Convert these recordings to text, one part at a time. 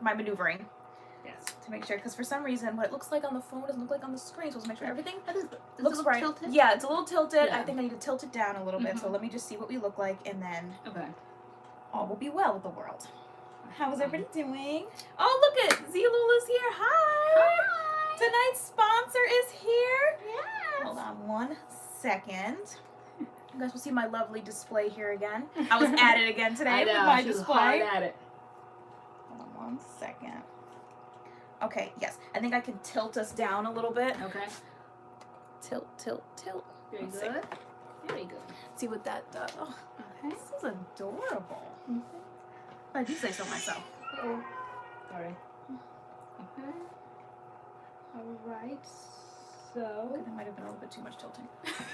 for my maneuvering. Yes. To make sure, because for some reason, what it looks like on the phone doesn't look like on the screen. So let's make sure everything looks right. Tilted? Yeah, it's a little tilted. Yeah. I think I need to tilt it down a little bit. So let me just see what we look like, and then all will be well with the world. How is everybody doing? Oh, look at ZEELOOL is here. Hi. Tonight's sponsor is here. Yes. Hold on 1 second. You guys will see my lovely display here again. I was at it again today with my display. Hard at it. Hold on 1 second. Okay, yes. I think I can tilt us down a little bit. Okay. Tilt, tilt, tilt. Very Let's good. see. Very good. See what that does. Oh, Okay. this is adorable. I do say so myself. Oh, sorry. Okay. All right. So. Okay, that might have been a little bit too much tilting.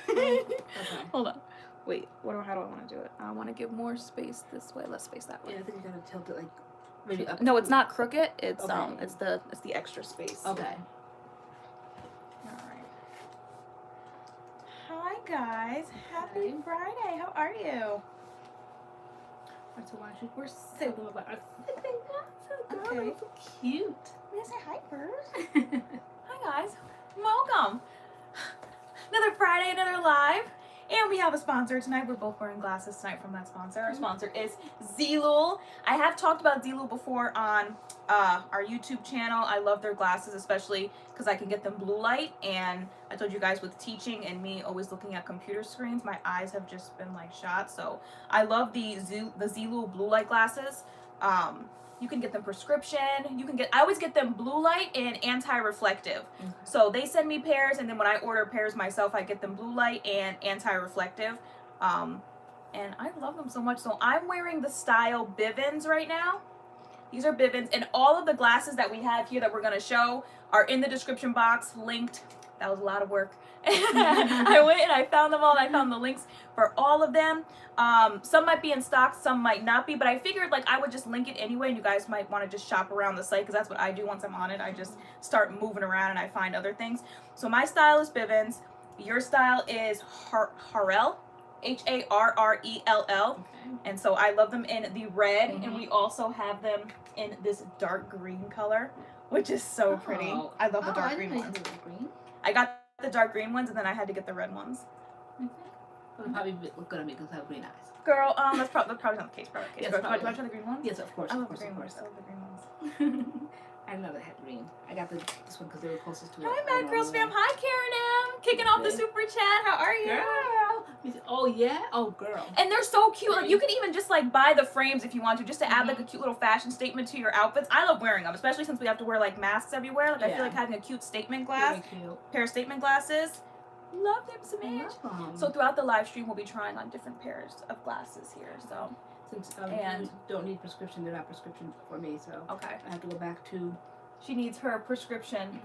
Okay. Hold on. Wait. How do I want to do it? I want to give more space this way, less space that way. Yeah, I think you gotta tilt it like maybe up. No, it's not crooked. It's Okay. it's the extra space. Okay. All right. Hi guys. Happy Friday. How are you? So why should We're say so them about our slipping glasses? Okay. So cute. May I say hi first? Hi guys. Welcome. Another Friday, another live. And we have a sponsor tonight. We're both wearing glasses tonight from that sponsor. Our sponsor is ZEELOOL. I have talked about ZEELOOL before on our YouTube channel. I love their glasses, especially because I can get them blue light. And I told you guys with teaching and me always looking at computer screens, my eyes have just been like shot. So I love the ZEELOOL blue light glasses. You can get them prescription. I always get them blue light and anti-reflective. Okay. So they send me pairs, and then when I order pairs myself, I get them blue light and anti-reflective. And I love them so much. So I'm wearing the style Bivens right now. These are Bivens, and all of the glasses that we have here that we're gonna show are in the description box, linked. That was a lot of work. I went and I found them all, and I found the links for all of them. Some might be in stock, some might not be, but I figured like I would just link it anyway, and you guys might want to just shop around the site, because that's what I do once I'm on it. I just start moving around and I find other things. So my style is Bivens. Your style is Harrell, Harrell. Okay. And so I love them in the red, and we also have them in this dark green color, which is so pretty. I love the dark green ones. I got the dark green ones, and then I had to get the red ones. Okay. It'll probably look good on me because I have green eyes. Girl, that's probably not the case. Probably the case. Yes, Do I try the green ones? Yes, of course. I love of course, the green of ones. course. I love the green ones. I didn't know they had green. I got this one because they were closest to it. Hi, MADCURLS fam. Hi, Karen M. Kicking off the super chat. How are you? Girl. Oh, yeah? Oh, girl. And they're so cute. Like, you can even just, like, buy the frames if you want to, just to add, like, a cute little fashion statement to your outfits. I love wearing them, especially since we have to wear, like, masks everywhere. Like, I feel like having a cute statement glass. Very cute. Pair of statement glasses. Love them so much. So throughout the live stream, we'll be trying on different pairs of glasses here. So since and you don't need prescription, they're not prescription for me. So okay, I have to go back to. She needs her prescription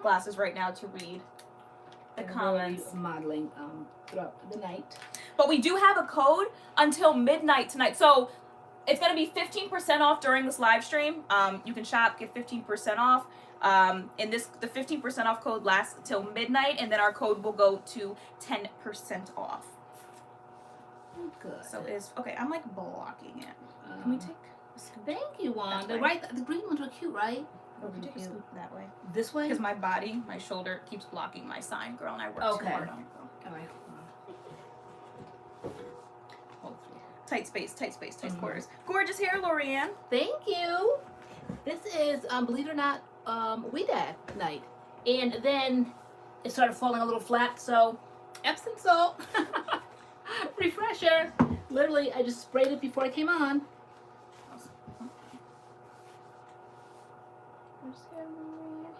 glasses right now to read the comments. Modeling throughout the night. But we do have a code until midnight tonight. So it's gonna be 15% off during this live stream. You can shop, get 15% off. And the 15% off code lasts till midnight, and then our code will go to 10% off. Good. So it's okay. I'm like blocking it. Can we take a scoop? Thank you, Wanda. Right, the green ones were cute, right? Oh, we take a scoop that way. This way? Because my shoulder keeps blocking my sign, girl, and I work too hard on it, girl. All right. Tight space, tight quarters. Gorgeous hair, LoriAnne. Thank you. This is, believe it or not, weed ad night. And then it started falling a little flat, so Epsom salt. Refresher. Literally, I just sprayed it before I came on.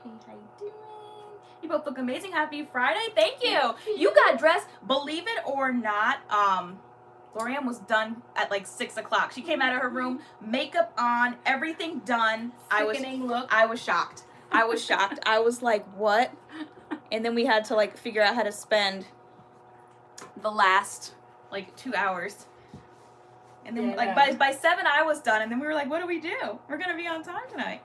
Hey, how you doing? You both look amazing. Happy Friday. Thank you. You got dressed, believe it or not, LoriAnne was done at like 6 o'clock. She came out of her room, makeup on, everything done. I was shocked. I was shocked. I was like, what? And then we had to like figure out how to spend the last like 2 hours. And then like by 7 I was done, and then we were like, what do we do? We're gonna be on time tonight.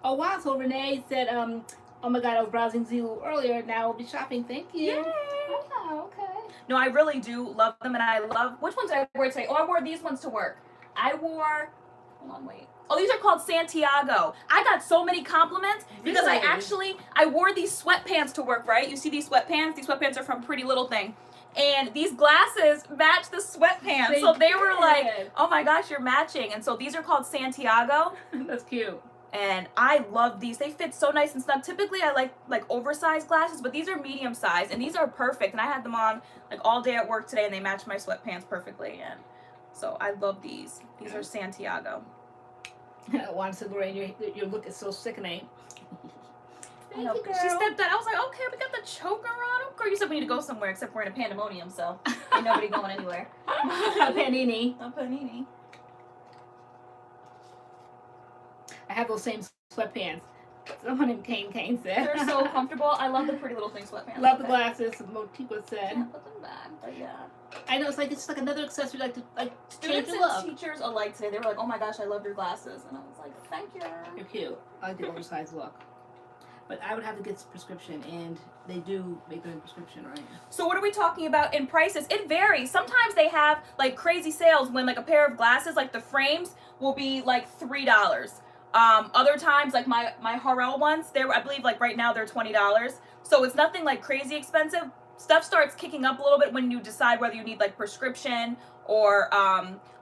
Oh wow, so Renee said, oh my god, I was browsing ZEELOOL earlier, now I'll be shopping. Thank you. Yay. Oh, okay. No, I really do love them, and I love, which ones did I wear today? Oh, I wore these ones to work. I wore, Hold on, wait. Oh, these are called Santiago. I got so many compliments because Really? I wore these sweatpants to work, right? You see these sweatpants? These sweatpants are from Pretty Little Thing. And these glasses match the sweatpants. So they were like, oh my gosh, you're matching. And so these are called Santiago. That's cute. And I love these. They fit so nice and snug. Typically, I like oversized glasses, but these are medium size, and these are perfect. And I had them on like all day at work today, and they match my sweatpants perfectly. And so I love these. These are Santiago. Juan said, Lorianne, your look is so sickening. Thank you, girl. She stepped out. I was like, okay, we got the choker on. Of course, you said we need to go somewhere, except we're in a pandemonium, so ain't nobody going anywhere. A panini. A panini. I have those same sweatpants. Someone named Kane said. They're so comfortable. I love the Pretty Little Thing sweatpants. Love the glasses. Motico said. Can't put them back, but yeah. I know it's just like another accessory, like to change Students the look. and teachers alike today. They were like, "Oh my gosh, I love your glasses," and I was like, "Thank you." You're cute. I like the oversized look. But I would have to get a prescription, and they do make them in prescription, right? So what are we talking about in prices? It varies. Sometimes they have like crazy sales when like a pair of glasses, like the frames, will be like $3. Other times, like my Harrell ones, I believe like right now they're $20. So it's nothing like crazy expensive. Stuff starts kicking up a little bit when you decide whether you need like prescription or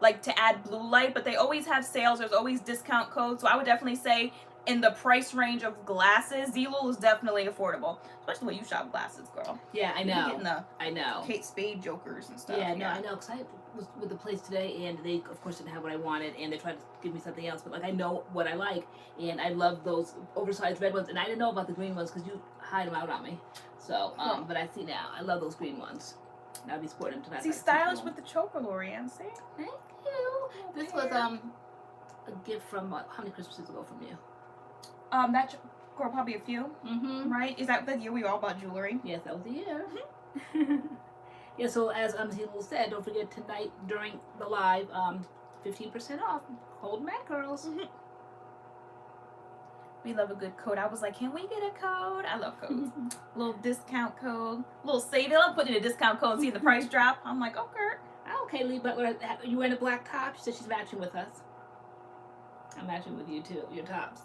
like to add blue light. But they always have sales. There's always discount codes. So I would definitely say in the price range of glasses, ZEELOOL is definitely affordable. Especially when you shop glasses, girl. Yeah, I know. Getting the I know. Kate Spade jokers and stuff. Yeah, no, I know, because I was with the place today, and they, of course, didn't have what I wanted, and they tried to give me something else, but, like, I know what I like, and I love those oversized red ones, and I didn't know about the green ones, because you hide them out on me, so, but I see now. I love those green ones. I'll be sporting them tonight. See, stylish with the choker, LoriAnne, see? Thank you. This was, a gift from, how many Christmases ago from you? That girl, probably a few, right? Is that the year we all bought jewelry? Yes, that was the year. Yeah, so as ZEELOOL said, don't forget tonight during the live, 15% off. Code MADCURLS. We love a good code. I was like, can we get a code? I love codes. Little discount code, little saving. I'm putting in a discount code and seeing the price drop. I'm like, okay. Okay, Lee Butler, you wearing a black top? She said she's matching with us. I'm matching with you too, your tops.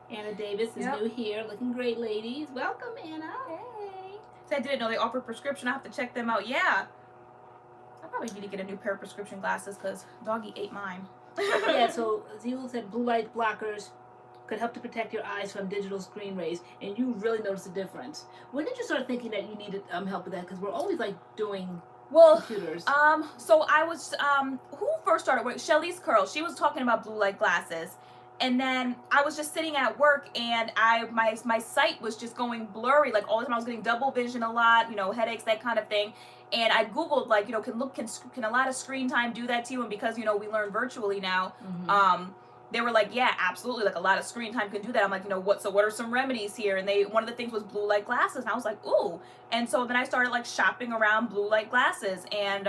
Anna Davis is new here, looking great, ladies. Welcome, Anna. Hey. So I didn't know they offered prescription. I have to check them out. Yeah. I probably need to get a new pair of prescription glasses because doggy ate mine. Yeah, so ZEELOOL said blue light blockers could help to protect your eyes from digital screen rays, and you really notice the difference. When did you start thinking that you needed help with that? Because we're always like doing computers. So I was who first started with Shelly's Curls. She was talking about blue light glasses. And then I was just sitting at work, and my sight was just going blurry, like all the time. I was getting double vision a lot, you know, headaches, that kind of thing. And I Googled, like, you know, can a lot of screen time do that to you? And because, you know, we learn virtually now, they were like, yeah, absolutely, like a lot of screen time can do that. I'm like, you know, what are some remedies here? And one of the things was blue light glasses, and I was like, ooh. And so then I started like shopping around blue light glasses, and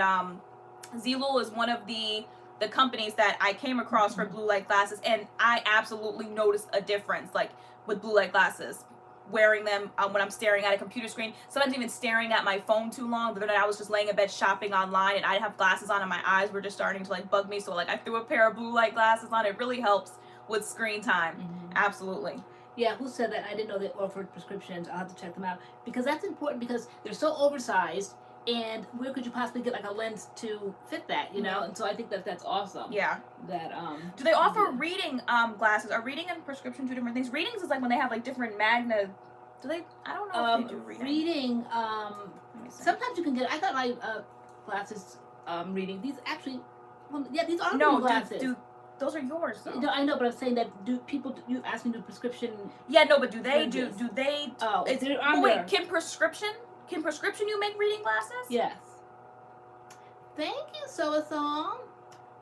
ZEELOOL is one of the companies that I came across for blue light glasses, and I absolutely noticed a difference, like with blue light glasses, wearing them when I'm staring at a computer screen, sometimes even staring at my phone too long. The other night I was just laying in bed shopping online, and I have glasses on and my eyes were just starting to like bug me, so like I threw a pair of blue light glasses on. It really helps with screen time. Absolutely. Yeah, who said that? I didn't know they offered prescriptions. I'll have to check them out, because that's important, because they're so oversized. And where could you possibly get like a lens to fit that, you know? And so I think that's awesome. Yeah. That Do they offer reading glasses? Are reading and prescription two different things? Readings is like when they have like different magna. Do they? I don't know if they do reading. Reading. Sometimes you can get. I got my glasses reading. These actually. Well, yeah, these are glasses. Those are yours, though. No, I know, but I'm saying that you ask me to do prescription? Yeah, no, but do they? Oh, wait, Can prescription you make reading glasses? Yes. Thank you, Soa Song.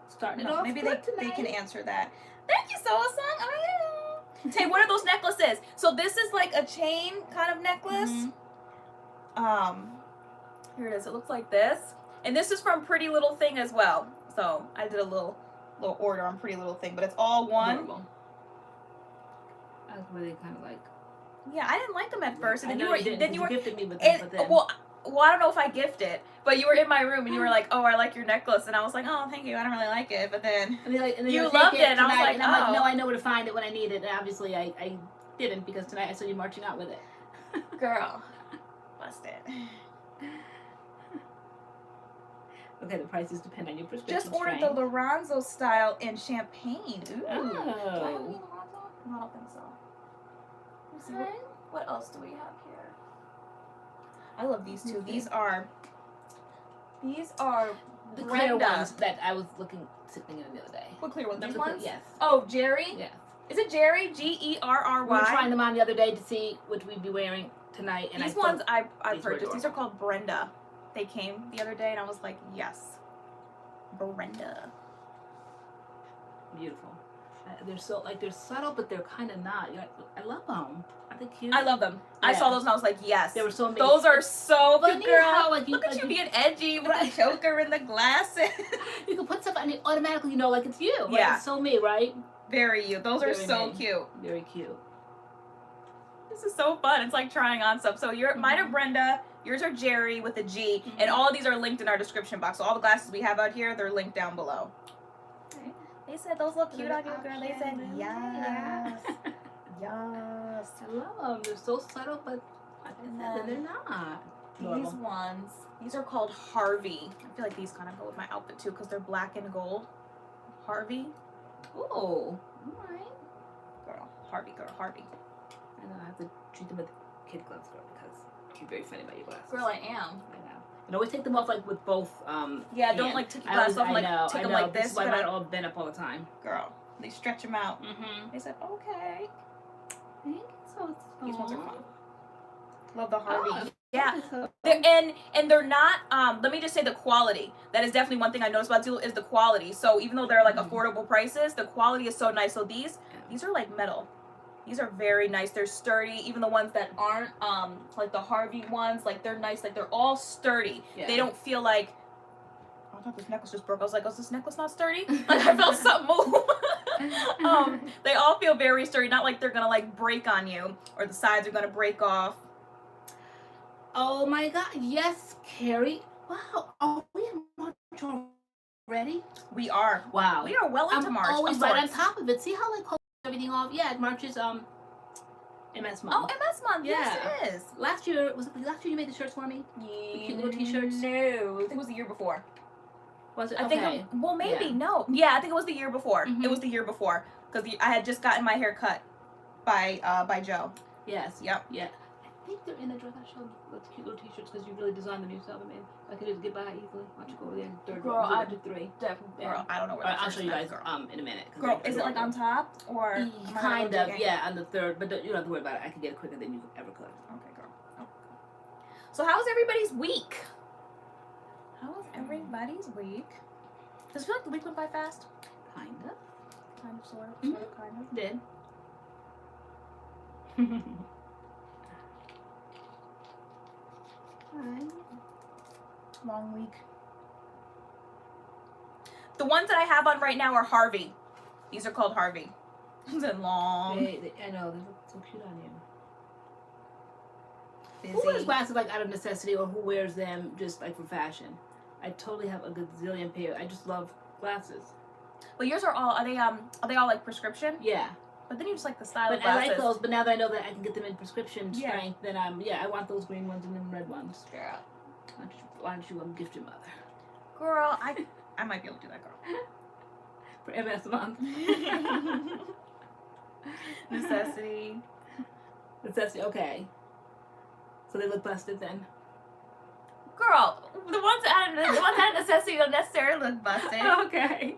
Starting it off. Maybe they can answer that. Thank you, Soa Song. Oh yeah. Tay, what are those necklaces? So this is like a chain kind of necklace. Here it is. It looks like this, and this is from Pretty Little Thing as well. So I did a little order on Pretty Little Thing, but it's all one. Adorable. That's really kind of like. Yeah, I didn't like them at first, and then you gifted me with them, well, well, I don't know if I gifted, but you were in my room and you were like, oh, I like your necklace. And I was like, oh, thank you. I don't really like it. But then And then you loved it. And I was tonight, like, and I'm like, oh. no, I know where to find it when I need it. And obviously I didn't, because tonight I saw you marching out with it. Girl, busted. Okay, the prices depend on your prescription Just ordered strength. the Lorenzo style in champagne. Ooh. Do I have any Oh. Lorenzo? No, I don't think so. Let me see. Okay. What else do we have here? I love these two. Okay. These are The Brenda. clear ones that I was sitting in the other day. What clear ones? These Remember ones? Yes. Oh, Jerry? Yeah. Is it Jerry? Gerry? We were trying them on the other day to see which we'd be wearing tonight. And These I ones I these were purchased. These are adorable. called Brenda. They came the other day and I was like, yes. Brenda. Beautiful. They're subtle, but they're kind of not. I love them. Are they cute? I love them. I Yeah. saw those and I was like, yes. They were so amazing. Those are so But cute, you know girl. how, Look at you being edgy with Right. the choker and the glasses. You can put stuff on it automatically, you know, like it's you. Right? Yeah. It's so me, right? Very you. Those are Very so me. cute. Very cute. This is so fun. It's like trying on stuff. So mine are Brenda, yours are Jerry with a G, and all of these are linked in our description box. So all the glasses we have out here, they're linked down below. Okay. They said those look cute on you, girl. They said Option, yes. yeah. Yes. I love them. They're so subtle, but like I said, they're not. These ones, these are called Harvey. I feel like these kind of go with my outfit too because they're black and gold. Harvey. Oh, all right. Girl, Harvey, girl, Harvey. I know, I have to treat them with kid gloves, girl, because you're very funny about your glasses. Girl, I am. I know. And always take them off like with both. Yeah, don't hands. like take your glasses off and like I take know. them like This this. is why You mine gotta- all bent up all the time. Girl, they stretch them out. Mm-hmm. They said, okay. Thank you so These ones are much. fun. Love the Harvey. Oh, Yeah. so- And they're not, let me just say the quality. That is definitely one thing I noticed about ZEELOOL is the quality. So even though they're like affordable prices, the quality is so nice. So these are like metal. These are very nice. They're sturdy. Even the ones that aren't, like the Harvey ones, like they're nice. Like they're all sturdy. Yeah. They don't feel like, oh, I thought this necklace just broke. I was like, oh, is this necklace not sturdy? Like I felt something move. They all feel very sturdy. Not like they're gonna like break on you or the sides are gonna break off. Oh my God! Yes, Carrie. Wow. Are we in March already? We are. Wow. We are well into I'm March. always of right on sorts. top of it. See how like everything off? Yeah, March is MS month. Oh, MS month. Yes, Yeah. it is. Last year was it last year you made the shirts for me? cute little t-shirts? No, I think it was the year before. Was it? I Okay. think. Well, maybe Yeah. no. Yeah, I think it was the year before. Mhm. It was the year before because I had just gotten my hair cut by Joe. Yes. Yep. Yeah. I think they're in the dress. I showed those cute little t-shirts because you really designed them yourself. I mean, I could just get by easily. Why don't you go over there and third Girl, row, I do 3. Definitely. Yeah. Girl, I don't know where. All that right, I'll first show you is, guys girl. in a minute. 'cause Girl, they're is it like on adorable. top or? am I Kind not of, digging? yeah, on the third, but you don't have to worry about it. I can get it quicker than you ever could. Okay, girl. Oh. So how was everybody's week? How was everybody's week? Does it feel like the week went by fast? Kind of. Kind of, sort of, Mhm. sort of, kind of. Did. Fine. Long week. The ones that I have on right now are Harvey. These are called Harvey. They're long. I know, they look so cute on you. Busy. Who wears glasses like out of necessity or who wears them just like for fashion? I totally have a gazillion pair. I just love glasses. But yours are they all like prescription? Yeah. But then you just like the style But of glasses. I like those, but now that I know that I can get them in prescription Yeah. strength, then I want those green ones and them red ones. Girl. Why don't you gift your mother? Girl, I might be able to do that, girl. For MS month. Necessity. Necessity, okay. So they look busted then. Girl, the ones out of necessity don't necessarily look busted. Okay.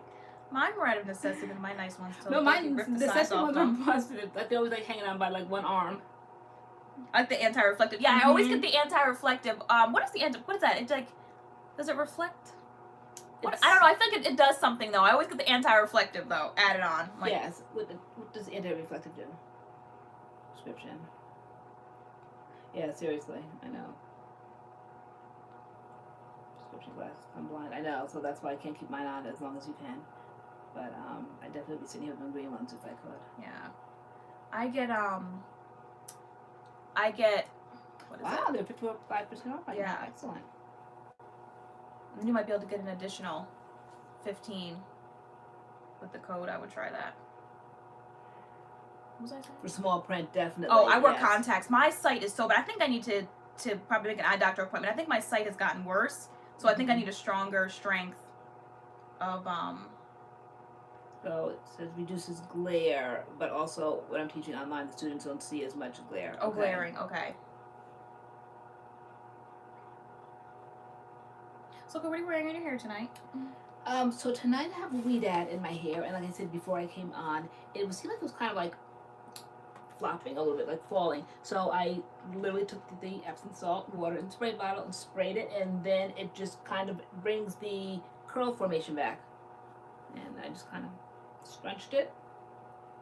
Mine were out of necessity than my nice ones. So No, mine rip the sides necessity off ones them. are busted. Like they're always like hanging on by like one arm. I like the anti-reflective. Yeah, I always get the anti-reflective. What is the what is that? It's like, does it reflect? What, I don't know. I think it does something though. I always get the anti-reflective though added on. Like, Yes. What does anti-reflective do? Prescription. Yeah, seriously, I know. Prescription glasses. I'm blind. I know, so that's why I can't keep mine on as long as you can. But I'd definitely be sitting here with my green ones if I could. yeah. I get What is wow, it? they're 55% off right now. Excellent. And then you might be able to get an additional 15 with the code. I would try that. What was I saying? For small print, definitely. Oh, I wear yes. contacts. My sight is so bad. I think I need to probably make an eye doctor appointment. I think my sight has gotten worse, so I think I need a stronger strength of So it says reduces glare, but also when I'm teaching online, the students don't see as much glare. Oh, glaring. Okay. So, what are you wearing in your hair tonight? So tonight I have a weed ad in my hair, and like I said before I came on, it seemed like it was kind of like flopping a little bit, like falling. So I literally took the Epsom salt water and spray bottle and sprayed it, and then it just kind of brings the curl formation back. And I just kind of scrunched it,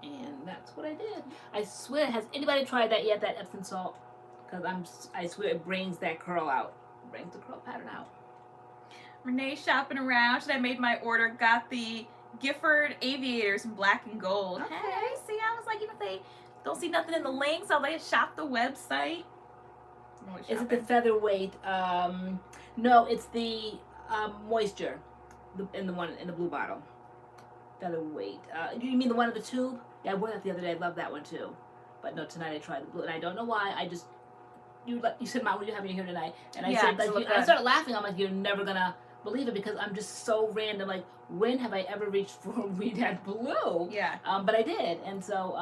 and that's what I did. I swear, has anybody tried that yet? That Epsom salt? Because I swear it brings that curl out, brings the curl pattern out. Renee's shopping around. I made my order. Got the Gifford Aviators in black and gold. Okay. Hey, see, I was like, even if they don't see nothing in the links, I'll let shop the website. Is it the featherweight? No, it's the moisture, in the blue bottle. Featherweight. You mean the one in the tube? Yeah, I wore that the other day. I love that one too. But no, tonight I tried the blue, and I don't know why. You said, "Mom, what do you have in your hair tonight?" And I said, I started laughing. I'm like, "You're never gonna believe it," because I'm just so random. Like, when have I ever reached for a weed ad blue? Yeah. But I did, and so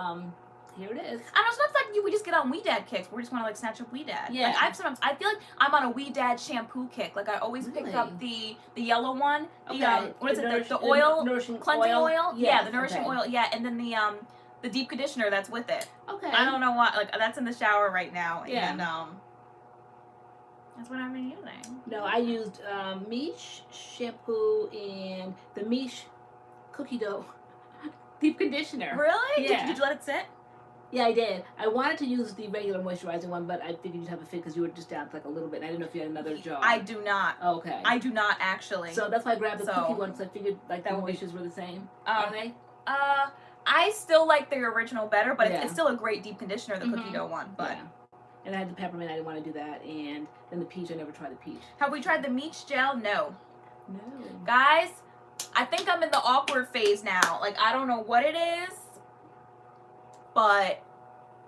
here it is. I don't know, sometimes like we just get on Weed Dad kicks. We just want to like snatch up Weed Dad. Yeah. Like I feel like I'm on a Weed Dad shampoo kick. Like I always pick up the yellow one. The what is it? The oil, nourishing cleansing oil. Yes, Yeah, the nourishing oil. Yeah, and then the deep conditioner that's with it. Okay. I don't know why. Like that's in the shower right now. Yeah. And that's what I've been using. No, I used MICHE shampoo and the MICHE cookie dough deep conditioner. Really? Yeah. Did you let it sit? Yeah, I did. I wanted to use the regular moisturizing one, but I figured you'd have a fit because you were just down to like a little bit. And I didn't know if you had another jar. I do not. Oh, okay. I do not actually. So that's why I grabbed the cookie one because I figured like the moistures were the same. Are they? I still like the original better, but it's still a great deep conditioner, the cookie dough one. But yeah. And I had the peppermint. I didn't want to do that. And then the peach. I never tried the peach. Have we tried the MICHE gel? No. No. Guys, I think I'm in the awkward phase now. Like, I don't know what it is, but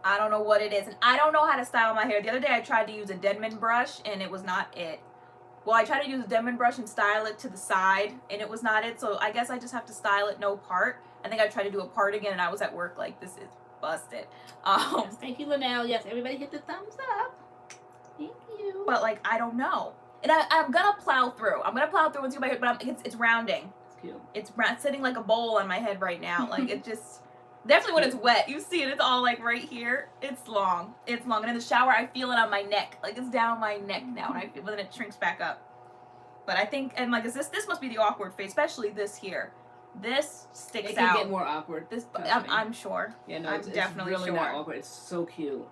I don't know what it is. And I don't know how to style my hair. The other day I tried to use a Denman brush, and it was not it. Well, I tried to use a Denman brush and style it to the side, and it was not it. So I guess I just have to style it no part. I think I tried to do a part again, and I was at work like, this is busted. Yes, thank you, Linnell. Yes, everybody hit the thumbs up. Thank you. But, like, I don't know. And I'm going to plow through. I'm going to plow through and see my hair, but it's rounding. It's cute. It's sitting like a bowl on my head right now. Like, it just... Definitely when it's wet. You see it. It's all, like, right here. It's long. It's long. And in the shower, I feel it on my neck. Like, it's down my neck now. And but then it shrinks back up. But I think... And, like, this must be the awkward phase. Especially this here. This sticks out. It can get more awkward. I'm sure. Yeah, no, I'm definitely really sure. not awkward. It's so cute.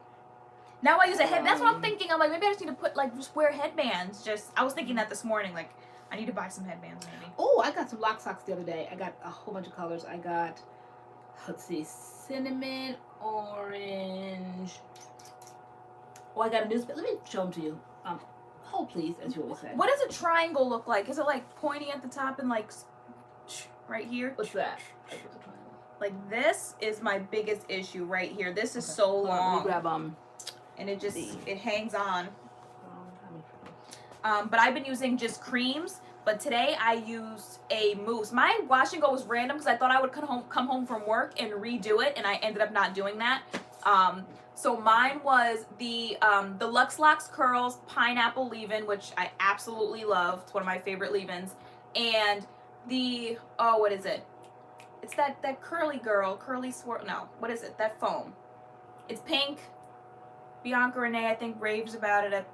Now I use a head. That's what I'm thinking. I'm like, maybe I just need to put like just wear headbands. I was thinking that this morning. Like, I need to buy some headbands maybe. Oh, I got some lock socks the other day. I got a whole bunch of colors. I got, let's see, cinnamon, orange. Oh, I got a newspaper. Let me show them to you. Hold please, as you always say. What does a triangle look like? Is it like pointy at the top and like right here? What's that? Like this is my biggest issue right here. This is so long. Let me grab and it just it hangs on. But I've been using just creams. But today I used a mousse. My wash and go was random because I thought I would come home from work and redo it, and I ended up not doing that. So mine was the Lux Locks Curls Pineapple Leave-In, which I absolutely love. It's one of my favorite leave-ins. And the what is it? It's that curly girl, curly swirl. No, what is it? That foam. It's pink. Bianca Renee, I think, raves about it at,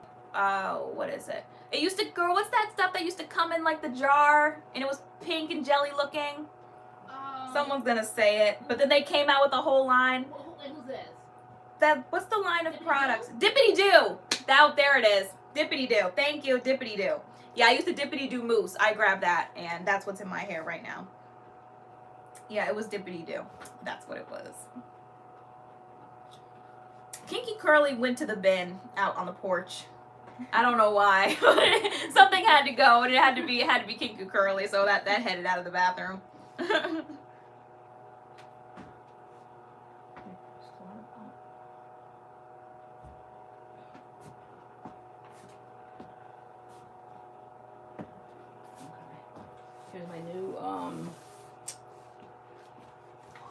what is it? It used to, girl, what's that stuff that used to come in, like, the jar, and it was pink and jelly looking? Someone's gonna say it. But then they came out with a whole line. Who's this? What's the line of products? Dippity Doo! There it is. Dippity Doo. Thank you, Dippity Doo. Yeah, I used the Dippity Doo mousse. I grabbed that, and that's what's in my hair right now. Yeah, it was Dippity Doo. That's what it was. Kinky Curly went to the bin out on the porch. I don't know why. Something had to go, and it had to be Kinky Curly, so that headed out of the bathroom. Here's my new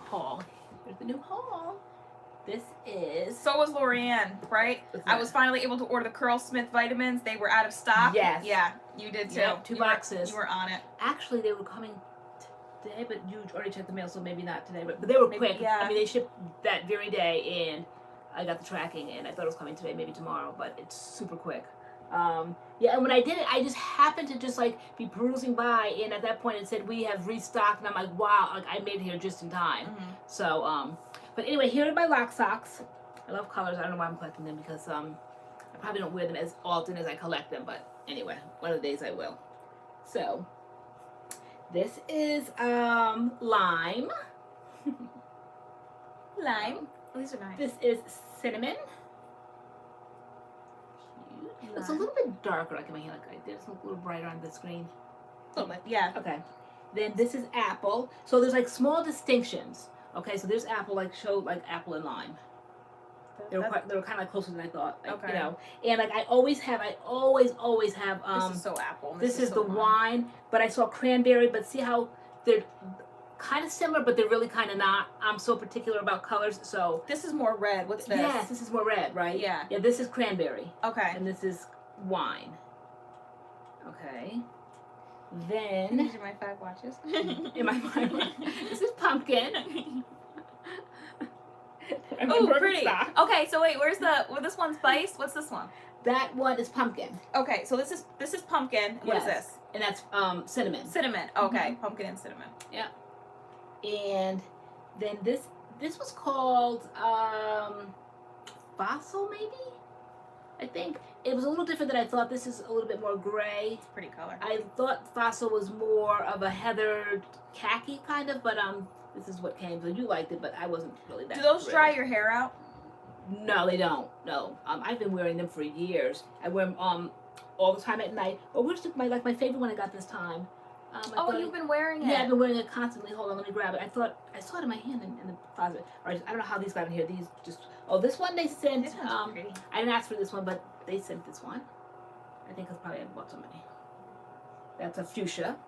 haul. Here's the new haul. This is. So was LoriAnne, right? I was finally able to order the Curlsmith vitamins. They were out of stock. Yes. Yeah, you did too. Yep, 2 boxes. You were on it. Actually, they were coming today, but you already checked the mail, so maybe not today. But they were quick. Yeah. I mean, they shipped that very day, and I got the tracking, and I thought it was coming today, maybe tomorrow, but it's super quick. Yeah, and when I did it, I just happened to just like be perusing by, and at that point it said we have restocked, and I'm like, wow, like I made it here just in time. Mm-hmm. So, but anyway, here are my lock socks. I love colors. I don't know why I'm collecting them because I probably don't wear them as often as I collect them, but anyway, one of the days I will. So, this is lime. Lime. Oh, these are nice. This is cinnamon. It's a little bit darker, like in my hand. Like I did a little brighter on the screen. A little bit, yeah. Okay. Then this is apple. So there's like small distinctions. Okay, so there's apple, like showed like apple and lime. They were kind of like closer than I thought. Like, Okay. You know, and like I always have. This is so apple. This is so the wine, but I saw cranberry. But see how they're kind of similar, but they're really kind of not. I'm so particular about colors, so. This is more red. What's this? Yes, this is more red, right? Yeah. Yeah, this is cranberry. Okay. And this is wine. Okay. These Then are my 5 watches. in my mind, this is pumpkin. Oh, pretty. Okay, so wait, this one's spiced? What's this one? That one is pumpkin. Okay, so this is pumpkin. What is Yes. this? And that's cinnamon. Cinnamon. Okay, pumpkin and cinnamon. Yeah. And then this was called fossil, maybe? I think it was a little different than I thought. This is a little bit more gray. It's a pretty color. I thought fossil was more of a heathered khaki kind of, but this is what came. So you liked it, but I wasn't really that. Do those thrilled. dry your hair out? No, they don't. No, I've been wearing them for years. I wear them all the time at night. Or where's my favorite one I got this time? You've been wearing it. Yeah, I've been wearing it constantly. Hold on, let me grab it. I thought I saw it in my hand in the closet. Or I don't know how these got in here. These just this one they sent. This one's pretty. I didn't ask for this one, but they sent this one. I think it's probably I bought so many. That's a fuchsia.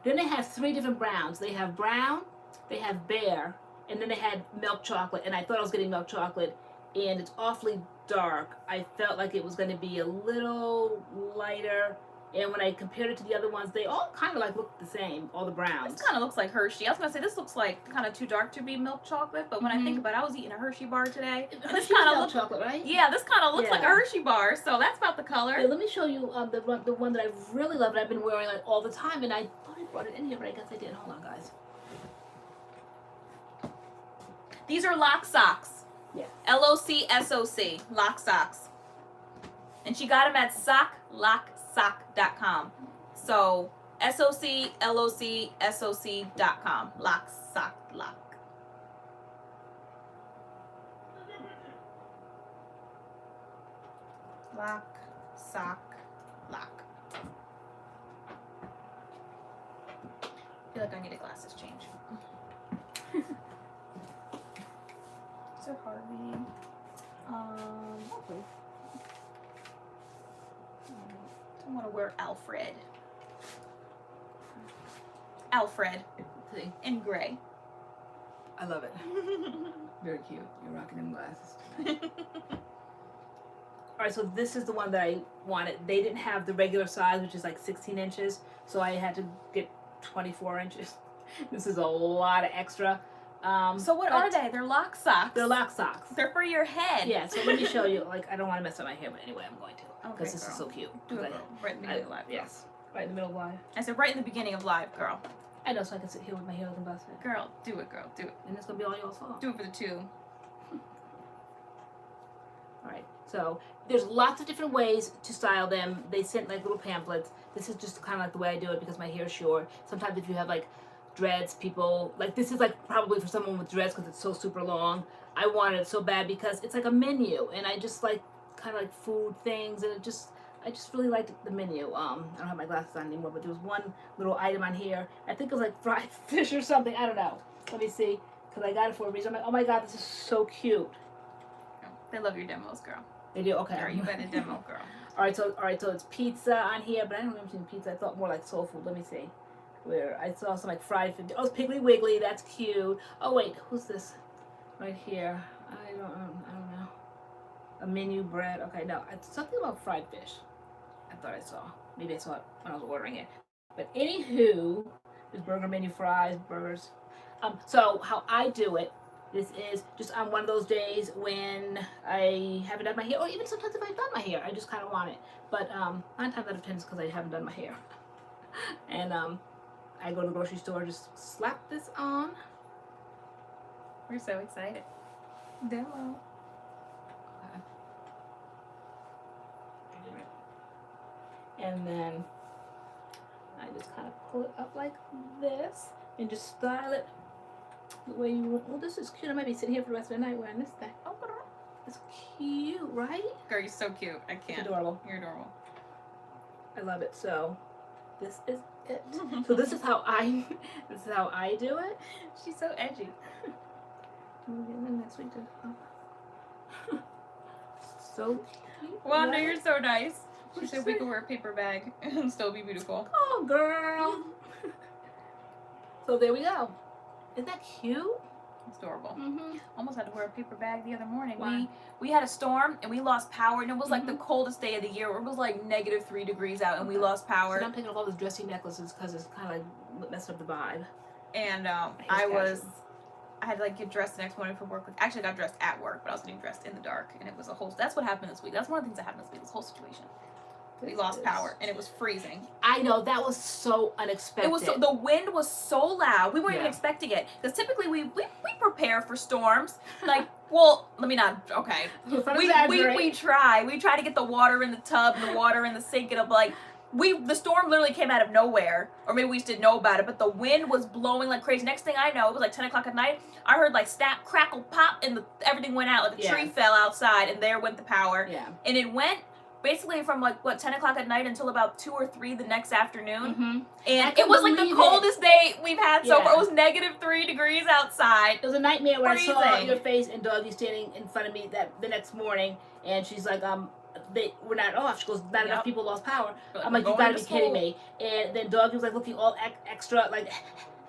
Then they have 3 different browns. They have brown, they have bear, and then they had milk chocolate. And I thought I was getting milk chocolate, and it's awfully dark. I felt like it was going to be a little lighter. And when I compared it to the other ones, they all kind of like look the same, all the browns. This kind of looks like Hershey. I was gonna say this looks like kind of too dark to be milk chocolate, but when I think about it, I was eating a Hershey bar today. This kind of looks chocolate, right? Yeah, this kind of looks like a Hershey bar, so that's about the color. Yeah, let me show you the one that I really love. That I've been wearing like all the time, and I thought I brought it in here, but I guess I didn't. Hold on, guys. These are lock socks. Yeah. LOCSOC, lock socks. And she got them at sock.com. So SOCLOCSOC.com. Lock sock lock. Lock sock lock. I feel like I need a glasses change. So Harvey. Okay. I want to wear Alfred. Alfred. See? In gray. I love it. Very cute. You're rocking them glasses tonight. Alright, so this is the one that I wanted. They didn't have the regular size, which is like 16 inches. So I had to get 24 inches. This is a lot of extra. So what are they? They're lock socks. They're lock socks. They're for your head. Yeah, so let me show you. Like, I don't want to mess up my hair, but anyway, I'm going to. Okay, Because this girl. is so cute. Do it, girl. Right in the beginning of live. Yes. Right in the middle of live. I said right in the beginning of live, girl. I know, so I can sit here with my hair looking busted. Girl, do it, girl. Do it. And it's going to be all y'all's fault. Do it for the 2. Alright, so there's lots of different ways to style them. They sent like little pamphlets. This is just kind of like the way I do it because my hair is short. Sometimes if you have like dreads. People like this is like probably for someone with dreads because it's so super long. I wanted it so bad because it's like a menu, and I just like kind of like food things, and I just really liked the menu. I don't have my glasses on anymore, but there was one little item on here. I think it was like fried fish or something. I don't know. Let me see, because I got it for a reason. I'm like, oh my god, this is so cute. They love your demos, girl. They do. Okay. Girl, you got a demo, girl. All right, so it's pizza on here, but I don't remember seeing pizza. I thought more like soul food. Let me see. Where I saw some like fried fish. Oh, it's Piggly Wiggly. That's cute. Oh wait, who's this? Right here. I don't know. A menu bread. Okay, no, it's something about fried fish. I thought I saw. Maybe I saw it when I was ordering it. But anywho, there's burger menu, fries, burgers. So how I do it. This is just on one of those days when I haven't done my hair, or even sometimes if I've done my hair, I just kind of want it. But 9 times out of 10 is because I haven't done my hair. And I go to the grocery store, just slap this on. We're so excited. Demo. And then I just kind of pull it up like this and just style it the way you want. Well, this is cute. I might be sitting here for the rest of the night wearing this thing. Oh, it's cute, right? Girl, you're so cute. I can't. It's adorable. You're adorable. I love it. So this is it. So this is how I do it. She's so edgy. Next week. So cute. Wanda, right? you're so nice. She What'd said you we say? could wear a paper bag and still be beautiful. Oh, girl. So there we go. Isn't that cute? It's adorable. Mm-hmm. Almost had to wear a paper bag the other morning. Why? We had a storm and we lost power, and it was like the Mhm. coldest day of the year. It was like -3 degrees out, and we lost power. So I'm picking up all these dressy necklaces because it's kind of like messed up the vibe. And I had to like get dressed the next morning for work. Actually, I got dressed at work, but I was getting dressed in the dark, and it was a whole. That's what happened this week. That's one of the things that happened this week. This whole situation. We lost power, and it was freezing. I know, that was so unexpected. It was the wind was so loud. We weren't even Yeah. expecting it, because typically we prepare for storms. Like, well, let me not. Okay, we try to get the water in the tub and the water in the sink, and I'm like, the storm literally came out of nowhere, or maybe we just didn't know about it. But the wind was blowing like crazy. Next thing I know, it was like 10 o'clock at night. I heard like snap, crackle, pop, and everything went out. Like the tree fell outside, and there went the power. Yeah. And it went basically from like 10 o'clock at night until about 2 or 3 the next afternoon. Mm-hmm. And it was like the coldest day we've had so far. It was -3 degrees outside. It was a nightmare when Freezing. I saw your face and Doggy standing in front of me the next morning, and she's like, we're not off. She goes, not enough people lost power. But I'm like, you gotta be kidding me. And then Doggy was like looking all extra, like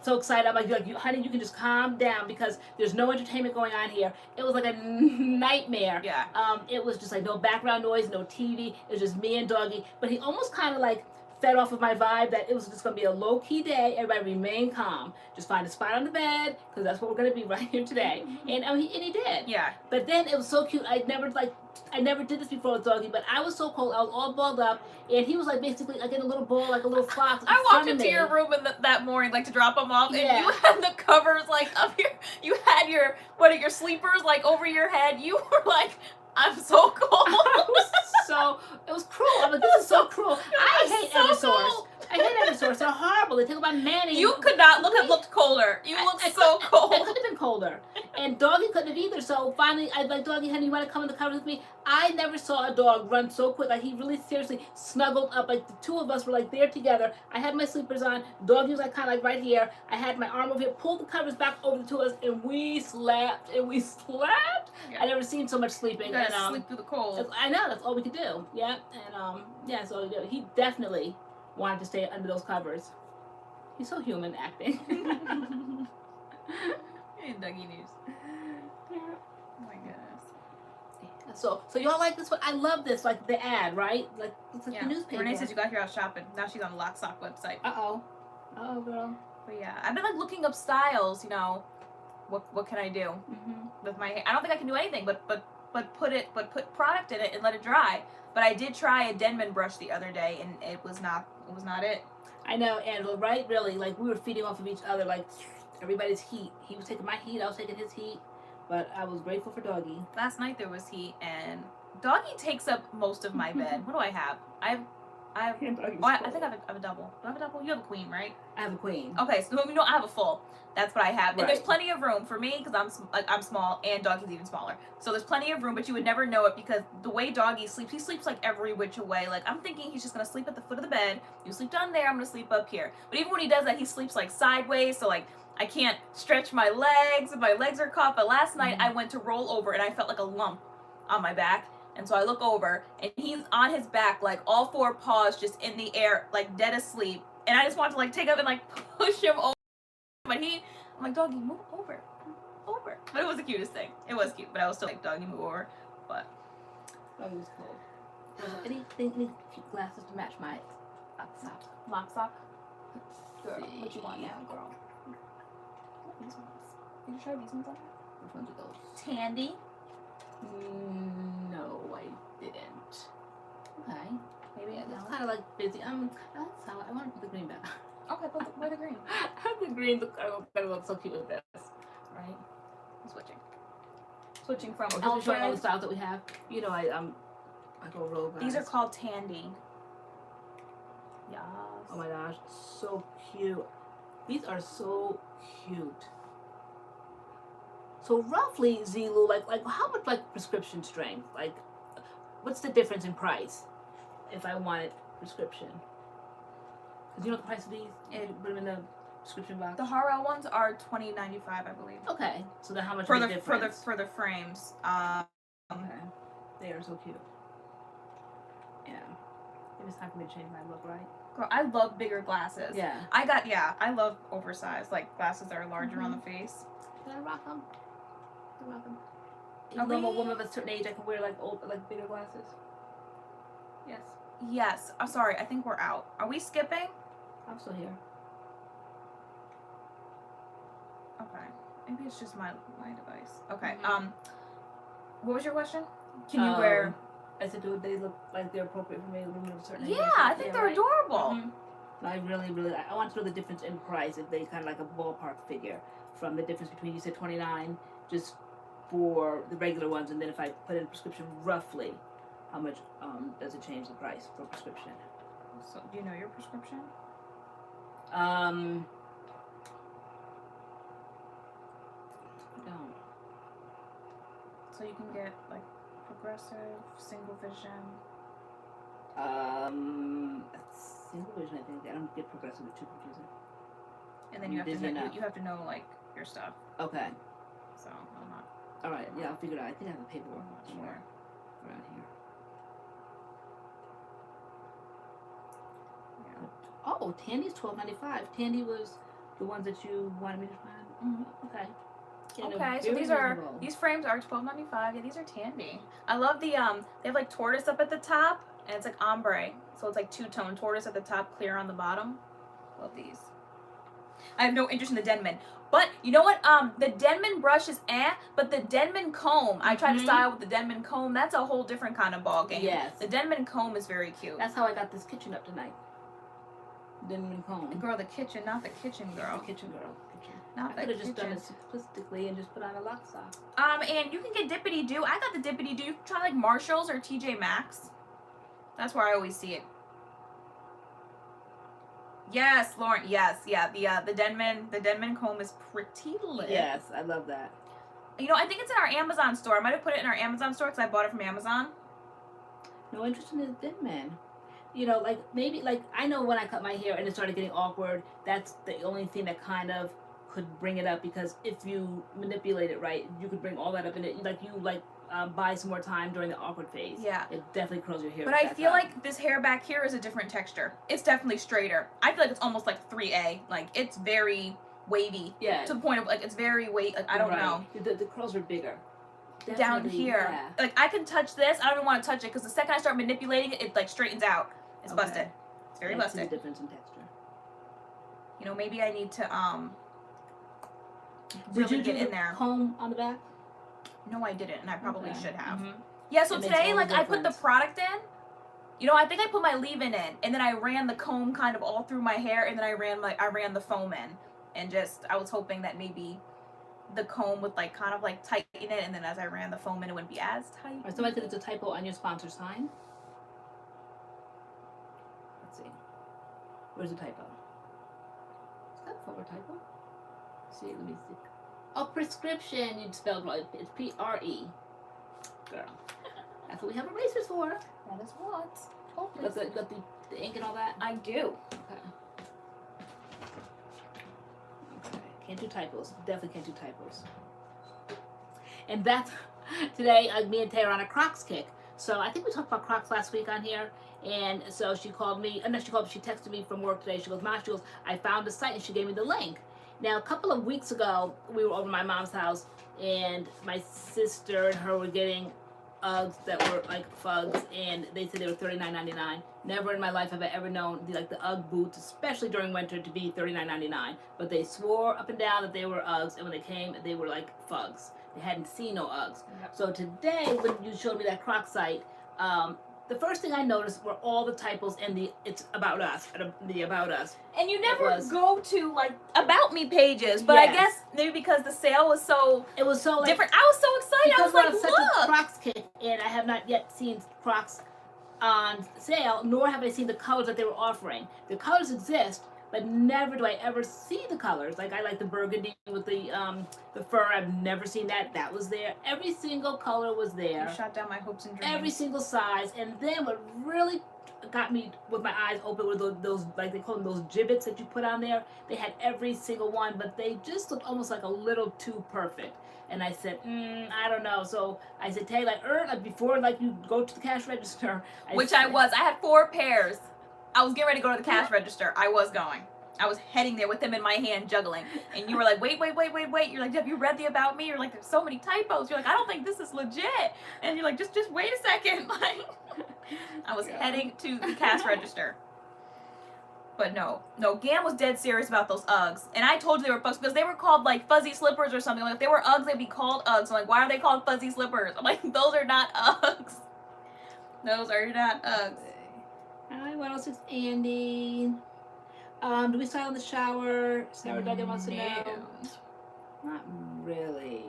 so excited. I'm like, honey, you can just calm down because there's no entertainment going on here. It was like a nightmare. Yeah. It was just like no background noise, no TV. It was just me and Doggy. But he almost kind of like fed off of my vibe that it was just going to be a low-key day. Everybody remain calm. Just find a spot on the bed, because that's what we're going to be right here today. And he did. Yeah. But then it was so cute. I never did this before with Doggy, but I was so cold. I was all balled up, and he was like basically like in a little ball, like a little fox. I walked into your room that morning, like to drop him off, and you had the covers like up here. You had your sleepers like over your head. You were like, I'm so cold. It was cruel. I'm like, this is so cruel. I hate Eversource. I hate Eversource. They're horrible. They take about Manny. You could not looked colder. You looked so cold. I could have been colder. And Doggy couldn't have either. So finally, I was like, Doggy, honey, you want to come in the covers with me? I never saw a dog run so quick. Like, he really seriously snuggled up. Like, the two of us were like there together. I had my sleepers on. Doggy was like kind of like right here. I had my arm over here, pulled the covers back over the two of us, and we slept. Yeah. I never seen so much sleeping. You gotta sleep through the cold. I know, that's all we could do. Yeah. And that's all we do. He definitely wanted to stay under those covers. He's so human acting. And Dougie news. Yeah. Oh my goodness. So y'all like this one? I love this, like the ad, right? Like it's like the newspaper. Renee says you got here out shopping. Now she's on the Lock Sock website. Uh oh, girl. But yeah, I've been like looking up styles. You know, what can I do with my hair? I don't think I can do anything but put product in it and let it dry. But I did try a Denman brush the other day, and it was not it. I know, Angela, right? Really, like we were feeding off of each other, like everybody's heat. He was taking my heat, I was taking his heat. But I was grateful for Doggy. Last night there was heat, and Doggy takes up most of my bed. What do I have? I have I have. Doggy's Oh, I full. think I have a double. Do I have a double? You have a queen, right? I have a queen. Okay, so I have a full. That's what I have, and there's Right. plenty of room for me because I'm small, and Doggy's even smaller. So there's plenty of room, but you would never know it because the way Doggy sleeps, he sleeps like every which way. Like I'm thinking he's just gonna sleep at the foot of the bed. You sleep down there, I'm gonna sleep up here. But even when he does that, he sleeps like sideways, so like I can't stretch my legs, and my legs are caught. But last night I went to roll over, and I felt like a lump on my back. And so I look over, and he's on his back, like all four paws just in the air, like dead asleep. And I just want to like take up and like push him over. But I'm like, Doggy, move over. But it was the cutest thing. It was cute, but I was still like, Doggy, move over. But Doggy was cool. Any cute glasses to match my sock? lock sock. Girl, See. what you want now, girl? These ones. Did you try these ones on? Which ones are those? Tandy. No, I didn't. Okay. Maybe I It's know. kind of like busy. That's how I want to put the green back. Okay, wear the green. The green look so cute with this, right? I'm switching from Showing all the Alfred. styles that we have. You know, I go rogue. These are called Tandy. Yes. Oh my gosh, so cute. These are so cute. So roughly, ZEELOOL, like how much like prescription strength? Like, what's the difference in price if I wanted prescription? Because you know what the price of these? You put them in the prescription box. The Harwell ones are $20.95, I believe. Okay, so then how much For is the the difference? for the frames. Okay, they are so cute. Yeah, maybe it's time for me to change my look, right? Girl, I love bigger glasses. Yeah. I love oversized, like glasses that are larger on the face. Can I rock them? Can I rock them? Are Even though I'm a we- woman of a certain age, I can wear like bigger glasses. Yes, Yes. I'm sorry. I think we're out. Are we skipping? I'm still here. Okay. Maybe it's just my device. Okay. Mhm. What was your question? Can you wear? I said, do they look like they're appropriate for me? Women of a certain age? Yeah, I think they're right. adorable. Mhm. I really, I want to know the difference in price. If they kind of like a ballpark figure from the difference between, you said $29 just for the regular ones, and then if I put in a prescription, roughly, how much does it change the price for prescription? So, do you know your prescription? I don't. So you can get like progressive, single vision. Single vision, I think. I don't get progressive, it's too confusing. And then you have Busy to know, enough. you have to know like your stuff. Okay. So I'm not Alright, yeah, I'll figure it out. I think I have a paperwork sure. somewhere around here. Yeah. Oh, Tandy's $12.95. Tandy was the ones that you wanted me to find. Mhm. Okay. Yeah, no, Okay, so very reasonable. these frames are $12.95. Yeah, these are Tandy. I love the they have like tortoise up at the top and it's like ombre. So it's like two-tone tortoise at the top, clear on the bottom. Love these. I have no interest in the Denman. But you know what? The Denman brush is but the Denman comb, I tried to Mhm. style with the Denman comb. That's a whole different kind of ball game. Yes. The Denman comb is very cute. That's how I got this kitchen up tonight. Denman comb. Girl, the kitchen, not the kitchen girl. The kitchen girl. Kitchen. Not I the could have just done kitchen. it simplistically and just put on a lock sock. And you can get Dippity Doo. I got the Dippity Doo. You can try like Marshalls or TJ Maxx. That's where I always see it. Yes, Lauren. Yes, yeah. The Denman comb is pretty lit. Yes, I love that. You know, I think it's in our Amazon store. I might have put it in our Amazon store because I bought it from Amazon. No interest in the Denman. You know, like maybe like I know when I cut my hair and it started getting awkward, that's the only thing that kind of could bring it up, because if you manipulate it right, you could bring all that up in it. Like you buy some more time during the awkward phase. Yeah. It definitely curls your hair. But I back feel up. like this hair back here is a different texture. It's definitely straighter. I feel like it's almost like 3A. Like it's very wavy. Yeah. To the point of like it's very like I don't Right. know. The curls are bigger. Down Definitely, here. yeah. Like I can touch this. I don't even want to touch it because the second I start manipulating it, it like straightens out. It's Okay. busted. It's very Yeah, I see busted. the difference in texture. You know, maybe I need to Did really you get do in the there. comb on the back? No, I didn't, and I probably Okay. should have. Mhm. Yeah, so It makes today, all like, the I put the difference. product in. You know, I think I put my leave-in in, and then I ran the comb kind of all through my hair, and then I ran the foam in, and just I was hoping that maybe the comb would like kind of like tighten it, and then as I ran the foam in, it wouldn't be as tight. Or somebody said it's a typo on your sponsor sign. Where's the typo? Is that forward typo? See, let me see. Oh, prescription. You spelled right. It's P-R-E. Girl. That's what we have erasers for. That is what. Oh, Got the ink and all that? I do. Okay. Okay. Can't do typos. Definitely can't do typos. And that's today. Me and Taylor on a Crocs kick. So I think we talked about Crocs last week on here. And so she called me. No, she texted me from work today. She goes, "Ma," she goes, "I found a site," and she gave me the link. Now, a couple of weeks ago, we were over at my mom's house, and my sister and her were getting Uggs that were like Fugs, and they said they were $39.99. Never in my life have I ever known the Ugg boots, especially during winter, to be $39.99. But they swore up and down that they were Uggs, and when they came, they were like Fugs. They hadn't seen no Uggs. Yep. So today, when you showed me that Croc site, the first thing I noticed were all the typos in the "It's About Us," the About Us. And you never go to like About Me pages, but yes. I guess maybe because the sale was so different. I was so excited. I was like, such a Crocs kick, and I have not yet seen Crocs on sale, nor have I seen the colors that they were offering. The colors exist, but never do I ever see the colors. Like I like the burgundy with the fur. I've never seen that. That was there. Every single color was there. You shot down my hopes and dreams. Every single size. And then what really got me with my eyes open were those like they call them those gibbets that you put on there. They had every single one, but they just looked almost like a little too perfect. And I said, I don't know. So I said, Taylor, before you go to the cash register. I had 4 pairs. I was getting ready to go to the cash register. I was going. I was heading there with them in my hand, juggling. And you were like, wait. You're like, have you read the About Me? You're like, there's so many typos. You're like, I don't think this is legit. And you're like, just wait a second. Like, I was heading to the cash register. But no, Gam was dead serious about those Uggs. And I told you they were Uggs because they were called like fuzzy slippers or something. Like if they were Uggs, they'd be called Uggs. I'm like, why are they called fuzzy slippers? I'm like, those are not Uggs. Those are not Uggs. Hi, what else is Andy? Do we start on the shower? Sarah Duggan wants to know. Not really.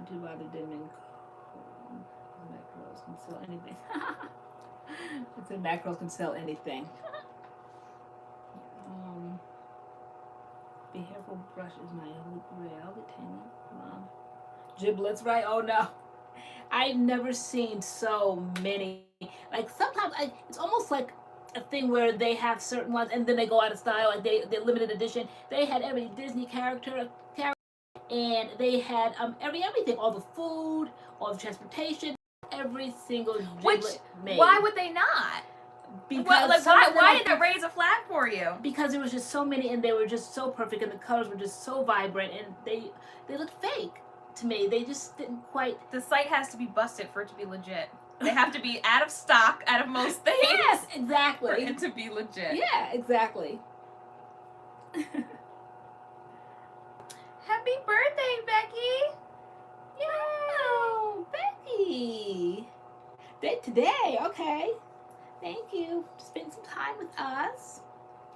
Too bother dimming. MADCURLS can sell anything. I said MADCURLS can sell anything. Be careful, brush is my holy grail. Mom. Giblets, right? Oh no. I've never seen so many. Like sometimes it's almost like a thing where they have certain ones and then they go out of style. Like they're limited edition. They had every Disney character, and they had everything, all the food, all the transportation, every single giblet made. Why would they not? Because why did it raise a flag for you? Because there was just so many, and they were just so perfect, and the colors were just so vibrant, and they looked fake to me. They just didn't quite. The site has to be busted for it to be legit. They have to be out of stock out of most things. Yes, exactly. For it to be legit. Yeah, exactly. Happy birthday, Becky! Yo, Becky. Today, okay. Thank you for spending some time with us.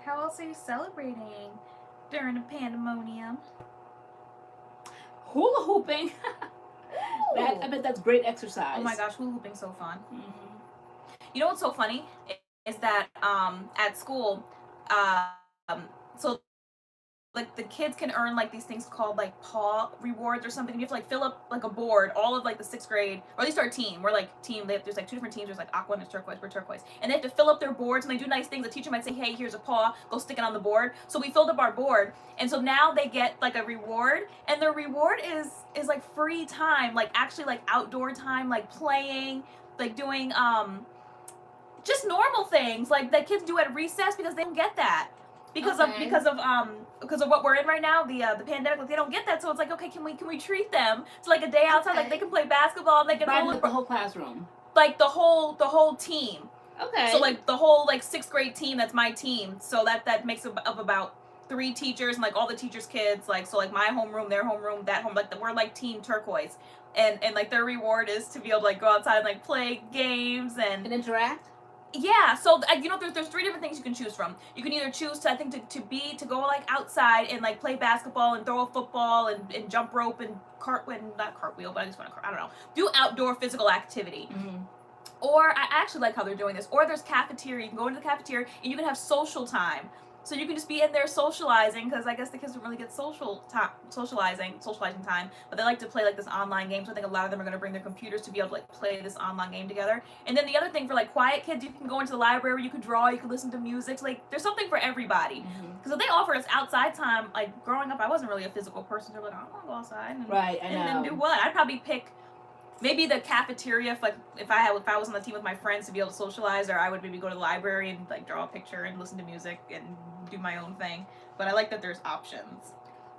How else are you celebrating during the pandemonium? Hula hooping. I bet that's great exercise. Oh my gosh, hula hooping's so fun. Mm-hmm. You know what's so funny is that at school, so like the kids can earn like these things called like paw rewards or something. You have to like fill up like a board, all of like the 6th grade, or at least our team. We're like team. There's like 2 different teams. There's like aqua and there's turquoise. We're turquoise, and they have to fill up their boards and they do nice things. The teacher might say, "Hey, here's a paw. Go stick it on the board." So we filled up our board, and so now they get like a reward, and the reward is like free time, like actually like outdoor time, like playing, like doing just normal things like that kids do at recess because they don't get that. Because of what we're in right now, the pandemic, like they don't get that, so it's like, okay, can we treat them to like a day outside, like they can play basketball, and they can the whole classroom, like the whole team. Okay. So like the whole like 6th grade team, that's my team. So that makes up about 3 teachers and like all the teachers' kids, like so like my homeroom, their homeroom, that home, like we're like team turquoise, and like their reward is to be able to like go outside and like play games and interact. Yeah, so you know, there's 3 different things you can choose from. You can either choose to, I think, to go like outside and like play basketball and throw a football and jump rope and not cartwheel, but I just want to, I don't know, do outdoor physical activity. Mm-hmm. Or I actually like how they're doing this. Or there's cafeteria. You can go into the cafeteria and you can have social time. So you can just be in there socializing, because I guess the kids don't really get socializing time, but they like to play like this online game. So I think a lot of them are going to bring their computers to be able to like play this online game together. And then the other thing for like quiet kids, you can go into the library, you can draw, you can listen to music. So, like there's something for everybody. Because if they offer us outside time, like growing up, I wasn't really a physical person. So I'm like, I want to go outside and, Right, and then do what? I'd probably pick maybe the cafeteria if I was on the team with my friends to be able to socialize, or I would maybe go to the library and like draw a picture and listen to music and do my own thing. But I like that there's options.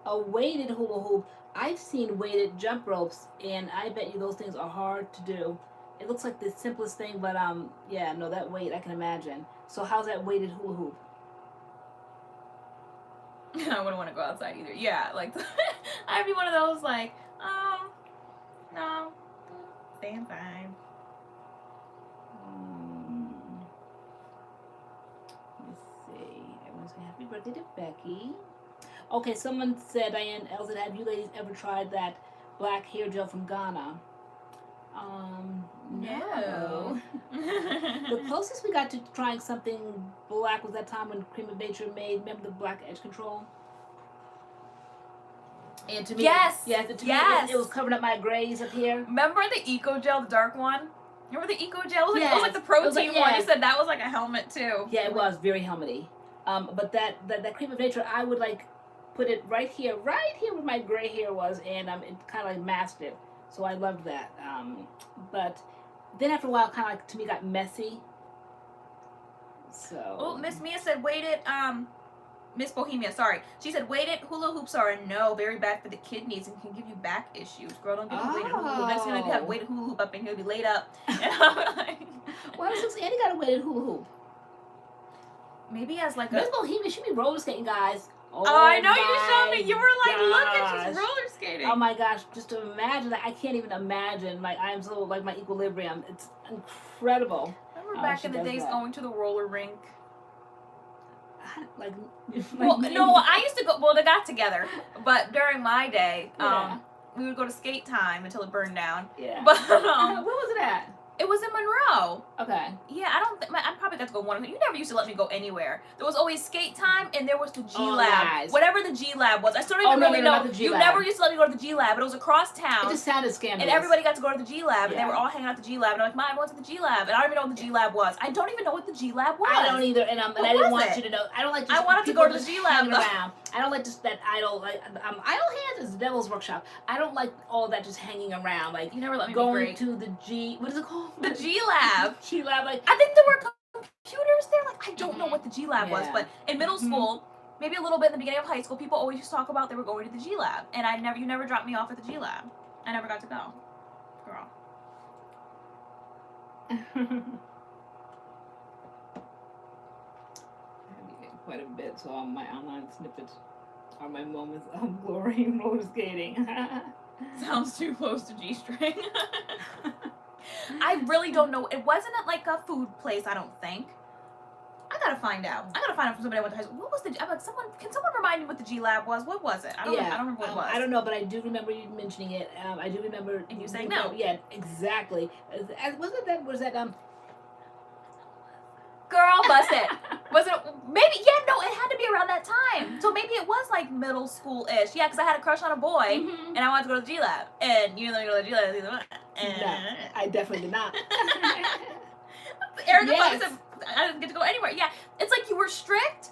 A weighted hula hoop. I've seen weighted jump ropes, and I bet you those things are hard to do. It looks like the simplest thing, but yeah, no, that weight I can imagine. So how's that weighted hula hoop? I wouldn't want to go outside either. Yeah, like I'd be one of those like, no, stay inside. Let's see. Everyone's saying happy birthday to Becky. Okay, someone said, Diane Elson, have you ladies ever tried that black hair gel from Ghana? No. The closest we got to trying something black was that time when Cream of Nature made, remember the black edge control? And to me, yes, it was covering up my grays up here. Remember the Eco Gel, the dark one? Remember the Eco Gel? It was like the protein one. You said that was like a helmet too. Yeah, it was very helmety. But that Cream of Nature, I would like put it right here where my gray hair was, and it kind of like masked it. So I loved that. But then after a while, kind of like to me got messy. So. Oh, Miss Mia said weighted. Miss Bohemia, sorry. She said weighted hula hoops are a no, very bad for the kidneys and can give you back issues. Girl, don't give me weighted hula hoop. Next thing you have weighted hula hoop up and he'll be laid up. Why does Annie got a weighted hula hoop? Maybe as like Miss Bohemia should be roller skating, guys. Oh, I know you showed me. You were like, look, she's roller skating. Oh my gosh, just to imagine that. I can't even imagine. Like, I am so, like, my equilibrium. It's incredible. Remember back in the days going to the roller rink? Like, well, no, I used to go, well, they got together, but during my day, we would go to skate time until it burned down. Yeah. But, where was it at? It was in Monroe. Okay. Yeah, I probably got to go one. You never used to let me go anywhere. There was always skate time, and there was the G Lab. Nice. Whatever the G Lab was. I still don't even really know. The G You Lab. never used to let me go to the G Lab, but it was across town. It just sounded scandalous. And everybody got to go to the G Lab, and they were all hanging out at the G Lab. And I'm like, Mom, I went to the G Lab, and I don't even know what the G Lab was. I don't even know what the G Lab was. I don't either, and I didn't want you to know. I don't like. I wanted to go to the G Lab around. I don't like just that idle. Like idle hands is the devil's workshop. I don't like all that just hanging around. Like you never let me going to the G. What is it called? The G Lab. G Lab. Like I think there were computers there. Like I don't know what the G Lab was, but in middle school, maybe a little bit in the beginning of high school, people always used to talk about they were going to the G Lab, and you never dropped me off at the G Lab. I never got to go, girl. Quite a bit, so my online snippets are my moments of glory and roller skating. Sounds too close to G-string. I really don't know. It wasn't at like a food place, I don't think. I gotta find out. I gotta find out from somebody I went to high school. What was the? I'm like, can someone remind me what the G Lab was? What was it? I don't remember what it was. I don't know, but I do remember you mentioning it. I do remember. And you saying no. Yeah, exactly. Was that Girl, bust it. Was it maybe? Yeah, no, it had to be around that time. So maybe it was like middle school-ish. Yeah, because I had a crush on a boy, and I wanted to go to the G Lab, and you didn't let me go to the G Lab either. No, I definitely did not. Erica said I didn't get to go anywhere. Yeah, it's like you were strict,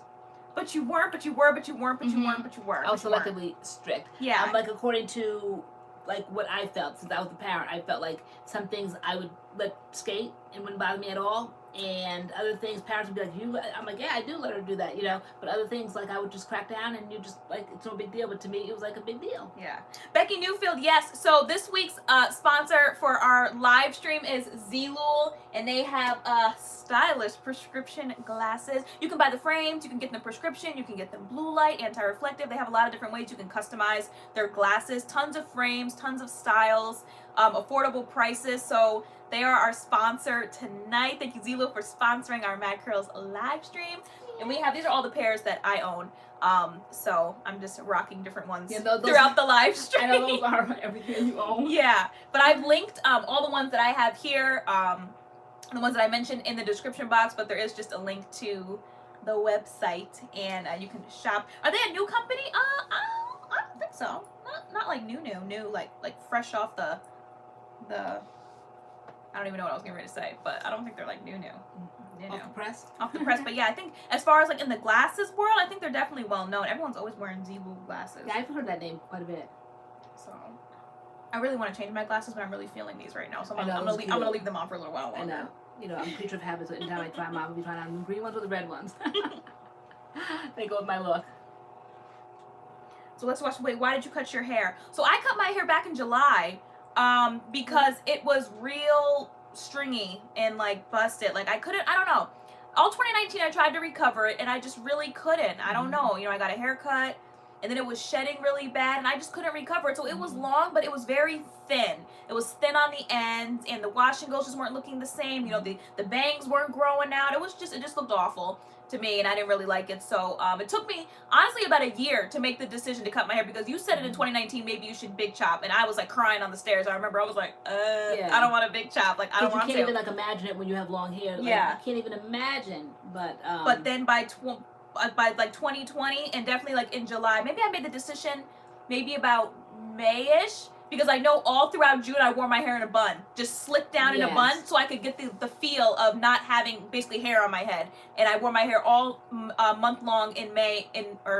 but you weren't. But you were. But you weren't. But you weren't. But you were. I was selectively strict. Yeah. Like according to like what I felt, since I was the parent, I felt like some things I would let skate and wouldn't bother me at all. And other things, parents would be like, I'm like, yeah, I do let her do that, you know. But other things, like, I would just crack down and you just, like, it's no big deal. But to me, it was like a big deal. Yeah. Becky Newfield, yes. So this week's sponsor for our live stream is ZEELOOL. And they have stylish prescription glasses. You can buy the frames. You can get them prescription. You can get them blue light, anti-reflective. They have a lot of different ways you can customize their glasses. Tons of frames, tons of styles, affordable prices. So they are our sponsor tonight. Thank you, ZEELOOL, for sponsoring our MADCURLS live stream. And these are all the pairs that I own. So I'm just rocking different ones throughout the live stream. I know those are everything you own. Yeah, but I've linked all the ones that I have here the ones that I mentioned in the description box, but there is just a link to the website, and you can shop. Are they a new company? I don't think so. Not like new, like fresh off the. I don't even know what I was getting ready to say, but I don't think they're like new. Off the press. Off the press, but yeah, I think as far as like in the glasses world, I think they're definitely well known. Everyone's always wearing ZEELOOL glasses. Yeah, I've heard that name quite a bit. So, I really want to change my glasses, but I'm really feeling these right now, so I'm gonna leave them on for a little while longer. I know. You know, I'm a creature of habit, so anytime I try them, I'll be trying on the green ones or the red ones. They go with my look. So let's watch. Wait, why did you cut your hair? So I cut my hair back in July, because it was real stringy and like busted. Like I don't know. All 2019 I tried to recover it and I just really couldn't. I don't know. You know, I got a haircut and then it was shedding really bad and I just couldn't recover it. So it was long, but it was very thin. It was thin on the ends and the wash and goes just weren't looking the same. You know, the bangs weren't growing out. It just looked awful to me and I didn't really like it. So it took me honestly about a year to make the decision to cut my hair because you said it in 2019 maybe you should big chop and I was like crying on the stairs. I remember I was like I don't want a big chop, like I don't want to. You can't even like imagine it when you have long hair. Like, yeah, I can't even imagine. But then by like 2020 and definitely like in July, maybe I made the decision maybe about May-ish. Because I know all throughout June I wore my hair in a bun, just slicked down in a bun, so I could get the feel of not having basically hair on my head. And I wore my hair all month long in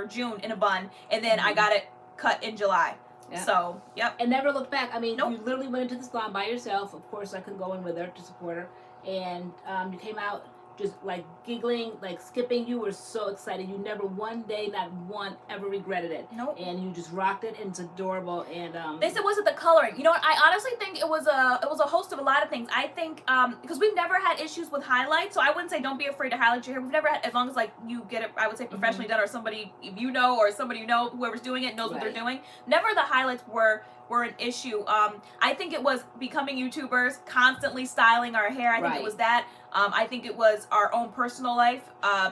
June in a bun, and then I got it cut in July. Yep. So and never looked back. I mean, you literally went into the salon by yourself. Of course, I couldn't go in with her to support her, and you came out just like giggling, like skipping. You were so excited. You never one day, not one, ever regretted it. Nope. And you just rocked it, and it's adorable. And they said, was it the coloring? You know what? I honestly think it was a host of a lot of things. I think because we've never had issues with highlights, so I wouldn't say don't be afraid to highlight your hair. We've never had, as long as like you get it, I would say professionally done, or somebody you know, or somebody you know, whoever's doing it knows what they're doing. Never the highlights were an issue. I think it was becoming YouTubers, constantly styling our hair. I think it was that. I think it was our own personal life,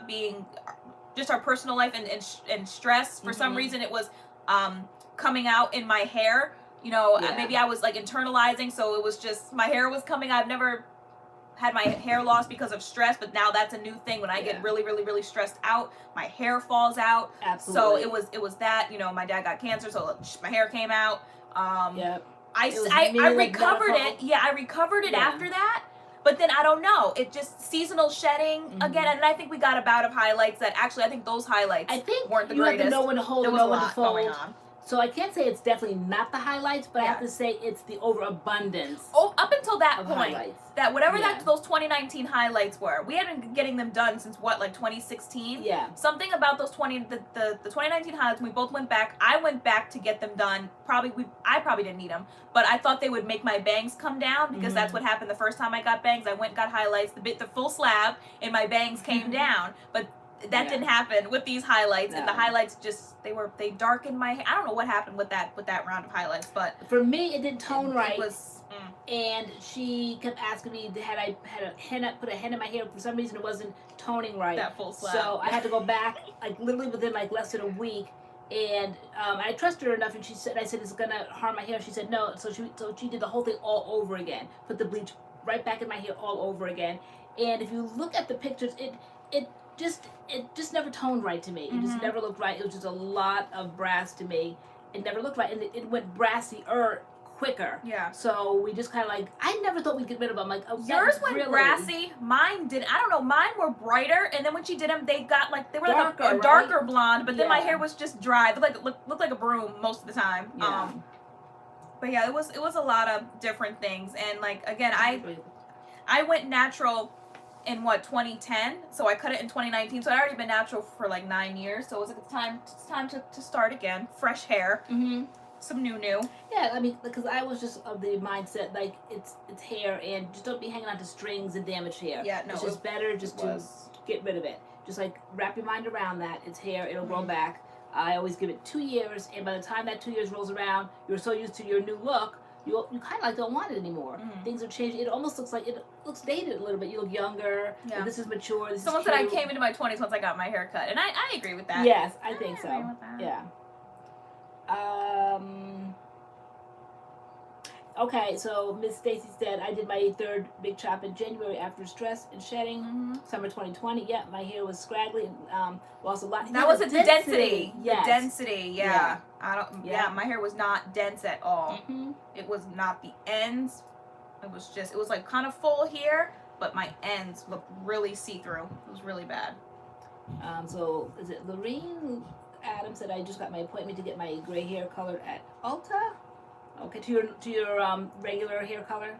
being just our personal life and stress. For some reason, it was coming out in my hair. You know, maybe I was like internalizing, so it was just my hair was coming. I've never had my hair loss because of stress, but now that's a new thing. When I get really, really, really stressed out, my hair falls out. Absolutely. So it was that. You know, my dad got cancer, so my hair came out. I recovered it. Yeah, I recovered it after that. But then I don't know. It just seasonal shedding again, and I think we got a bout of highlights that actually I think those highlights weren't the greatest. You have to know when to hold and know when to fold. Going on. So I can't say it's definitely not the highlights, but I have to say it's the overabundance. Oh, up until that point, highlights. That whatever those 2019 highlights were, we had been getting them done since what, like 2016? Yeah. Something about those the 2019 highlights. We both went back. I went back to get them done. I probably didn't need them, but I thought they would make my bangs come down because that's what happened the first time I got bangs. I went and got highlights, the full slab, and my bangs came down, but. That didn't happen with these highlights, and the highlights just they darkened my hair. I don't know what happened with that round of highlights, but for me it didn't tone right. It was, and she kept asking me had I put a hen in my hair. For some reason it wasn't toning right. That full slab. So I had to go back like literally within like less than a week. And I trusted her enough, and I said it's gonna harm my hair. She said no. So she did the whole thing all over again. Put the bleach right back in my hair all over again. And if you look at the pictures, it just never toned right to me. It just never looked right. It was just a lot of brass to me. It never looked right, and it went brassier quicker. Yeah. So we just kind of like, I never thought we'd get rid of them. Like yours went brassy. Mine didn't. I don't know. Mine were brighter, and then when she did them, they were darker, like a darker blonde. But then my hair was just dry. It looked like a broom most of the time. Yeah. But yeah, it was a lot of different things, and like again, I went natural in 2010, so I cut it in 2019, so I'd already been natural for like 9 years, so it was like it's time to start again, fresh hair, some new. Yeah, I mean, because I was just of the mindset like it's hair, and just don't be hanging on to strings and damaged hair. Yeah, no, it's just better just to get rid of it. Just like wrap your mind around that. It's hair, it'll grow back. I always give it 2 years, and by the time that 2 years rolls around, you're so used to your new look, you kind of like don't want it anymore. Things are changing. It almost looks like it looks dated a little bit. You look younger. Yeah. This is mature. Someone said I came into my 20s once I got my hair cut, and I agree with that. Yes, I think so. Agree with that. Yeah. Okay, so Miss Stacy said I did my third big chop in January after stress and shedding. Summer 2020. Yeah, my hair was scraggly and lost a lot. That was the density. Yes. The density. Yeah. I don't. Yeah. My hair was not dense at all. It was not the ends. It was just. It was like kind of full here, but my ends looked really see through. It was really bad. So is it Lorraine Adams said I just got my appointment to get my gray hair colored at Ulta. Okay, to your regular hair color.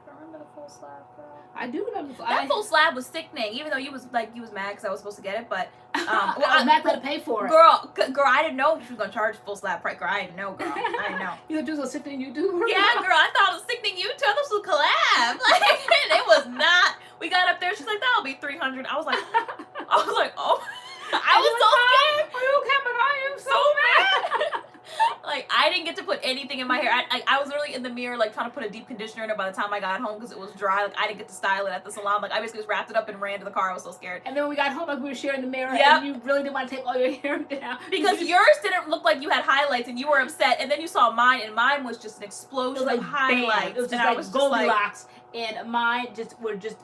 I remember the full slab, girl. I do remember that full slab was sickening. Even though you was mad because I was supposed to get it, but I was mad to pay for it. Girl, I didn't know she was gonna charge full slab price. Girl, I didn't know, girl. I didn't know. You thought this was sickening you too? Yeah, girl, I thought it was sickening you too. I thought it was a collab. Like, it was not. We got up there. She's like, that'll be $300. I was like, oh. I was so scared. Are you okay? But I am so mad. Like, I didn't get to put anything in my hair. I was really in the mirror, like, trying to put a deep conditioner in it by the time I got home because it was dry. Like, I didn't get to style it at the salon. Like, I basically just wrapped it up and ran to the car. I was so scared. And then when we got home, like, we were sharing the mirror, and you really didn't want to take all your hair down. Because yours didn't look like you had highlights, and you were upset. And then you saw mine, and mine was just an explosion of highlights. It was just like Goldilocks. And mine were just...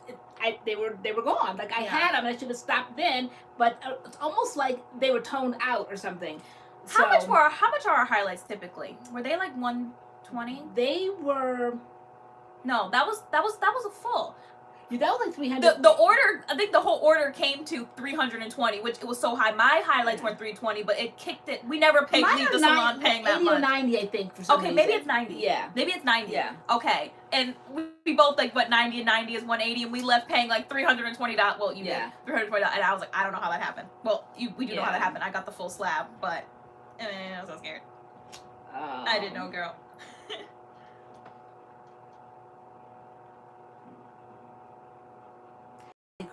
they were gone. Like, I had them, and I should have stopped then, but it's almost like they were toned out or something. How much are our highlights typically? Were they like 120? They were. No, that was a full. Yeah, that was like 300. The order, I think the whole order came to 320, which it was so high. My highlights were 320, but it kicked it. We never paid leave the salon paying that much. 80 or 90, I think, for some reason. Maybe it's 90. Yeah. Maybe it's 90. Yeah. Okay. And we both like, what, 90 and 90 is 180, and we left paying like $320. Well, you did. $320. And I was like, I don't know how that happened. Well, we do know how that happened. I got the full slab, but I was so scared. I didn't know, girl.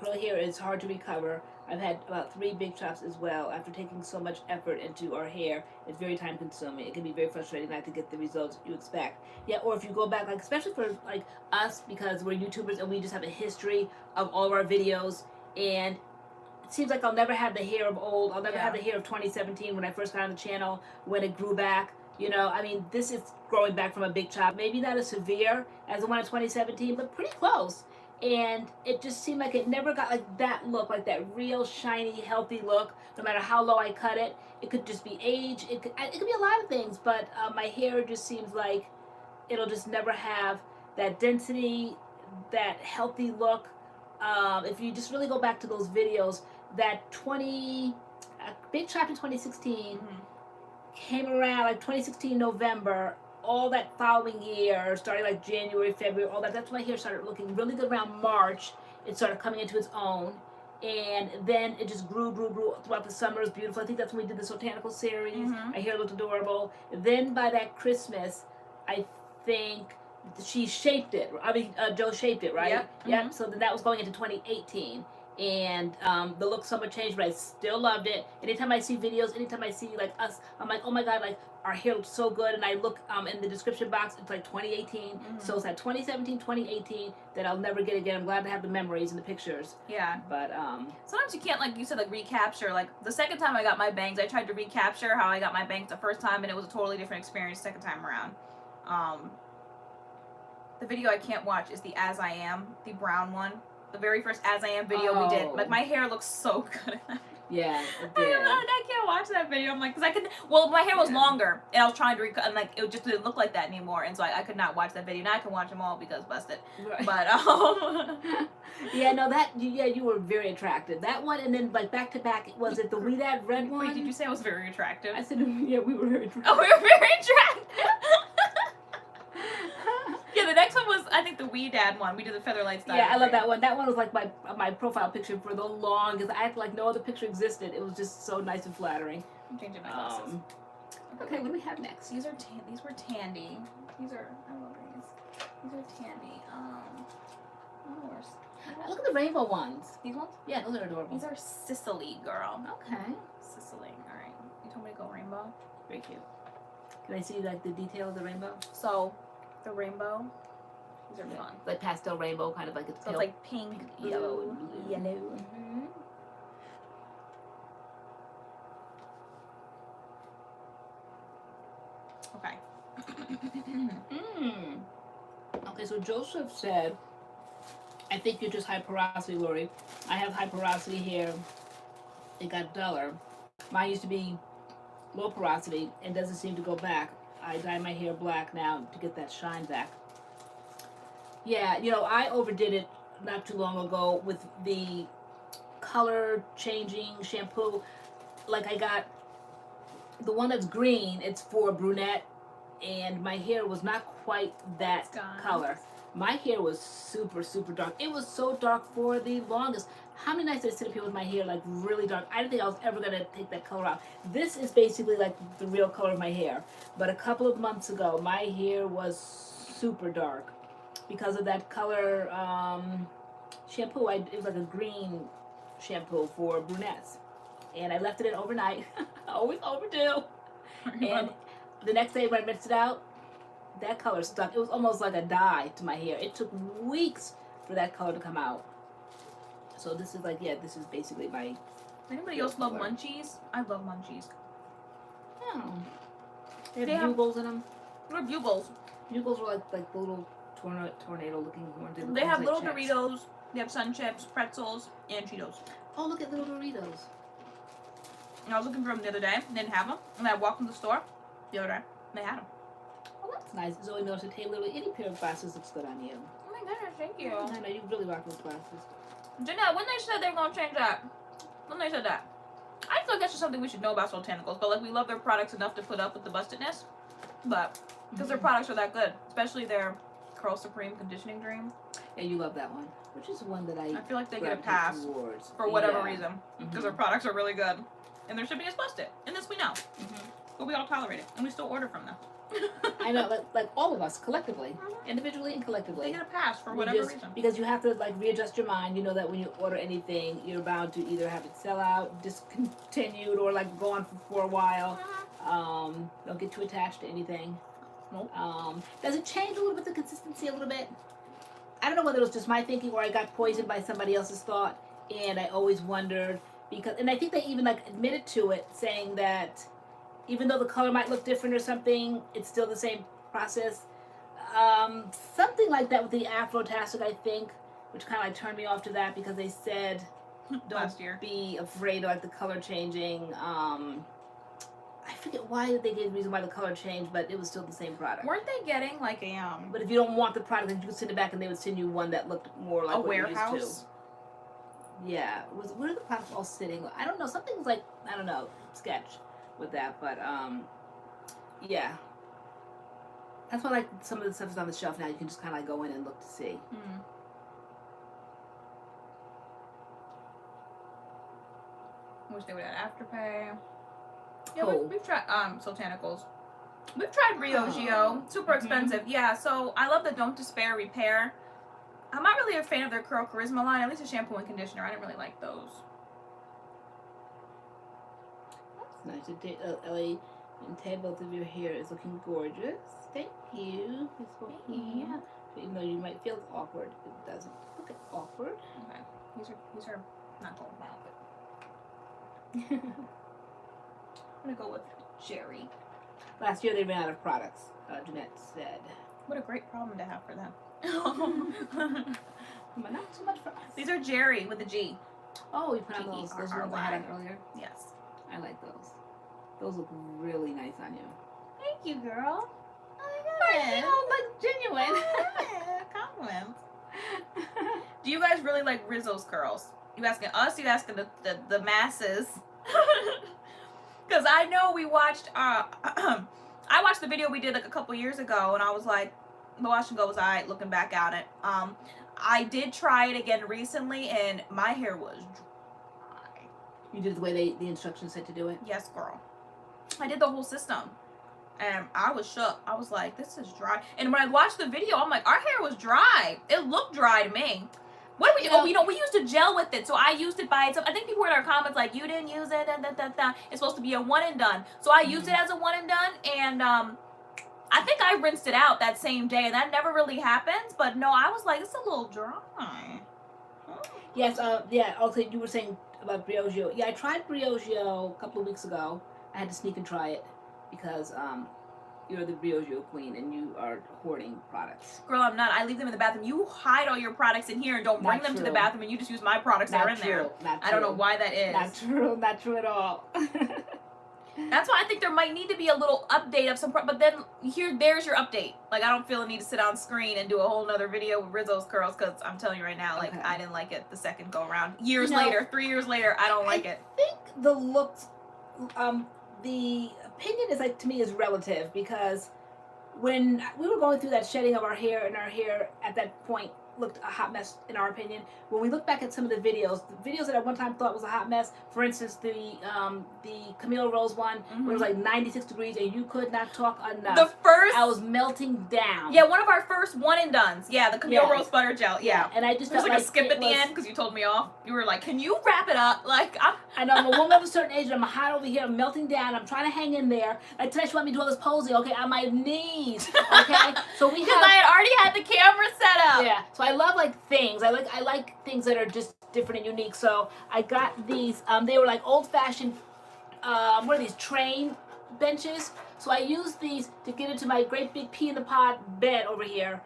Curly hair is hard to recover. I've had about 3 big chops as well. After taking so much effort into our hair, it's very time consuming. It can be very frustrating not to get the results you expect. Yeah, or if you go back, like especially for like us, because we're YouTubers and we just have a history of all of our videos, and it seems like I'll never have the hair of old. I'll never have the hair of 2017 when I first got on the channel, when it grew back. You know, I mean, this is growing back from a big chop. Maybe not as severe as the one in 2017, but pretty close. And it just seemed like it never got like that look, like that real shiny, healthy look, no matter how low I cut it. It could just be age. It could be a lot of things, but my hair just seems like it'll just never have that density, that healthy look. If you just really go back to those videos, that big chop in 2016 came around like 2016 November. All that following year, starting like January, February, all that. That's when my hair started looking really good around March. It started coming into its own. And then it just grew throughout the summer. It was beautiful. I think that's when we did the Botanical series. My hair looked adorable. Then by that Christmas, I think she shaped it. I mean, Joe shaped it, right? Yep. So then that was going into 2018. And the look somewhat changed, but I still loved it. Anytime I see videos, anytime I see like us, I'm like, oh my god, like our hair looks so good. And I look in the description box, it's like 2018. So it's that 2017, 2018 that I'll never get again. I'm glad to have the memories and the pictures. Yeah. But sometimes you can't, like you said, like recapture. Like the second time I got my bangs, I tried to recapture how I got my bangs the first time, and it was a totally different experience the second time around. The video I can't watch is the As I Am, the brown one. The very first As I Am video we did. Like, my hair looks so good in that. Yeah, it did. I can't watch that video. I'm like, because I could, well, my hair was longer, and I was trying to, and like, it just didn't look like that anymore, and so I could not watch that video. Now I can watch them all because busted. Right. But, yeah, no, you were very attractive. That one, and then, like, back to back, was it the We That Red one? Wait, did you say I was very attractive? I said, yeah, we were very attractive. Oh, we were very attractive. Yeah, the next one was, I think, the We Dad one. We did the Featherlight style. Yeah, I love that one. That one was like my profile picture for the longest. I acted like no other picture existed. It was just so nice and flattering. I'm changing my glasses. Okay, what do we have next? These were Tandy. These are, I love these. These are Tandy. Look at the rainbow ones. These ones? Yeah, those are adorable. These are Sicily, girl. Okay. Sicily. All right. You told me to go rainbow. Very cute. Can I see like the detail of the rainbow? So, the rainbow. These are fun. Like pastel rainbow, kind of like it's. So it's like pink, yellow, and blue. Yellow. Okay. Okay, so Joseph said, I think you're just high porosity, Lori. I have high porosity hair. It got duller. Mine used to be low porosity and doesn't seem to go back. I dye my hair black now to get that shine back. Yeah, you know, I overdid it not too long ago with the color changing shampoo. Like, I got the one that's green, it's for brunette, and my hair was not quite that color. My hair was super, super dark. It was so dark for the longest. How many nights did I sit up here with my hair like really dark? I didn't think I was ever gonna take that color out. This is basically like the real color of my hair. But a couple of months ago, my hair was super dark because of that color shampoo. It was like a green shampoo for brunettes, and I left it in overnight. Always overdue. And the next day when I rinsed it out, that color stuck. It was almost like a dye to my hair. It took weeks for that color to come out. So this is like, yeah, this is basically my... Anybody else love munchies? I love munchies. Oh. They have bugles in them? What are bugles? Bugles are like little tornado looking ones. They have little Doritos, they have Sun Chips, pretzels, and Cheetos. Oh, look at little Doritos. And I was looking for them the other day, didn't have them. And I walked in the store the other day, and they had them. Oh, that's nice. Zoe noticed, hey, Lily, any pair of glasses looks good on you. Oh my goodness, thank you. I know, you really rock those glasses. Janelle, when they said they were going to change that, when they said that, I feel like that's just something we should know about Botanicals. But like, we love their products enough to put up with the bustedness. But, because their products are that good. Especially their Curl Supreme Conditioning Dream. Yeah, you love that one. Which is one that I feel like they get a pass for whatever reason. Because their products are really good. And their shipping is busted. And this we know. But we all tolerate it. And we still order from them. I know, like all of us, collectively. Individually and collectively. They get a pass for whatever reason. Because you have to like readjust your mind. You know that when you order anything, you're bound to either have it sell out, discontinued, or like go on for a while. Don't get too attached to anything. Nope. Does it change a little bit the consistency a little bit? I don't know whether it was just my thinking or I got poisoned by somebody else's thought, and I always wondered because, and I think they even like admitted to it, saying that even though the color might look different or something, it's still the same process. Something like that with the Afro-Tastic, I think, which kind of like turned me off to that because they said don't be afraid of like the color changing. I forget why they gave the reason why the color changed, but it was still the same product. Weren't they getting like a But if you don't want the product, then you could send it back, and they would send you one that looked more like a what warehouse? You used to. Yeah, where are the products all sitting? I don't know. Something's like I don't know, sketch with that, but yeah. That's why like some of the stuff is on the shelf now. You can just kind of like go in and look to see. Wish they would have Afterpay. Yeah, we've tried Botanicals. We've tried Briogeo. Super expensive. Yeah, so I love the Don't Despair Repair. I'm not really a fan of their Curl Charisma line, at least a shampoo and conditioner. I didn't really like those. That's nice. Ellie, and both of your hair is looking gorgeous. Thank you. Yeah. Even though you might feel awkward, it doesn't look awkward. Okay. These are not going well, but I'm gonna go with Jerry. Last year they ran out of products, Jeanette said. What a great problem to have for them. But not too much for us. These are Jerry with a G. Oh, you put on those ones I had on earlier? Yes. I like those. Those look really nice on you. Thank you, girl. Oh, but genuine. Compliments. Do you guys really like Rizzo's curls? You asking us? You asking the masses? Because I know we watched. I watched the video we did like a couple years ago, and I was like, the wash and go was alright. Looking back at it, I did try it again recently, and my hair was dry. You did it the way the instructions said to do it? Yes, girl. I did the whole system. And I was shook. I was like, this is dry. And when I watched the video, I'm like, our hair was dry. It looked dry to me. What do we, we used a gel with it. So I used it by itself. I think people were in our comments like, you didn't use it, It's supposed to be a one and done. So I used it as a one and done. And I think I rinsed it out that same day. And that never really happens. But no, I was like, it's a little dry. Yes, yeah, also you were saying about Briogeo. Yeah, I tried Briogeo a couple of weeks ago. I had to sneak and try it because you're the real queen and you are hoarding products. Girl, I'm not. I leave them in the bathroom. You hide all your products in here and don't bring them to the bathroom, and you just use my products that are in there. Not true. I don't know why that is. Not true. Not true at all. That's why I think there might need to be a little update of some, but then there's your update. Like, I don't feel a need to sit on screen and do a whole nother video with Rizzo's curls, because I'm telling you right now, like, I didn't like it the second go around. Years later, 3 years later, I don't like it. I think the looks, the opinion is, like, to me, is relative, because when we were going through that shedding of our hair, and our hair at that point looked a hot mess in our opinion. When we look back at some of the videos that I one time thought was a hot mess, for instance, the Camille Rose one, where it was like 96 degrees and you could not talk enough. The first, I was melting down. Yeah, one of our first one and dones. Yeah, the Camille Rose butter gel. Yeah, and I just felt like a skip at the end because you told me off. You were like, "Can you wrap it up?" Like, I know, I'm a woman of a certain age and I'm hot over here. I'm melting down. I'm trying to hang in there. Like tonight, she want me to do all this posing. Okay, on my knees. Okay, so we because I had already had the camera set up. Yeah, so I love like things. I like things that are just different and unique. So I got these. They were like old-fashioned. What are these, train benches? So I used these to get into my great big pea in the pod bed over here.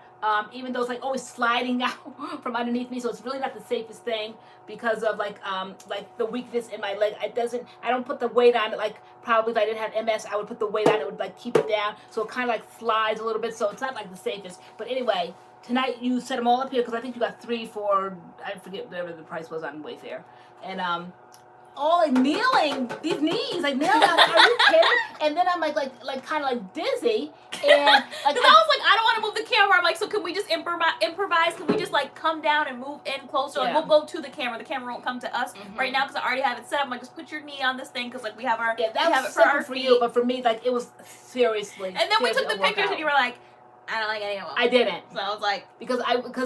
Even though it's like always sliding out from underneath me, so it's really not the safest thing because of like the weakness in my leg. I don't put the weight on it like probably if I didn't have MS, I would put the weight on it, would like keep it down, so it kind of like slides a little bit. So it's not like the safest. But anyway, tonight you set them all up here because I think you got 3 for, I forget whatever the price was on Wayfair, and all like kneeling, these knees, like kneeling. Are you kidding? And then I'm like kind of like dizzy, and like I was like, I don't want to move the camera. I'm like, so can we just improvise? Can we just like come down and move in closer? Like we'll go to the camera. The camera won't come to us right now because I already have it set up. I'm like, just put your knee on this thing because like we have our that was simple for you, but for me like it was seriously. And then we took the pictures and you were like, I don't like any of them. I didn't. So I was like, because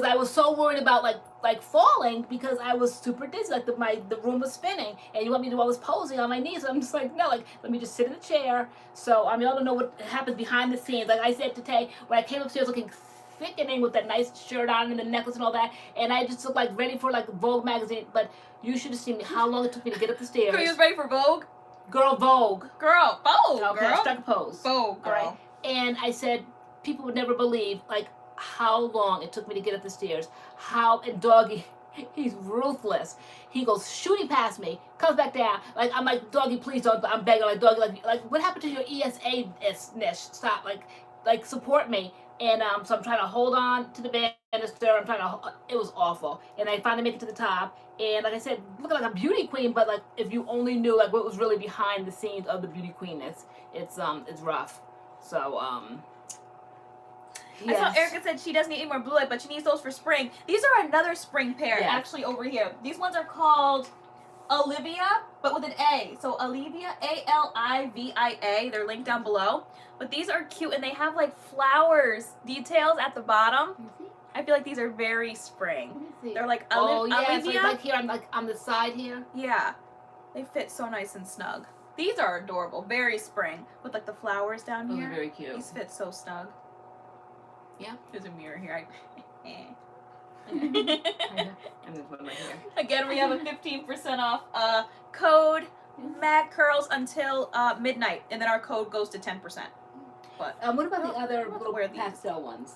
I was so worried about like falling because I was super dizzy, like the room was spinning, and you want me to do all this posing on my knees. So I'm just like, no, like let me just sit in the chair. So I mean, I don't know what happens behind the scenes. Like I said to Tay, when I came upstairs looking thickening with that nice shirt on and the necklace and all that, and I just looked like ready for like Vogue magazine. But you should have seen how long it took me to get up the stairs. Girl, you was ready for Vogue? Girl, Vogue. Girl, Vogue. Okay, girl. Strike a pose. Vogue, girl. All right. And I said, people would never believe like how long it took me to get up the stairs. And Doggy, he's ruthless. He goes shooting past me, comes back down. Like I'm like, Doggy, please don't. I'm begging, like Doggy, like what happened to your ESA-ness? Stop, like support me. And so I'm trying to hold on to the banister. It was awful. And I finally make it to the top. And like I said, looking like a beauty queen, but like if you only knew like what was really behind the scenes of the beauty queenness, it's rough. So yes. I saw Erica said she doesn't need any more blue light, but she needs those for spring. These are another spring pair, actually, over here. These ones are called Olivia, but with an A. So Olivia, A-L-I-V-I-A. They're linked down below. But these are cute, and they have like flowers details at the bottom. I feel like these are very spring. They're like Olivia. So like here, I'm like on the side here. Yeah, they fit so nice and snug. These are adorable, very spring, with like the flowers down here. Those are very cute. These fit so snug. Yeah. There's a mirror here. I'm gonna put my hair. Again, we have a 15% off code MADCURLS until midnight, and then our code goes to 10%. But what about the other little pastel ones?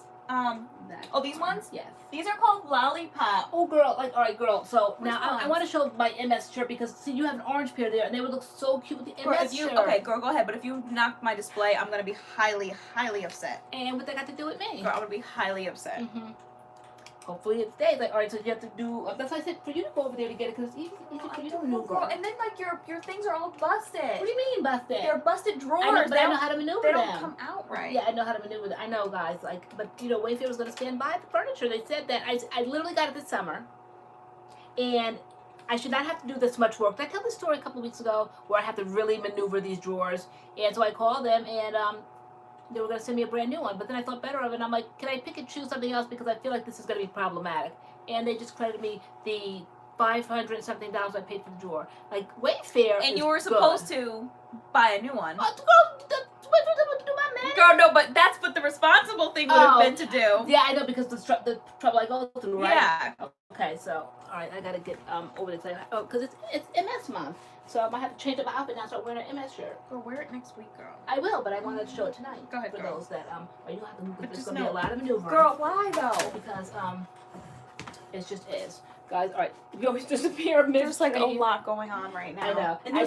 These ones? Yes. These are called Lollipop. Oh, girl, all right, girl. So now I want to show my MS shirt because see, you have an orange pair there, and they would look so cute with the MS shirt. Okay, girl, go ahead. But if you knock my display, I'm gonna be highly, highly upset. And what that got to do with me? Girl, I'm gonna be highly upset. Hopefully it stays. Like, all right, so you have to do. That's why I said for you to go over there to get it because it's easy for you to maneuver. And then like your things are all busted. What do you mean busted? They're busted drawers. I know, but I know how to maneuver them. They don't come out right. Yeah, I know how to maneuver them. I know, guys. Like, but you know, Wayfair was gonna stand by the furniture. They said that I literally got it this summer, and I should not have to do this much work. Did I tell this story a couple of weeks ago where I have to really maneuver these drawers? And so I called them and they were going to send me a brand new one, but then I thought better of it, and I'm like, can I pick and choose something else because I feel like this is going to be problematic? And they just credited me the $500 something I paid for the drawer. Like, Wayfair and you were supposed to buy a new one. Wayfair to do my man. Girl, no, but that's what the responsible thing would have been to do. Yeah, I know, because the trouble I go through, right? Yeah. Okay, so all right, I gotta get over this. Oh, because it's MS month, so I might have to change up my outfit now. Start wearing an MS shirt. Girl, wear it next week, girl. I will, but I wanted to show it tonight. Go ahead, for girl. those that or you don't have to move. But There's just gonna be a lot of maneuvering. Girl, why though? Because it just is. Guys, all right, you always disappear. There's like a lot going on right now. I know. And there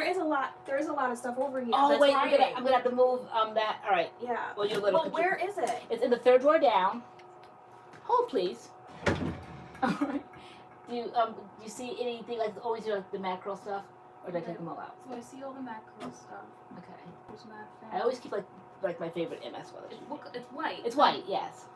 is a lot. There is a lot of stuff over here. Oh that's wait, hiding. I'm gonna have to move that. All right. Yeah. Well, you're little. Well, where is it? It's in the third drawer down. Hold, please. All right. Do you see anything like always like the mackerel stuff, or did I take them all out? So I see all the MADCURLS stuff. Okay. There's Mad Fan. I always keep like my favorite MS color. It's white. It's white, yes.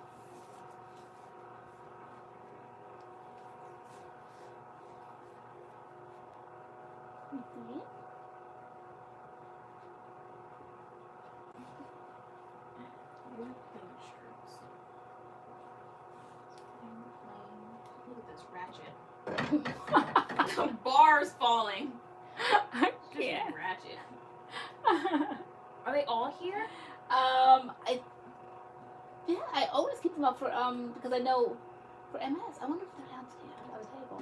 Look at this ratchet. The bar's falling. I can't. Ratchet. Are they all here? I always keep them up for because I know for MS. I wonder if they're downstairs on the table.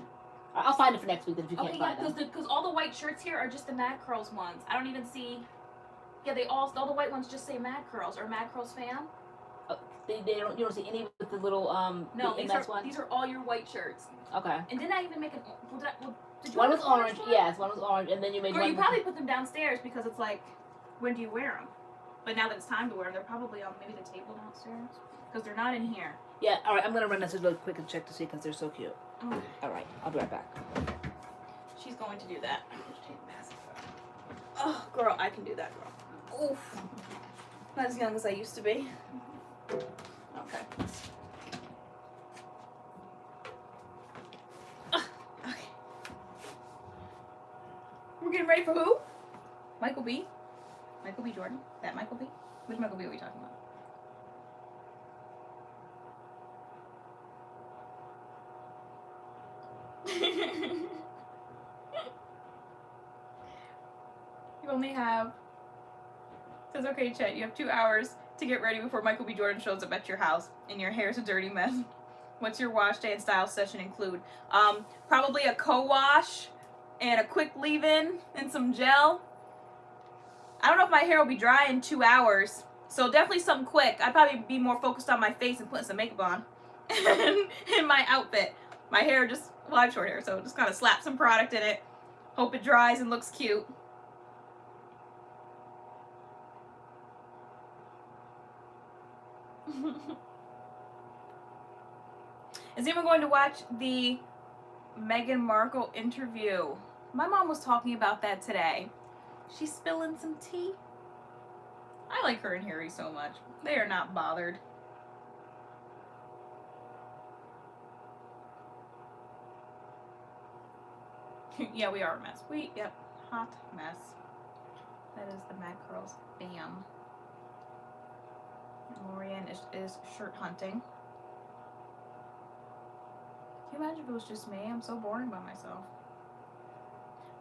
I'll find it for next week then if you can't Okay, yeah, find them. because all the white shirts here are just the MADCURLS ones. I don't even see. Yeah, all the white ones just say MADCURLS or MADCURLS fam. You don't see any with the little No, the these MS are ones? these are all your white shirts. Okay. And didn't I even make an? Did you One make was an orange, one? yes. One was orange, and then you made Girl, one. you probably put them downstairs because it's like, when do you wear them? But now that it's time to wear them, they're probably on maybe the table downstairs because they're not in here. Yeah. All right. I'm gonna run this real quick and check to see because they're so cute. Okay. All right. I'll be right back. She's going to do that. Oh, girl, I can do that, girl. Oof. Not as young as I used to be. Okay. Okay. We're getting ready for who? Michael B? Michael B. Jordan? That Michael B? Which Michael B are we talking about? You only have, says, okay, Chet, you have 2 hours to get ready before Michael B. Jordan shows up at your house and your hair's a dirty mess. What's your wash day and style session include? Probably a co-wash and a quick leave-in and some gel. I don't know if my hair will be dry in 2 hours, so definitely something quick. I'd probably be more focused on my face and putting some makeup on and my outfit. My hair just, well, I have short hair, so just kind of slap some product in it. Hope it dries and looks cute. Is anyone going to watch the Meghan Markle interview? My mom was talking about that today. She's spilling some tea. I like her and Harry so much. They are not bothered. Yeah, we are a mess. Yep, hot mess. That is the MADCURLS. Bam. LoriAnne is shirt hunting. Can you imagine if it was just me? I'm so boring by myself.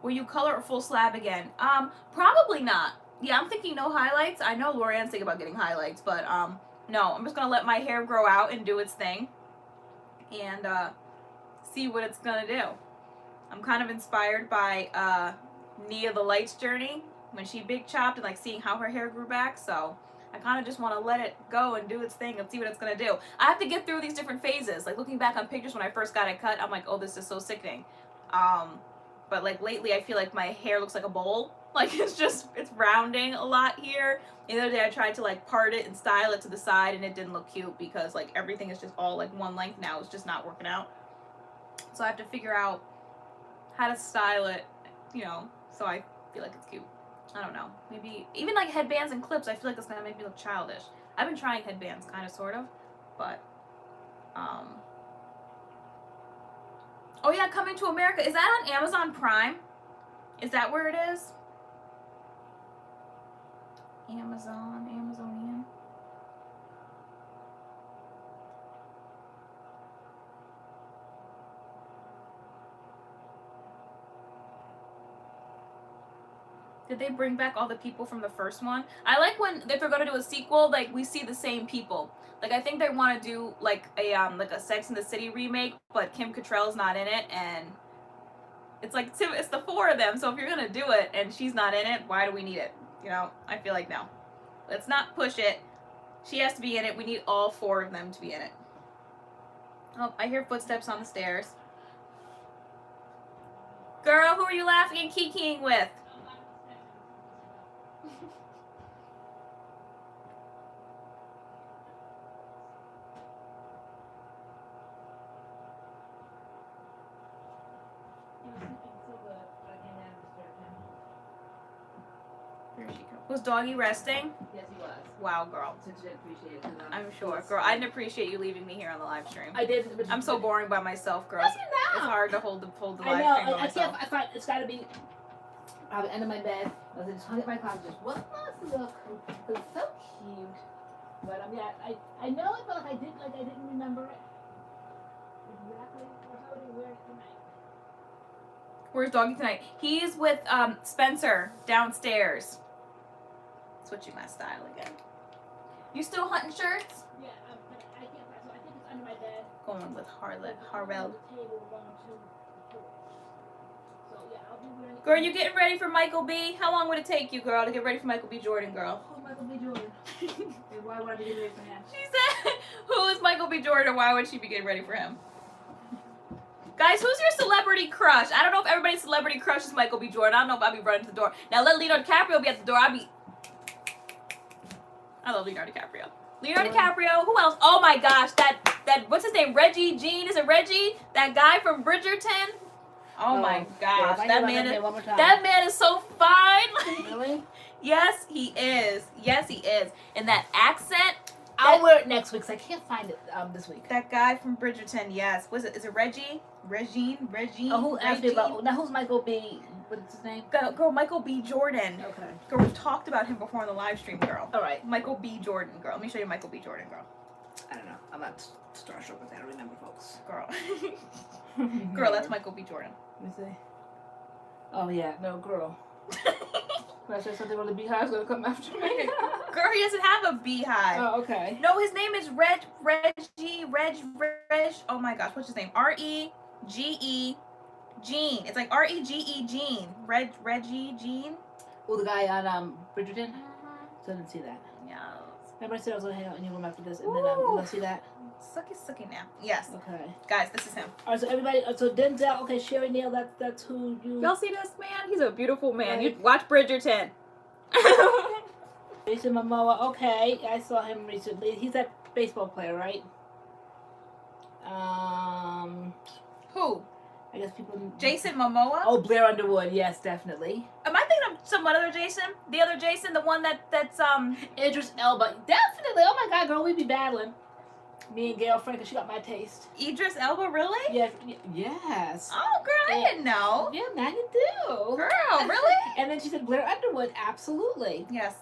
Will you color a full slab again? Probably not. Yeah, I'm thinking no highlights. I know LoriAnne's thinking about getting highlights, but no, I'm just gonna let my hair grow out and do its thing and see what it's gonna do. I'm kind of inspired by Nia the Light's journey when she big chopped and like seeing how her hair grew back, so I kind of just want to let it go and do its thing and see what it's going to do. I have to get through these different phases. Like looking back on pictures when I first got it cut, I'm like, oh, this is so sickening. But like lately I feel like my hair looks like a bowl. Like it's rounding a lot here. The other day I tried to like part it and style it to the side and it didn't look cute because like everything is just all like one length now. It's just not working out. So I have to figure out how to style it, you know, so I feel like it's cute. I don't know. Maybe even like headbands and clips, I feel like it's gonna make me look childish. I've been trying headbands kind of sort of, but oh yeah, Coming to America. Is that on Amazon Prime? Is that where it is? Amazonian. Did they bring back all the people from the first one? I like when, if they're gonna do a sequel, like, we see the same people. Like, I think they want to do, like a Sex and the City remake, but Kim Cattrall's not in it, and it's like, it's the 4 of them, so if you're gonna do it and she's not in it, why do we need it? You know, I feel like, no. Let's not push it. She has to be in it. We need all 4 of them to be in it. Oh, I hear footsteps on the stairs. Girl, who are you laughing and kikiing with? Here she comes. Was Doggy resting? Yes, he was. Wow, girl. Since you didn't appreciate it. I'm sure. Girl, I didn't appreciate you leaving me here on the live stream. I did. But I'm so boring by myself, girl. No, you're not. It's hard to hold the I live know. stream by myself. I thought it's got to be. I was under my bed. I was just hung at my closet. Just what must look? It's so cute. But yeah, I know it, but like I didn't remember it exactly how to wear it tonight. Where's Doggy tonight? He's with Spencer downstairs. Switching my style again. You still hunting shirts? Yeah, but I can't. So I think it's under my bed. Going with Harrell. On the table, around 2 4. So yeah, I'll be wearing it. Girl, you getting ready for Michael B? How long would it take you, girl, to get ready for Michael B. Jordan, girl? Who's Michael B. Jordan? And why would I be getting ready for him? She said, who is Michael B. Jordan? Why would she be getting ready for him? Guys, who's your celebrity crush? I don't know if everybody's celebrity crush is Michael B. Jordan. I don't know if I'll be running to the door. Now let Leonardo DiCaprio be at the door. I love Leonardo DiCaprio. Leonardo DiCaprio. Who else? Oh my gosh, that what's his name? Reggie Jean. Is it Reggie? That guy from Bridgerton. Oh my gosh, that man is so fine. Really? Yes, he is. Yes, he is. And that accent. I'll wear it next week because I can't find it this week. That guy from Bridgerton. Yes. Was it? Is it Reggie? Regine? Oh, who asked me about? Now who's Michael B? What's his name? Girl, Michael B. Jordan. Okay. Girl, we've talked about him before on the live stream, girl. All right. Michael B. Jordan, girl. Let me show you Michael B. Jordan, girl. I don't know. I'm not starstruck with that. I don't remember, folks. Girl. Girl, that's Michael B. Jordan. Let me see. Oh, yeah. No, girl. When I say something about the beehive's going to come after me. Girl, he doesn't have a beehive. Oh, okay. No, his name is Reggie. Oh my gosh, what's his name? R-E-G-E. Jean. It's like R-E-G-E Jean. Reggie Jean. Oh, the guy on Bridgerton? So I didn't see that. Yeah. Remember I said I was going to hang out in your room after this, and then I'm going to see that? Sucky now. Yes. Okay. Guys, this is him. All right, so everybody, so Denzel, okay, Sherry Neal, that's who you... Y'all see this man? He's a beautiful man. Right. You watch Bridgerton. Jason Momoa, okay, I saw him recently. He's that baseball player, right? Who? I guess people... Jason Momoa? Oh, Blair Underwood, yes, definitely. Am I thinking of some other Jason? The other Jason, the one that's Idris Elba, definitely. Oh my God, girl, we'd be battling. Me and Gail Frank, she got my taste. Idris Elba, really? Yes, yes. Oh, girl, I didn't know. Yeah, now you do. Girl, really? And then she said Blair Underwood, absolutely. Yes.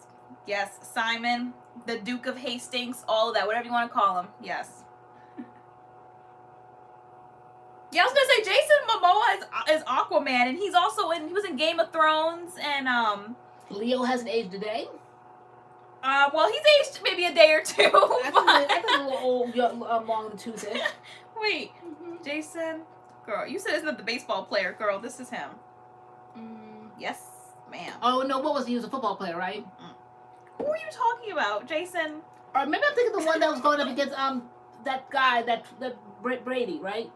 Yes. Simon, the Duke of Hastings, all of that, whatever you want to call him. Yes. Yeah, I was gonna say Jason Momoa is Aquaman, and he was in Game of Thrones, and Leo hasn't aged a day. well, he's aged maybe a day or two. I think a little old, long in the tooth is. Wait, Jason, girl, you said it's not the baseball player, girl. This is him. Yes, ma'am. Oh no, what was he? He was a football player, right? Who are you talking about, Jason? Or maybe I'm thinking the one that was going up against that guy, that Brady, right?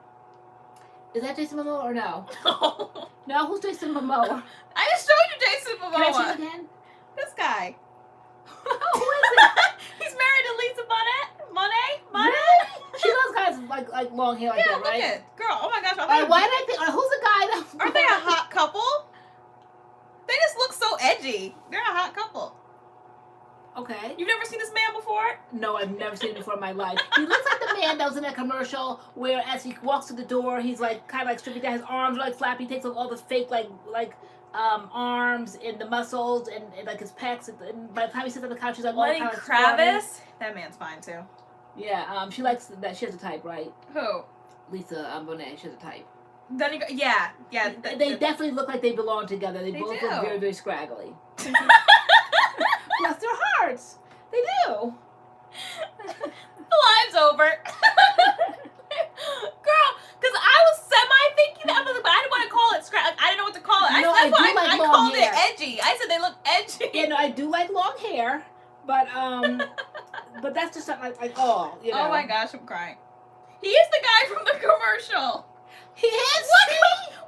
Is that Jason Momoa or no? No. No, who's Jason Momoa? I just showed you Jason Momoa. Can I see it again? This guy. Who is it? He's married to Lisa Bonet. Really? She does guys like long hair like Yeah, that, right? look at girl. Oh my gosh. Why did I think? Who's the guy that? Aren't they a hot couple? They just look so edgy. They're a hot couple. Okay. You've never seen this man before? No, I've never seen him before in my life. He looks like the man that was in that commercial where as he walks to the door, he's like kind of like stripping down. His arms are like flappy. He takes off all the fake like arms and the muscles and like his pecs. And by the time he sits on the couch, he's like all Lenny kind of Kravitz. That man's fine too. Yeah. She likes that. She has a type, right? Who? Lisa Bonet. She has a type. Then yeah. They definitely look like they belong together. They both do. look very, very scraggly. Bless their hearts. They do. The live's over. Girl, because I was semi-thinking that, but I didn't want to call it scrap. I didn't know what to call it. No, That's why I called long hair. it edgy. I said they look edgy. Yeah, no, I do like long hair, but but that's just something like oh, you know. Oh my gosh, I'm crying. He is the guy from the commercial. He is.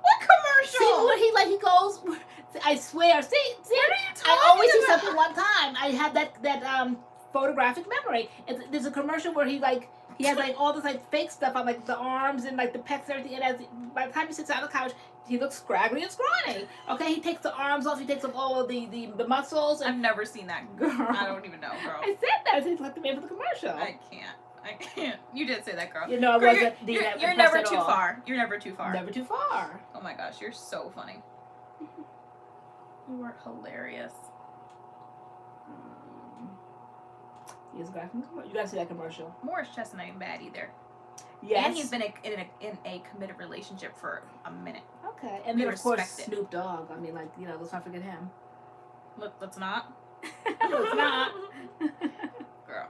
What commercial? See what he goes. I swear. See. What are you talking I always see about? something one time. I have that photographic memory. There's a commercial where he has like all this like fake stuff on like the arms and like the pecs and everything. And by the time he sits on the couch, he looks scraggly and scrawny. Okay, he takes the arms off. He takes off all of the muscles. I've never seen that. Girl. I don't even know, girl. I said that. I said let the man for the commercial. I can't. You did say that, girl. You know, I Girl, wasn't. you're never too far. You're never too far. Never too far. Oh my gosh, you're so funny. You were hilarious. He's a guy from the commercial. You gotta see that commercial. Morris Chestnut ain't bad either. Yes. And he's been in a committed relationship for a minute. Okay. And We then of course respect it. Snoop Dogg. I mean, like, you know, let's not forget him. Let's not. Let's not. Girl.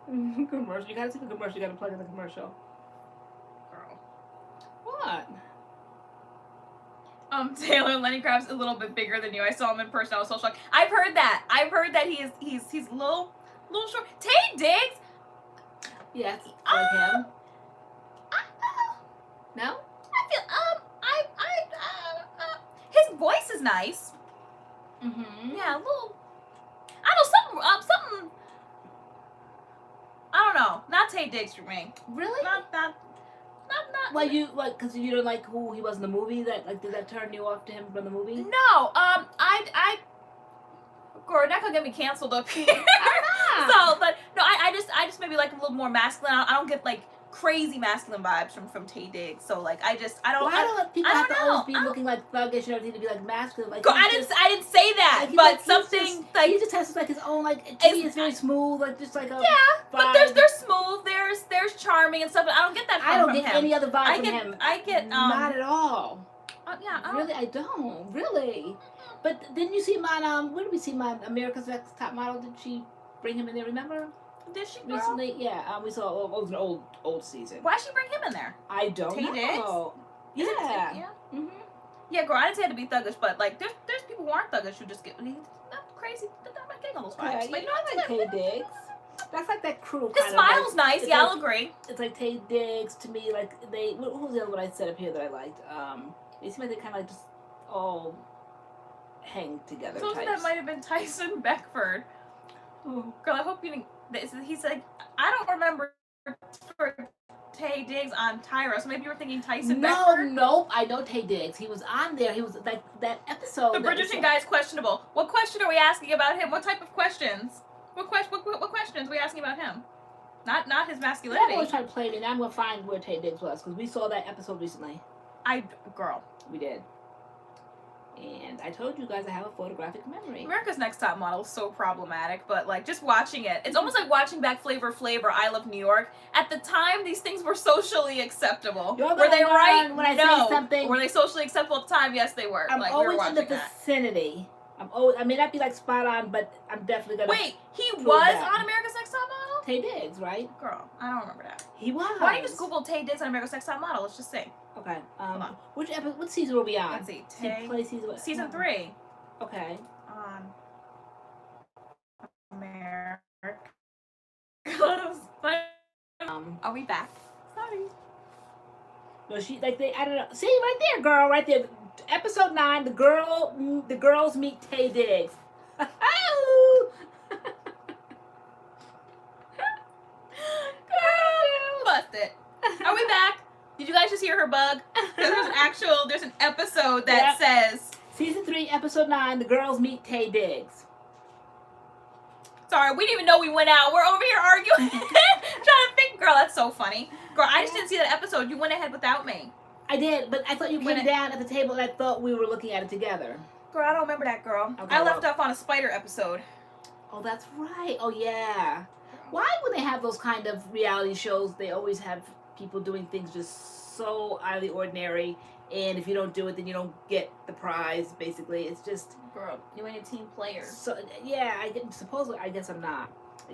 Commercial. You gotta see the commercial. You gotta plug in the commercial. Girl. What? Taylor Lenny Craft's a little bit bigger than you. I saw him in person. I was so shocked. I've heard that he's a little short. Tay Diggs. Yes. Like him. No. I feel his voice is nice. Mm-hmm. Yeah, a little. I know something. I don't know. Not Tay Diggs for me. Really? Not. Like you like because you don't like who he was in the movie that like did that turn you off to him from the movie? No. I. Girl, not gonna get me canceled up here. Ah. So, but no, I just maybe like a little more masculine. I don't get like crazy masculine vibes from Tay Diggs. So like I don't. Why don't people I have don't to know. always be looking like thuggish and everything to be like masculine? Like Girl, I didn't say that, like, he's but like- he's something just, like he just has like his own like to me it's very smooth like just like a yeah. But vibe. there's smooth, there's charming and stuff. But I don't get that I don't from get him. any other vibe from him. I get not at all. Yeah. Really, I don't really. But didn't you see him on where did we see him on America's Next Top Model? Did she bring him in there? Remember Did she, girl? recently? Yeah, we saw. It was an old season. Why'd she bring him in there? I don't Tay know. Diggs? Yeah. Yeah. Mm-hmm. Yeah, girl. I didn't say it to be thuggish, but like there's people who aren't thuggish who just get not crazy. I'm not getting all those vibes. Okay, But you know, I like Tay Diggs. That's like that crew. his kind of smile's like, nice. it's Yeah, like- I'll agree. It's like Tay Diggs to me. Like who's the other one I said up here that I liked? They seem like they kind of like just all hang together. So types. that might have been Tyson Beckford. Oh, girl, I hope you didn't. He's like, I don't remember Tay Diggs on Tyra, so maybe you were thinking Tyson Beckford. Nope. I know Tay Diggs. He was on there. He was like that episode. The that we Bridgerton saw. guy is questionable. What question are we asking about him? What type of questions? What questions are we asking about him? Not his I'm masculinity. always trying to play it, and I'm gonna find where Tay Diggs was because we saw that episode recently. Girl. We did. And I told you guys I have a photographic memory. America's Next Top Model is so problematic, but like just watching it, it's almost like watching back Flavor Flav or I Love New York. At the time, these things were socially acceptable. You're Were they gonna right? learn when I No. say something. Were they socially acceptable at the time? Yes, they were. I'm like we were always in watching the that. vicinity. I may not be like spot on, but I'm definitely gonna. Wait, he prove was that. on America's Next Top Model? Tay Diggs, right? Girl, I don't remember that. He was. Why don't you just Google Tay Diggs on America's Next Top Model? Let's just see. Okay. on. Which episode? What season were we on? Let's see. He played Season 3. Okay. On America. Are we back? Sorry. No, she like they. I don't know. See right there, girl, right there. Episode 9. The girls meet Tay Diggs. Busted. Are we back? Did you guys just hear her bug? There's an episode that says. Season 3, episode 9. The girls meet Tay Diggs. Sorry, we didn't even know we went out. We're over here arguing. Trying to think. Girl, that's so funny. Girl, I just didn't see that episode. You went ahead without me. I did, but I thought you came down at the table and I thought we were looking at it together. Girl, I don't remember that, girl. Okay, I left off on a spider episode. Oh, that's right. Oh, yeah. Why, when they have those kind of reality shows, they always have people doing things just so out of the ordinary, and if you don't do it, then you don't get the prize. Basically, it's just, Girl, you ain't a team player. so yeah. Supposedly, I guess I'm not.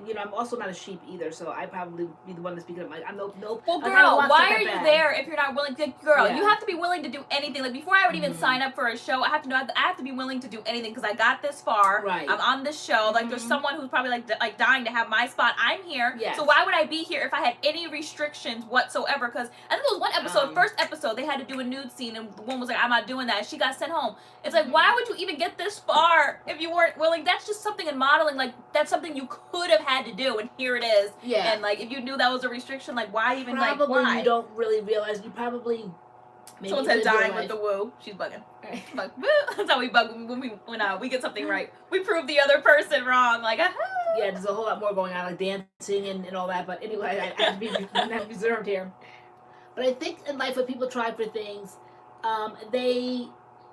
You know, I'm also not a sheep either, so I probably be the one that's speaking up. Like, I'm no. Well, like, girl, I don't why want are you that bad. there if you're not willing to? Girl, Yeah. you have to be willing to do anything. Like, before I would even Mhm. sign up for a show, I have to know. I have to be willing to do anything because I got this far. Right. I'm on this show. Like, there's Mhm. someone who's probably like dying to have my spot. I'm here. Yes. So why would I be here if I had any restrictions whatsoever? Because I think there was one episode, first episode, they had to do a nude scene, and the woman was like, "I'm not doing that." And she got sent home. It's like, why would you even get this far if you weren't willing? That's just something in modeling. Like, that's something you could have had to do, and here it is. Yeah. And like, if you knew that was a restriction, like, why even Probably like why? you don't really realize. You probably. Maybe Someone said live your dying life. with the woo. She's bugging. Bug. That's how we bug when we get something right. We prove the other person wrong. Like, Yeah, there's a whole lot more going on, like dancing and all that. But anyway, I have to be reserved here. But I think in life when people try for things, they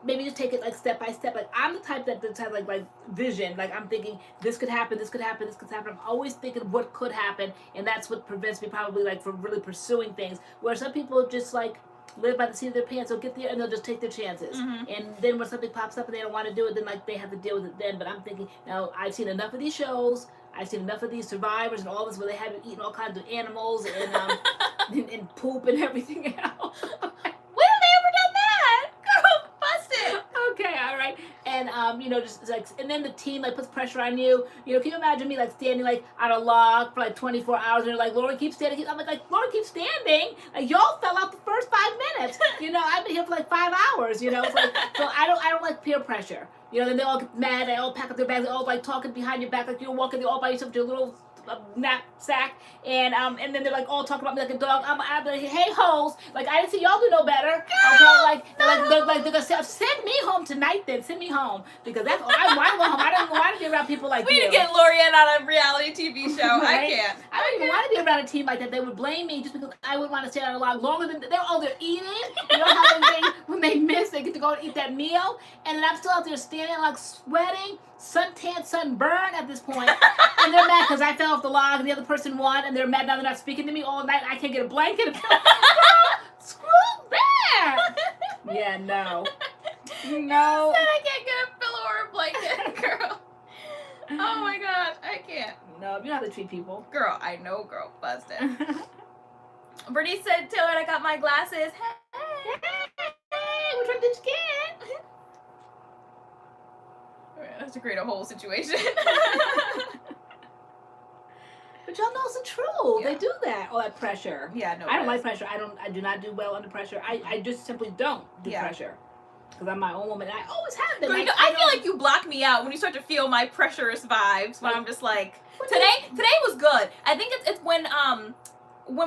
maybe just take it like step by step. Like, I'm the type that has like vision. Like, I'm thinking this could happen, this could happen, this could happen. I'm always thinking what could happen, and that's what prevents me probably like from really pursuing things. Where some people just like live by the seat of their pants. They'll get there and they'll just take their chances. Mhm. And then when something pops up and they don't want to do it, then like they have to deal with it then. But I'm thinking, now I've seen enough of these shows. I've seen enough of these Survivors and all this where they have eaten all kinds of animals and poop and everything else. when have they ever done that? Girl, busted. Okay, all right. And you know, just like, and then the team like puts pressure on you. You know, can you imagine me like standing like on a log for like 24 hours and they're like, Lori, keep standing. I'm like, Lori, keep standing. Like, y'all fell out the first 5 minutes. You know, I've been here for like 5 hours. You know, it's like, so I don't like peer pressure. You know, then they all get mad. They all pack up their bags. They all like talking behind your back, like you're walking. They're all by yourself to your little knapsack, and then they're like all talking about me like a dog. I'm like, hey hoes, like I didn't see y'all do no better. Okay, they're gonna say, send me home tonight. Then send me home because that's I want to go home. I don't want to be around people like We you. need to get LoriAnne on a reality TV show. I Right? can't. I don't even want to be around a team like that. They would blame me just because I wouldn't want to stay on a lot longer than they're eating. You know how when they miss, they get to go and eat that meal, and then I'm still out there standing like sweating, suntan, sunburn at this point, and they're mad because I fell off the log and the other person won, and they're mad now they're not speaking to me all night. I can't get a blanket. Girl, screw that. Yeah, no. No. Said I can't get a pillow or a blanket, girl. Oh my gosh, I can't. No, you know how to treat people. Girl, I know, girl, busted. Bernice said, Taylor, I got my glasses. Hey, which one did you get? That's to create a whole situation. But y'all know it's the truth. Yeah. They do that. All that pressure. Yeah, no. I don't like pressure. I do not do well under pressure. I just simply don't do pressure. Because I'm my own woman. And I always have been. Girl, Like, I feel like you block me out when you start to feel my pressurous vibes. When I'm just like, today was good. I think it's when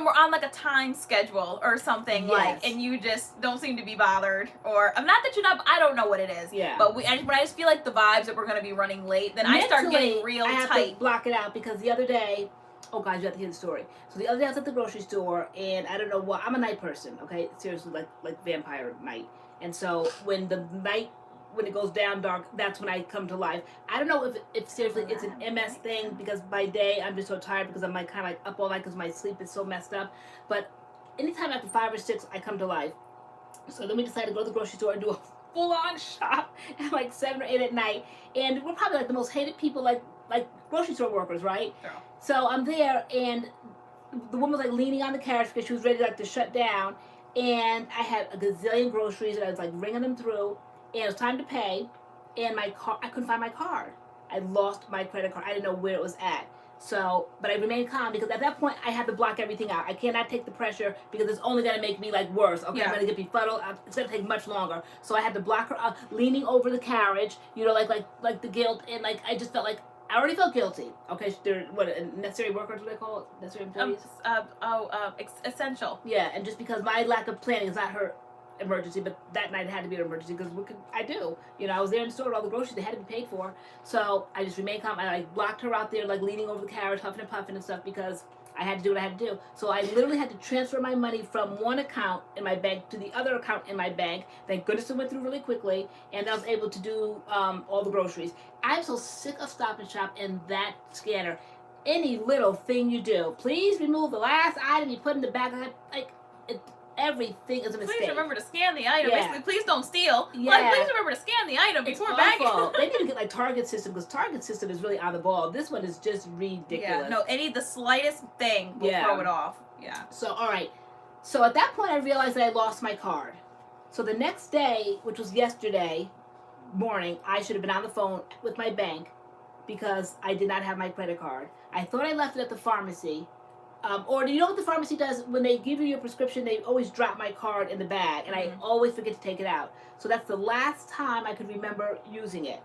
we're on like a time schedule or something, like, and you just don't seem to be bothered, or not that you're not. I don't know what it is. Yeah. But when I just feel like the vibes that we're gonna be running late, then I start getting real I have tight. to block it out because the other day, oh God, you have to hear the story. So the other day I was at the grocery store and I don't know what, I'm a night person, okay? Seriously, like vampire night. And so when it goes down dark, that's when I come to life. I don't know if seriously it's an MS thing because by day I'm just so tired because I'm like kind of like up all night because my sleep is so messed up. But anytime after 5 or 6, I come to life. So then we decided to go to the grocery store and do a full-on shop at like 7 or 8 at night. And we're probably like the most hated people, like grocery store workers, right? Girl. So I'm there and the woman was like leaning on the carriage because she was ready like to shut down. And I had a gazillion groceries and I was like ringing them through. And it was time to pay, and I couldn't find my card. I lost my credit card. I didn't know where it was at. So, but I remained calm because at that point I had to block everything out. I cannot take the pressure because it's only gonna make me like worse. Okay, I'm gonna get befuddled. It's gonna take much longer. So I had to block her out, leaning over the carriage. You know, like the guilt, and like I just felt like I already felt guilty. Okay, they're necessary workers? What do they call it? Necessary employees. Essential. Yeah, and just because my lack of planning is not her emergency, but that night it had to be an emergency because what could I do? You know, I was there in the store with all the groceries, they had to be paid for. So I just remained calm and I blocked her out there like leaning over the carriage, huffing and puffing and stuff because I had to do what I had to do. So I literally had to transfer my money from one account in my bank to the other account in my bank. Thank goodness it went through really quickly and I was able to do all the groceries. I'm so sick of Stop and Shop and that scanner. any little thing you do. Please remove the last item you put in the bag. Everything is a mistake. Please remember to scan the item. Yeah. Basically, please don't steal. Yeah. Like, please remember to scan the item It's before bagging. awful. They need to get like Target system, because Target system is really on the ball. This one is just ridiculous. Yeah, no, the slightest thing will throw it off. Yeah. So, all right. So at that point, I realized that I lost my card. So the next day, which was yesterday morning, I should have been on the phone with my bank because I did not have my credit card. I thought I left it at the pharmacy. Or do you know what the pharmacy does? When they give you your prescription, they always drop my card in the bag, and I always forget to take it out. So that's the last time I could remember using it.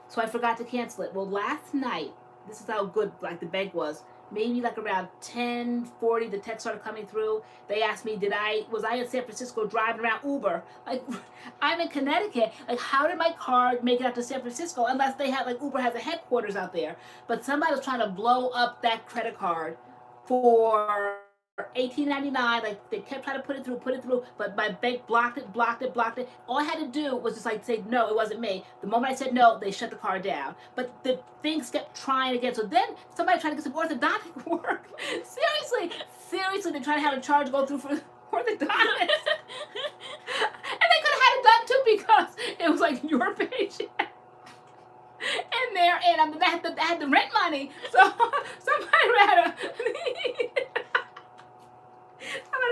So I forgot to cancel it. Well, last night, this is how good like the bank was. Maybe like around 10:40, the text started coming through. They asked me, was I in San Francisco driving around Uber? Like, I'm in Connecticut. Like, how did my card make it out to San Francisco? Unless they had, like, Uber has a headquarters out there. But somebody was trying to blow up that credit card for $18.99. Like, they kept trying to put it through, but my bank blocked it. All I had to do was just like say, no, it wasn't me. The moment I said no, they shut the card down. But the things kept trying again. So then somebody tried to get some orthodontic work. Seriously, they tried to have a charge go through for orthodontist. And they could have had it done too, because it was like your paycheck. And I had the rent money. So somebody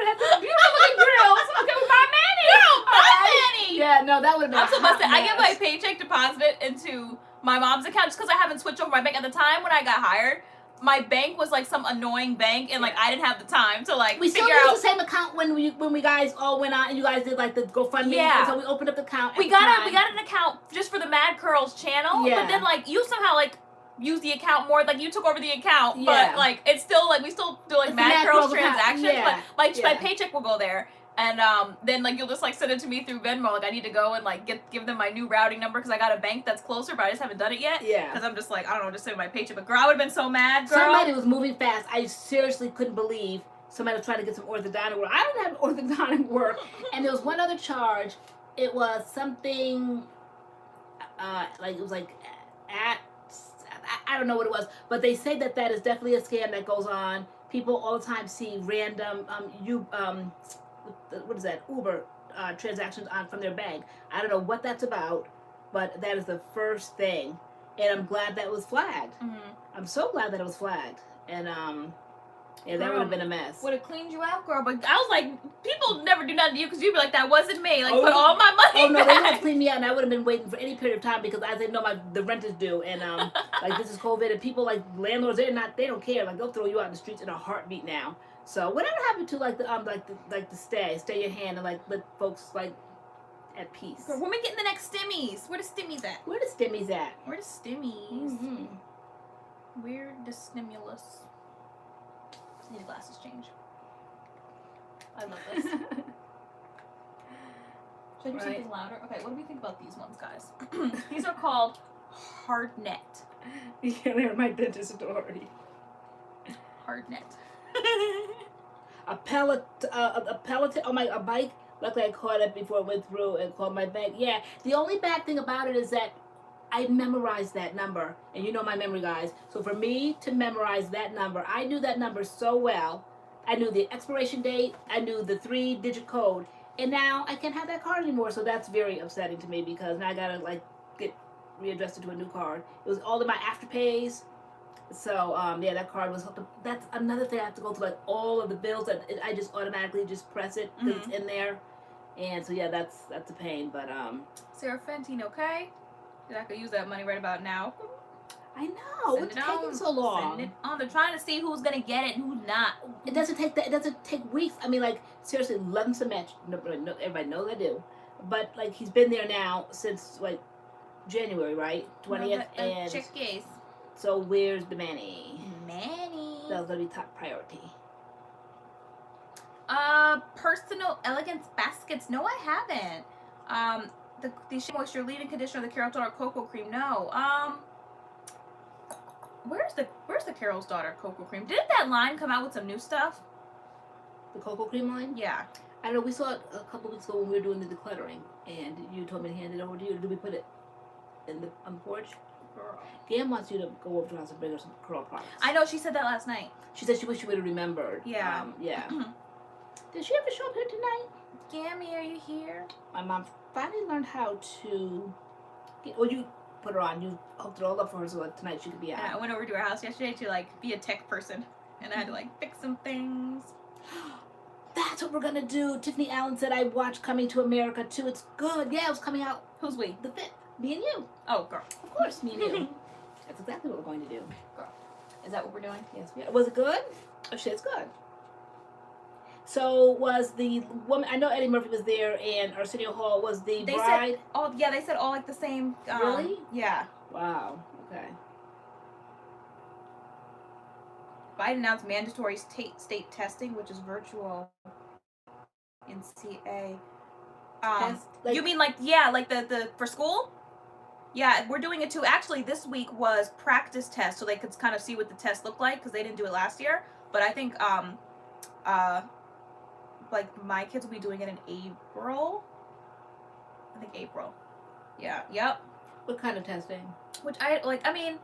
had some beautiful looking grills. Okay, with my Manny. Girl, my Manny. Yeah, no, that would have been. I'm supposed to. I get my paycheck deposited into my mom's account just because I haven't switched over my bank. At the time when I got hired, my bank was like some annoying bank, and like I didn't have the time to like we figure still out use the same account when we guys all went out and you guys did like the GoFundMe. Yeah. So we opened up the account. We got an account just for the MADCURLS channel. Yeah. But then like you somehow like use the account more, like you took over the account, Yeah. but like it's still like we still do like It's the MADCURLS MADCURLS transactions, account. but Yeah. my paycheck will go there. And then like you'll just like send it to me through Venmo. Like I need to go and like give them my new routing number because I got a bank that's closer, but I just haven't done it yet. Yeah. Because I'm just like, I don't know, just sending my paycheck. But girl, I would have been so mad, girl. Somebody was moving fast. I seriously couldn't believe somebody was trying to get some orthodontic work. I don't have orthodontic work. And there was one other charge. It was something like it was like I don't know what it was, but they say that is definitely a scam that goes on. People all the time see random what is that, Uber transactions from their bank. I don't know what that's about, but that is the first thing, and I'm glad that was flagged. I'm so glad that it was flagged, and yeah, that would have been a mess. Would have cleaned you out, girl. But I was like, people never do nothing to you because you'd be like, that wasn't me. Like, put all my money no, back. they would have cleaned me out, and I would have been waiting for any period of time because as they know, the rent is due, and like this is COVID, and people like landlords, they don't care. Like they'll throw you out in the streets in a heartbeat now. So whatever happened to like the stay your hand and like let folks like at peace. Girl, when we getting the next stimmies? Where the stimmies at? Where the stimmies at? Where the stimmies? Where the stimulus? I need a glasses change. I love this. Should I do something louder? Okay, what do we think about these ones, guys? These are called hard net. Yeah, they're my dentist authority. Hard net. A pellet. A bike. Luckily, I caught it before it went through and called my bank. Yeah, the only bad thing about it is that I memorized that number, and you know my memory, guys. So for me to memorize that number, I knew that number so well. I knew the expiration date. I knew the 3-digit code, and now I can't have that card anymore. So that's very upsetting to me because now I gotta like get readjusted to a new card. It was all in my afterpays. So yeah, that card was hooked up. That's another thing I have to go through, like all of the bills that I just automatically just press it because it's in there, and so yeah, that's a pain. But Sarah Fentine, okay? I could use that money right about now. I know. What's taking so long? Send it on. They're trying to see who's gonna get it and who's not. It doesn't take that. It doesn't take weeks. I mean, like seriously, love him so much. No, everybody knows I do. But like he's been there now since like January, right? 20th, and check case. So where's the Manny? Manny. That was gonna be top priority. Personal Elegance baskets. No, I haven't. The Shea Moisture Leave-In Conditioner, the Carol's Daughter Cocoa Cream. No. Where's the Carol's Daughter Cocoa Cream? Didn't that line come out with some new stuff? The cocoa cream line? Yeah. I don't know. We saw it a couple weeks ago when we were doing the decluttering, and you told me to hand it over to you. Did we put it in on the porch? Girl. Gam wants you to go over to her house and bring her some curl products. I know, she said that last night. She said she wished she would have remembered. Yeah. Yeah. Did she ever show up here tonight? Gammy, are you here? My mom finally learned how to you put her on. You hooked it all up for her so that tonight she could be out. I went over to her house yesterday to like be a tech person. And I had to like fix some things. That's what we're gonna do. Tiffany Allen said I watched Coming to America too. It's good. Yeah, it was coming out. Who's we? The 5th. Me and you. Oh, girl. Of course, me and you. That's exactly what we're going to do. Girl. Is that what we're doing? Yes. Was it good? Oh shit, it's good. So was the woman? I know Eddie Murphy was there, and Arsenio Hall was the bride. Said all. Yeah, they said all like the same. Really? Yeah. Wow. Okay. Biden announced mandatory state testing, which is virtual in CA. You mean like the for school? Yeah, we're doing it too. Actually, this week was practice test, so they could kind of see what the test looked like because they didn't do it last year. But I think like my kids will be doing it in April. I think April. Yeah. Yep. What kind of testing? Which I like. I mean,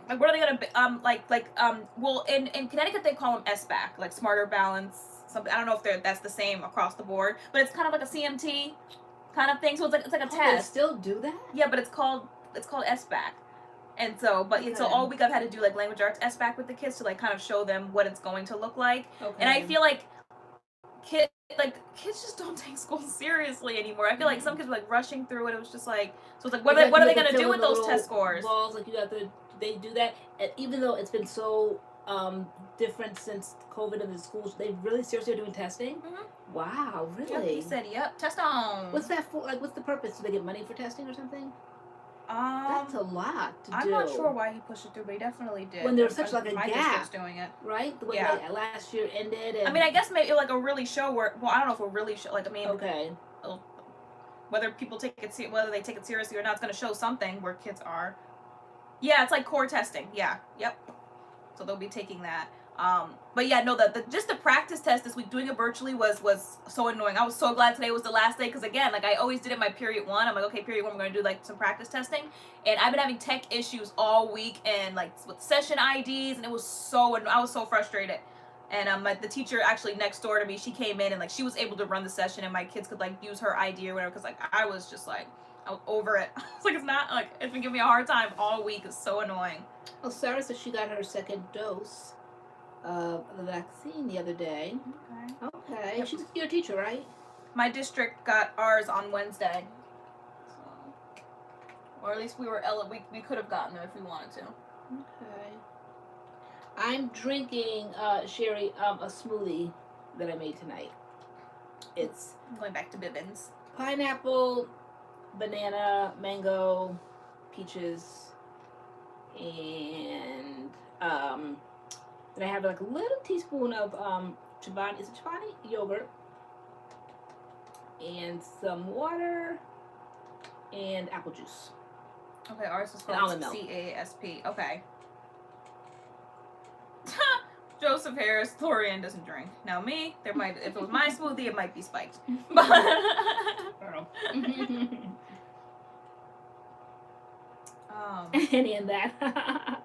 like, what are they gonna well, in Connecticut they call them SBAC, like Smarter Balance. Something I don't know if that's the same across the board, but it's kind of like a CMT kind of thing. So it's like a test. They still do that? Yeah, but it's called SBAC. And so, so all week I've had to do like language arts SBAC with the kids to like kind of show them what it's going to look like. Okay. And I feel like kids just don't take school seriously anymore. I feel like some kids were like rushing through it. It was just like, so it's like, what are they gonna do with those test scores? Balls, like they do that, and even though it's been so different since COVID in the schools, they really seriously are doing testing. Mm-hmm. Wow, really? Yep, he said, "Yep, test on." What's that for? Like, what's the purpose? Do they get money for testing or something? That's a lot to do. I'm not sure why he pushed it through, but he definitely did. When there was such like a my gap, doing it right? The way last year ended. And... I mean, I guess maybe like a really show where. Well, I don't know if a really show. Like, I mean, okay. Whether people take it, whether they take it seriously or not, it's going to show something where kids are. Yeah, it's like core testing. Yeah. Yep. So they'll be taking that. But yeah, no, just the practice test this week, doing it virtually was so annoying. I was so glad today was the last day because again, like I always did it my period 1. I'm like, okay, period 1, we're going to do like some practice testing. And I've been having tech issues all week and like with session IDs, and it was I was so frustrated. And the teacher actually next door to me, she came in and like she was able to run the session and my kids could like use her ID or whatever because like I was just like, I was over it. It's like, it's not like, it's been giving me a hard time all week. It's so annoying. Well, Sarah said she got her 2nd dose of the vaccine the other day. Okay. Yep. She's your teacher, right? My district got ours on Wednesday. So, or at least we could have gotten them if we wanted to. Okay. I'm drinking, Sherry, a smoothie that I made tonight. It's... I'm going back to Bibbins. Pineapple, banana, mango, peaches, and then I have like a little teaspoon of Chobani, is it Chobani? Yogurt, and some water, and apple juice. Okay, ours is called CASP. Okay. Joseph Harris, LoriAnne doesn't drink. Now me, if it was my smoothie, it might be spiked. But girl. Any of that.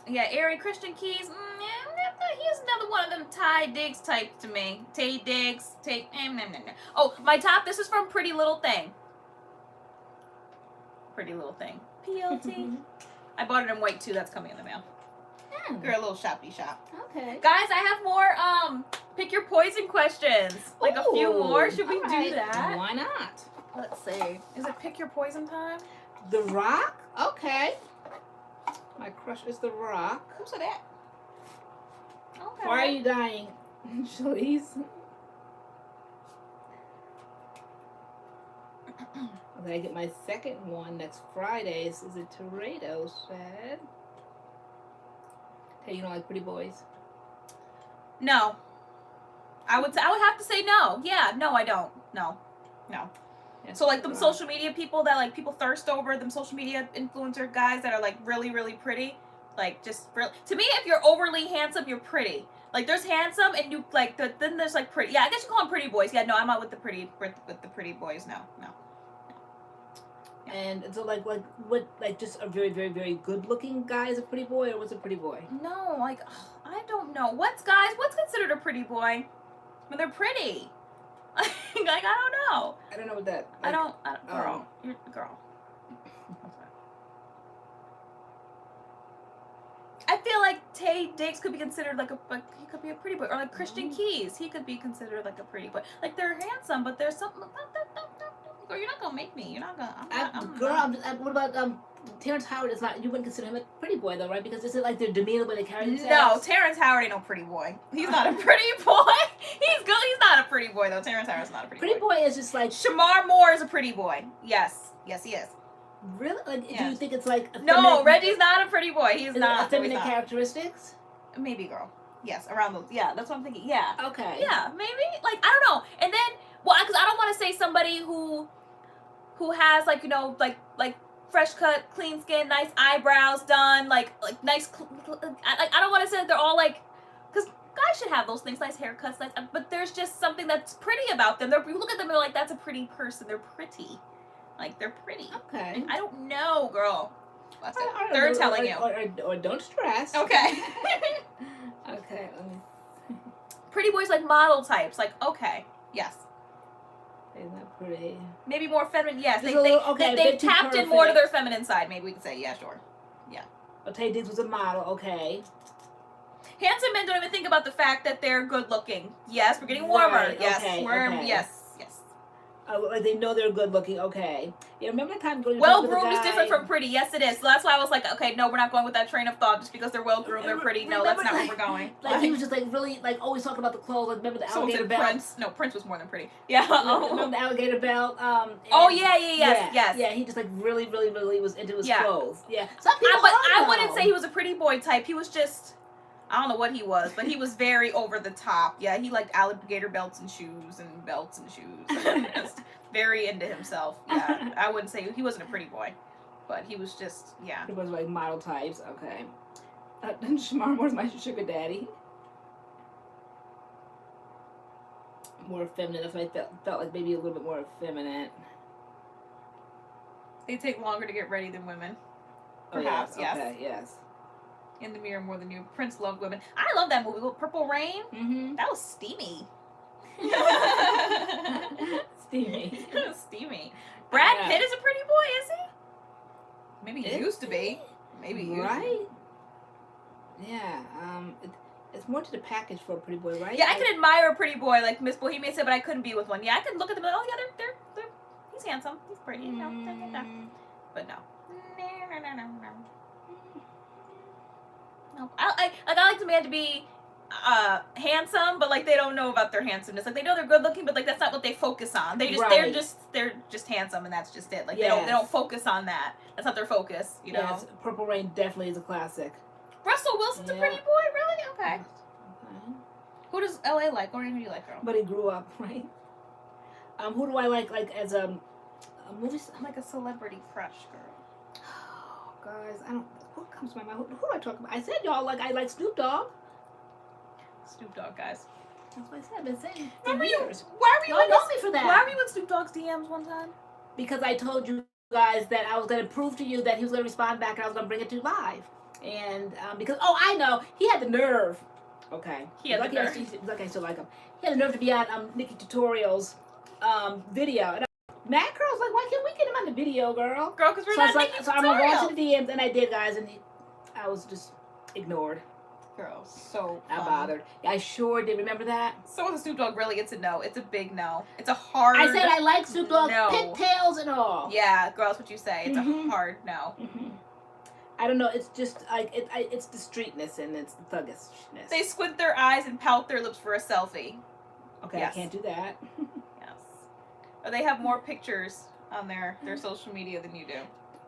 Yeah, Ari Christian Keys. He's another one of them Ty Diggs type to me. Tay Diggs. Oh, my top. This is from Pretty Little Thing. Pretty Little Thing. PLT. I bought it in white too. That's coming in the mail. Girl, a little shoppy shop. Okay. Guys, I have more pick your poison questions. Like a few more. Should we do that? Why not? Let's see. Is it pick your poison time? The Rock? Okay. My crush is The Rock. Who's that? Okay. Why are you dying, Shalise? Okay, I get my 2nd one next Friday. Is it Toreto said? Hey, you don't like pretty boys? No. I would have to say no. Yeah, no, I don't. No. Yeah, so like them social media people that like people thirst over, them social media influencer guys that are like really, really pretty. Like just really, to me, if you're overly handsome, you're pretty. Like there's handsome and you like then there's like pretty. Yeah, I guess you call them pretty boys. Yeah, no, I'm not with the pretty boys. No. And so like what like just a very very very good looking guy is a pretty boy, or what's a pretty boy? No, like I don't know. What's considered a pretty boy? When they're pretty. Like I don't know. I don't know what that. I don't girl. You're girl. I feel like Tay Diggs could be considered like he could be a pretty boy, or like Christian Keys, he could be considered like a pretty boy. Like they're handsome, but there's something. Girl, you're not gonna make me. You're not gonna. What about Terrence Howard? Is not. You wouldn't consider him a pretty boy though, right? Because is it like their demeanor when they carry themselves? No, Terrence Howard ain't no pretty boy. He's not a pretty boy. He's good. He's not a pretty boy though. Terrence Howard's not a pretty boy. Pretty boy is just like Shamar Moore is a pretty boy. Yes, he is. Really? Like, Yes. do you think it's like No, Reggie's not a pretty boy. He's is it not. feminine characteristics? Maybe, girl. Yes, around those. Yeah, that's what I'm thinking. Yeah. Okay. Yeah, maybe. Like I don't know. And then, well, because I don't want to say somebody who has like like fresh cut, clean skin, nice eyebrows done, like nice. I don't want to say that they're all like, because guys should have those things, nice haircuts, nice. But there's just something that's pretty about them. You look at them and they're like, that's a pretty person. They're pretty. Like they're pretty. Okay. And I don't know, girl. That's it. They're telling you. Or don't stress. Okay. Okay. Let me. Pretty boys like model types. Like okay, yes. Isn't that pretty? Maybe more feminine. Yes, Just a little- okay, a they've bit too tapped in more to perfect. their feminine side. Maybe we could say yeah, sure. Tay Diggs was a model. Okay. Handsome men don't even think about the fact that they're good looking. Yes, we're getting warmer. Right, Yes, okay, warm. okay. Yes. Like they know they're good looking. Okay. Yeah. Remember that time going. Well groomed is different from pretty. Yes, it is. So that's why I was like, okay, no, we're not going with that train of thought just because they're well groomed, they're pretty. No, that's not where we're going. Like he was just like really like always talking about the clothes. Like remember the Someone alligator said belt? Prince. No, Prince was more than pretty. Yeah. Remember the alligator belt? Oh yeah, yes. Yeah, he just like really was into his Yeah. clothes. Yeah. Some people But are, I though. wouldn't say he was a pretty boy type. He was just, I don't know what he was, but he was very over the top. Yeah, he liked alligator belts and shoes and belts and shoes. And just very into himself. Yeah, I wouldn't say he wasn't a pretty boy, but he was just, yeah. It was like model types. Okay. Shamar Moore's my sugar daddy. More feminine. That's why I felt like maybe a little bit more effeminate. They take longer to get ready than women. Oh, Perhaps, yes. Okay, yes. In the mirror more than you. Prince loved women. I love that movie. Purple Rain. Mm-hmm. That was steamy. Steamy. That was steamy. Brad Pitt is a pretty boy, is he? Maybe he Is used to be. Maybe he used to be. Right? Yeah. It's more to the package for a pretty boy, right? Yeah, I could admire a pretty boy like Miss Bohemia said, but I couldn't be with one. Yeah, I could look at them and oh yeah, they're he's handsome, he's pretty, you know, but no. No, I like the man to be handsome, but like they don't know about their handsomeness. Like they know they're good looking, but like that's not what they focus on. They're just handsome, and that's just it. Like they don't focus on that. That's not their focus, you know. Yes, Purple Rain definitely is a classic. Russell Wilson's a pretty boy, really? Okay. Who does LA like? Or who do you like, girl? But he grew up, right? Who do I like as a movie? I'm like a celebrity crush, girl. Oh, guys, I don't. Who comes to my mind? Who do I talk about? I said y'all like I like Snoop Dogg. Snoop Dogg, guys. That's what I said. I've been saying for Remember years. Why were you Y'all know me for that? Why were you in Snoop Dogg's DMs one time? Because I told you guys that I was going to prove to you that he was going to respond back and I was going to bring it to you live. And because I know he had the nerve. Okay. He had the nerve. Like I still like him. He had the nerve to be on Nikki Tutorial's video. And MADCURLS like, why can't we get him on the video, girl? Girl, because we're not making so I'm going to go into the DMs, and I did, guys, and I was just ignored. Girl, so not bothered. Yeah, I sure did. Remember that? So with Snoop Dogg, really, it's a no. It's a big no. It's a hard. I said I like Snoop Dogg, no. pigtails and all. Yeah, girl, that's what you say. It's a hard no. I don't know. It's just like it's the streetness and it's the thuggishness. They squint their eyes and pout their lips for a selfie. Okay, yes. I can't do that. Yes. Or they have more pictures on their social media than you do.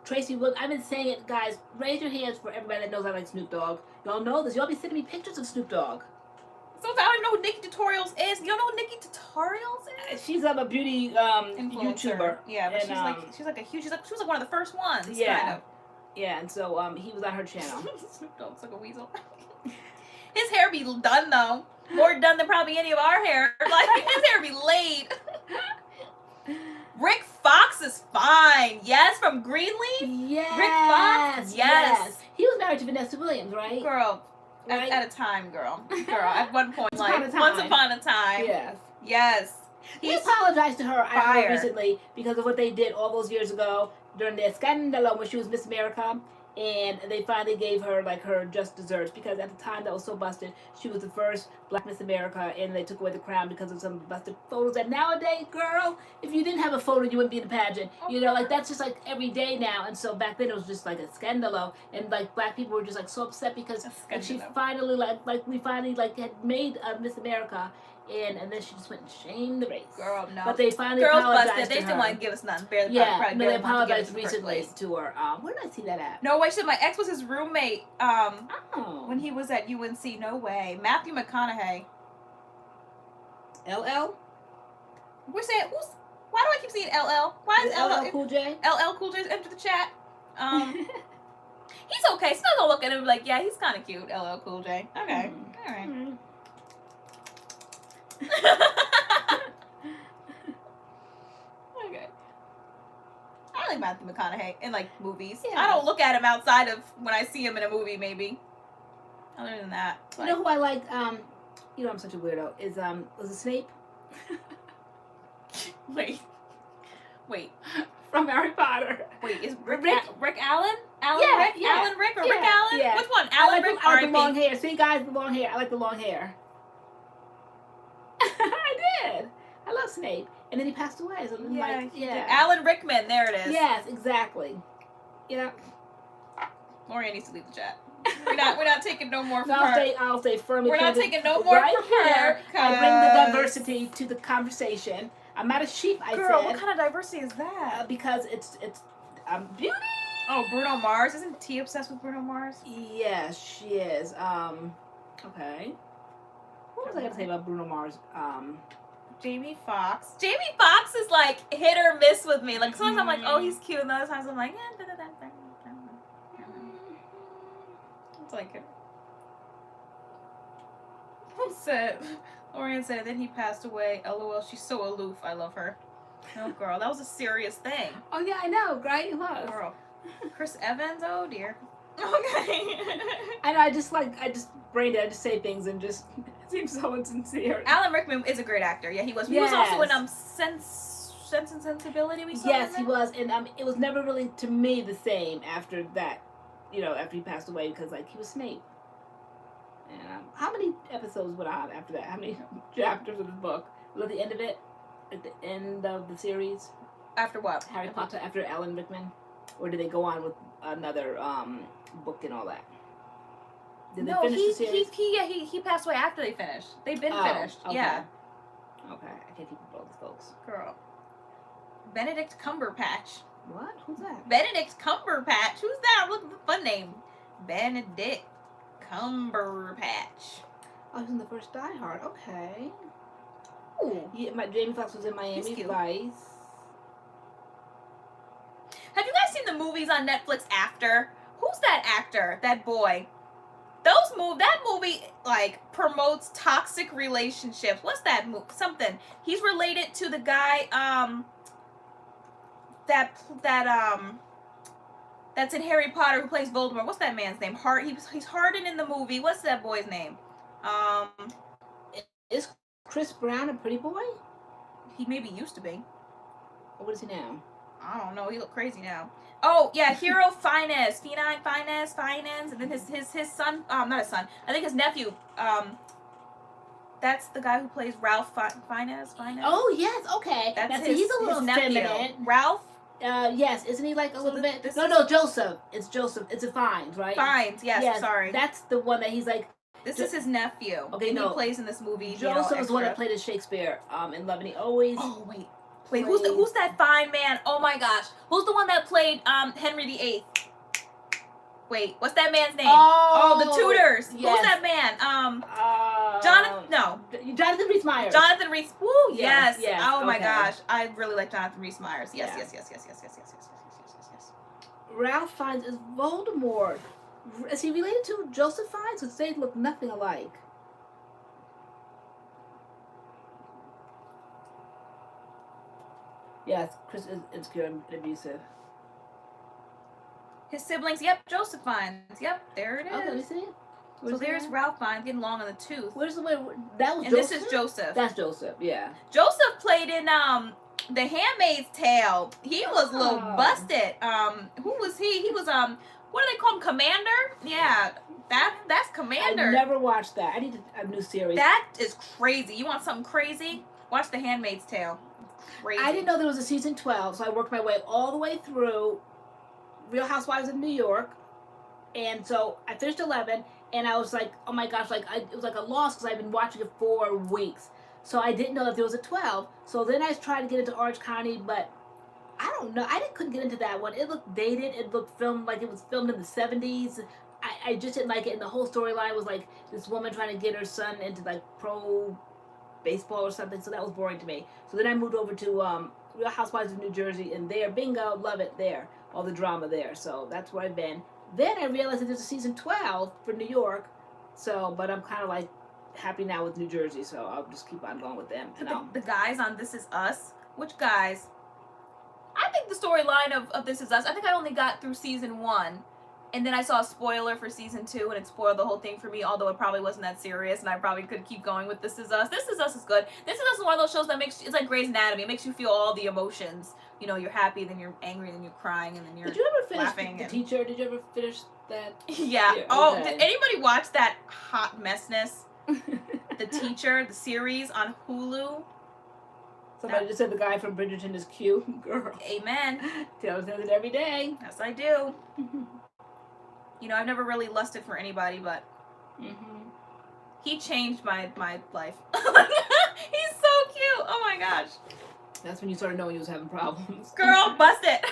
Tracy, look, I've been saying it, guys. Raise your hands for everybody that knows I like Snoop Dogg. Y'all know this. Y'all be sending me pictures of Snoop Dogg. So I don't even know who Nikki Tutorials is. You don't know who Nikki Tutorials is? She's a beauty YouTuber. Yeah, but and, she was like one of the first ones. Yeah. Kind of. Yeah, and so he was on her channel. Snoop Dogg's like a weasel. His hair be done though. More done than probably any of our hair. Like his hair be laid. Rick Fox is fine. Yes, from Greenleaf. Yes. Rick Fox? Yes. He was married to Vanessa Williams, right? Girl, Right? at a time, girl. At one point, Once upon a time. once upon a time. Yes. Yes. He apologized to her, I fire. heard recently, because of what they did all those years ago during their scandal when she was Miss America. And they finally gave her like her just desserts, because at the time that was so busted, she was the first Black Miss America, and they took away the crown because of some busted photos. And nowadays, girl, if you didn't have a photo, you wouldn't be in the pageant. You know, like that's just like every day now. And so back then it was just like a scandalo, and like Black people were just like so upset because like, she finally like we finally like had made Miss America. And then she just went and shamed the race. Girl, no. But they finally Girls apologized busted. to They her. didn't want to give us nothing. Barely, Yeah, probably no, they barely wanted to give us apologized in the first recently place. to her. Where did I see that at? No way. She said my ex was his roommate. Oh. When he was at UNC. No way. Matthew McConaughey. LL? We're saying who's? Why do I keep seeing LL? Why is LL Cool J? LL Cool J entered the chat? He's okay. Still gonna look at him like, yeah, he's kind of cute. LL Cool J. Okay. All right. Okay. I like Matthew McConaughey in like movies. Yeah. I don't look at him outside of when I see him in a movie, maybe. Other than that, You know who I like? You know I'm such a weirdo. Is was it Snape? wait, From Harry Potter. wait, is Rick Rick- Allen? Alan Yeah, Rick? yeah. Alan Rick or Yeah, Rick Allen? yeah. Which one? I Alan like, Rick I like the R.I.P. long hair. See, guys, the long hair. I like the long hair. I did. I love Snape. And then he passed away. So Yeah, like, yeah. Alan Rickman. There it is. Yes, exactly. Yeah. LoriAnne needs to leave the chat. We're not taking no more from No, her. I'll stay firmly. We're not planted taking no more right from here. her. I bring the diversity to the conversation. I'm not a sheep, I Girl, said. what kind of diversity is that? Because it's beauty. Oh, Bruno Mars. Isn't T obsessed with Bruno Mars? Yes, she is. Okay. What was I gonna say about Bruno Mars? Jamie Foxx. Jamie Foxx is like hit or miss with me. Like sometimes I'm like, oh, he's cute, and other times I'm like, it's like who said? LoriAnne said, then he passed away. LOL, she's so aloof. I love her. No, girl, that was a serious thing. Oh yeah, I know, right? It was. Girl. Chris Evans, oh dear. Okay. I know. I just brain dead. I just say things and just it seems so insincere. Alan Rickman is a great actor. Yeah, he was. He was also in Sense and Sensibility. We saw Yes, him he in. was, and it was never really to me the same after that. You know, after he passed away, because like he was Snape. And how many episodes went on after that? How many chapters of the book? Was at the end of it? At the end of the series? After what? Harry Potter after Alan Rickman? Or did they go on with another book and all that? Did they finish the series? he passed away after they finished. They've been finished. Okay. Yeah. Okay, I can't keep up with all these folks. Girl. Benedict Cumberbatch. What? Who's that? Benedict Cumberbatch. Who's that? I'm looking for a fun name. Benedict Cumberbatch. Oh, he's in the first Die Hard. Okay. Ooh. Yeah, Jamie Foxx was in Miami cute. Vice. Have you guys seen the movies on Netflix after? Who's that actor? That boy? That movie like promotes toxic relationships. What's that movie? Something. He's related to the guy that's in Harry Potter who plays Voldemort. What's that man's name? He's Hardin in the movie. What's that boy's name? Is Chris Brown a pretty boy? He maybe used to be. Or what is he now? I don't know. He look crazy now. Oh yeah, Hero Finance, Finance, and then his son. Not his son. I think his nephew. That's the guy who plays Ralph Finance. Oh yes, okay. He's a little feminine. Ralph. Yes, isn't he like a little bit? this No, Joseph. It's Joseph. It's a Fiennes, right? Fiennes. Yes. Sorry. That's the one that he's like. This is his nephew. Okay, and no. He plays in this movie. Joseph is the one that played as Shakespeare. In Love, and he always. Oh wait. Wait, who's that fine man? Oh my gosh. Who's the one that played Henry VIII? Wait, what's that man's name? Oh, the Tudors. Yes. Who's that man? Jonathan Rhys Meyers. Jonathan Rhys. Woo, yes. Yes. Oh my Okay. gosh. I really like Jonathan Rhys Meyers. Yes. Ralph Fiennes is Voldemort. Is he related to Joseph Fiennes? Because they look nothing alike. Yes, Chris is insecure and abusive. His siblings, yep, Joseph Fiennes. Yep, there it is. Okay, let me see. So there's Ralph Fiennes getting long on the tooth. Where's the way? That was and Joseph? this is Joseph. That's Joseph, yeah. Joseph played in The Handmaid's Tale. He was a little busted. Who was he? He was what do they call him? Commander? Yeah. That's Commander. I never watched that. I need a new series. That is crazy. You want something crazy? Watch The Handmaid's Tale. Crazy. I didn't know there was a season 12, so I worked my way all the way through Real Housewives of New York. And so I finished 11, and I was like, oh my gosh, like it was like a loss because I've been watching it for weeks. So I didn't know that there was a 12. So then I tried to get into Orange County, but I don't know. Couldn't get into that one. It looked dated. It looked filmed like it was filmed in the 70s. I just didn't like it. And the whole storyline was like this woman trying to get her son into like pro baseball or something. So that was boring to me. So then I moved over to Real Housewives of New Jersey, and there, bingo, love it there. All the drama there. So that's where I've been. Then I realized that there's a season 12 for New York. So, but I'm kind of like happy now with New Jersey. So I'll just keep on going with them. And the guys on This Is Us. Which guys? I think the storyline of This Is Us, I think I only got through season 1. And then I saw a spoiler for season 2, and it spoiled the whole thing for me, although it probably wasn't that serious, and I probably could keep going with This Is Us. This Is Us is good. This Is Us is one of those shows that it's like Grey's Anatomy. It makes you feel all the emotions. You know, you're happy, then you're angry, then you're crying, and then you're Did you ever finish laughing. The Teacher? Did you ever finish that? Yeah. Oh, did anybody watch that hot messness? The Teacher, the series on Hulu? Somebody just said the guy from Bridgerton is cute. Girl. Amen. Taylor says it every day. Yes, I do. You know, I've never really lusted for anybody, but he changed my life. He's so cute. Oh my gosh. That's when you started knowing you was having problems. Girl, bust it.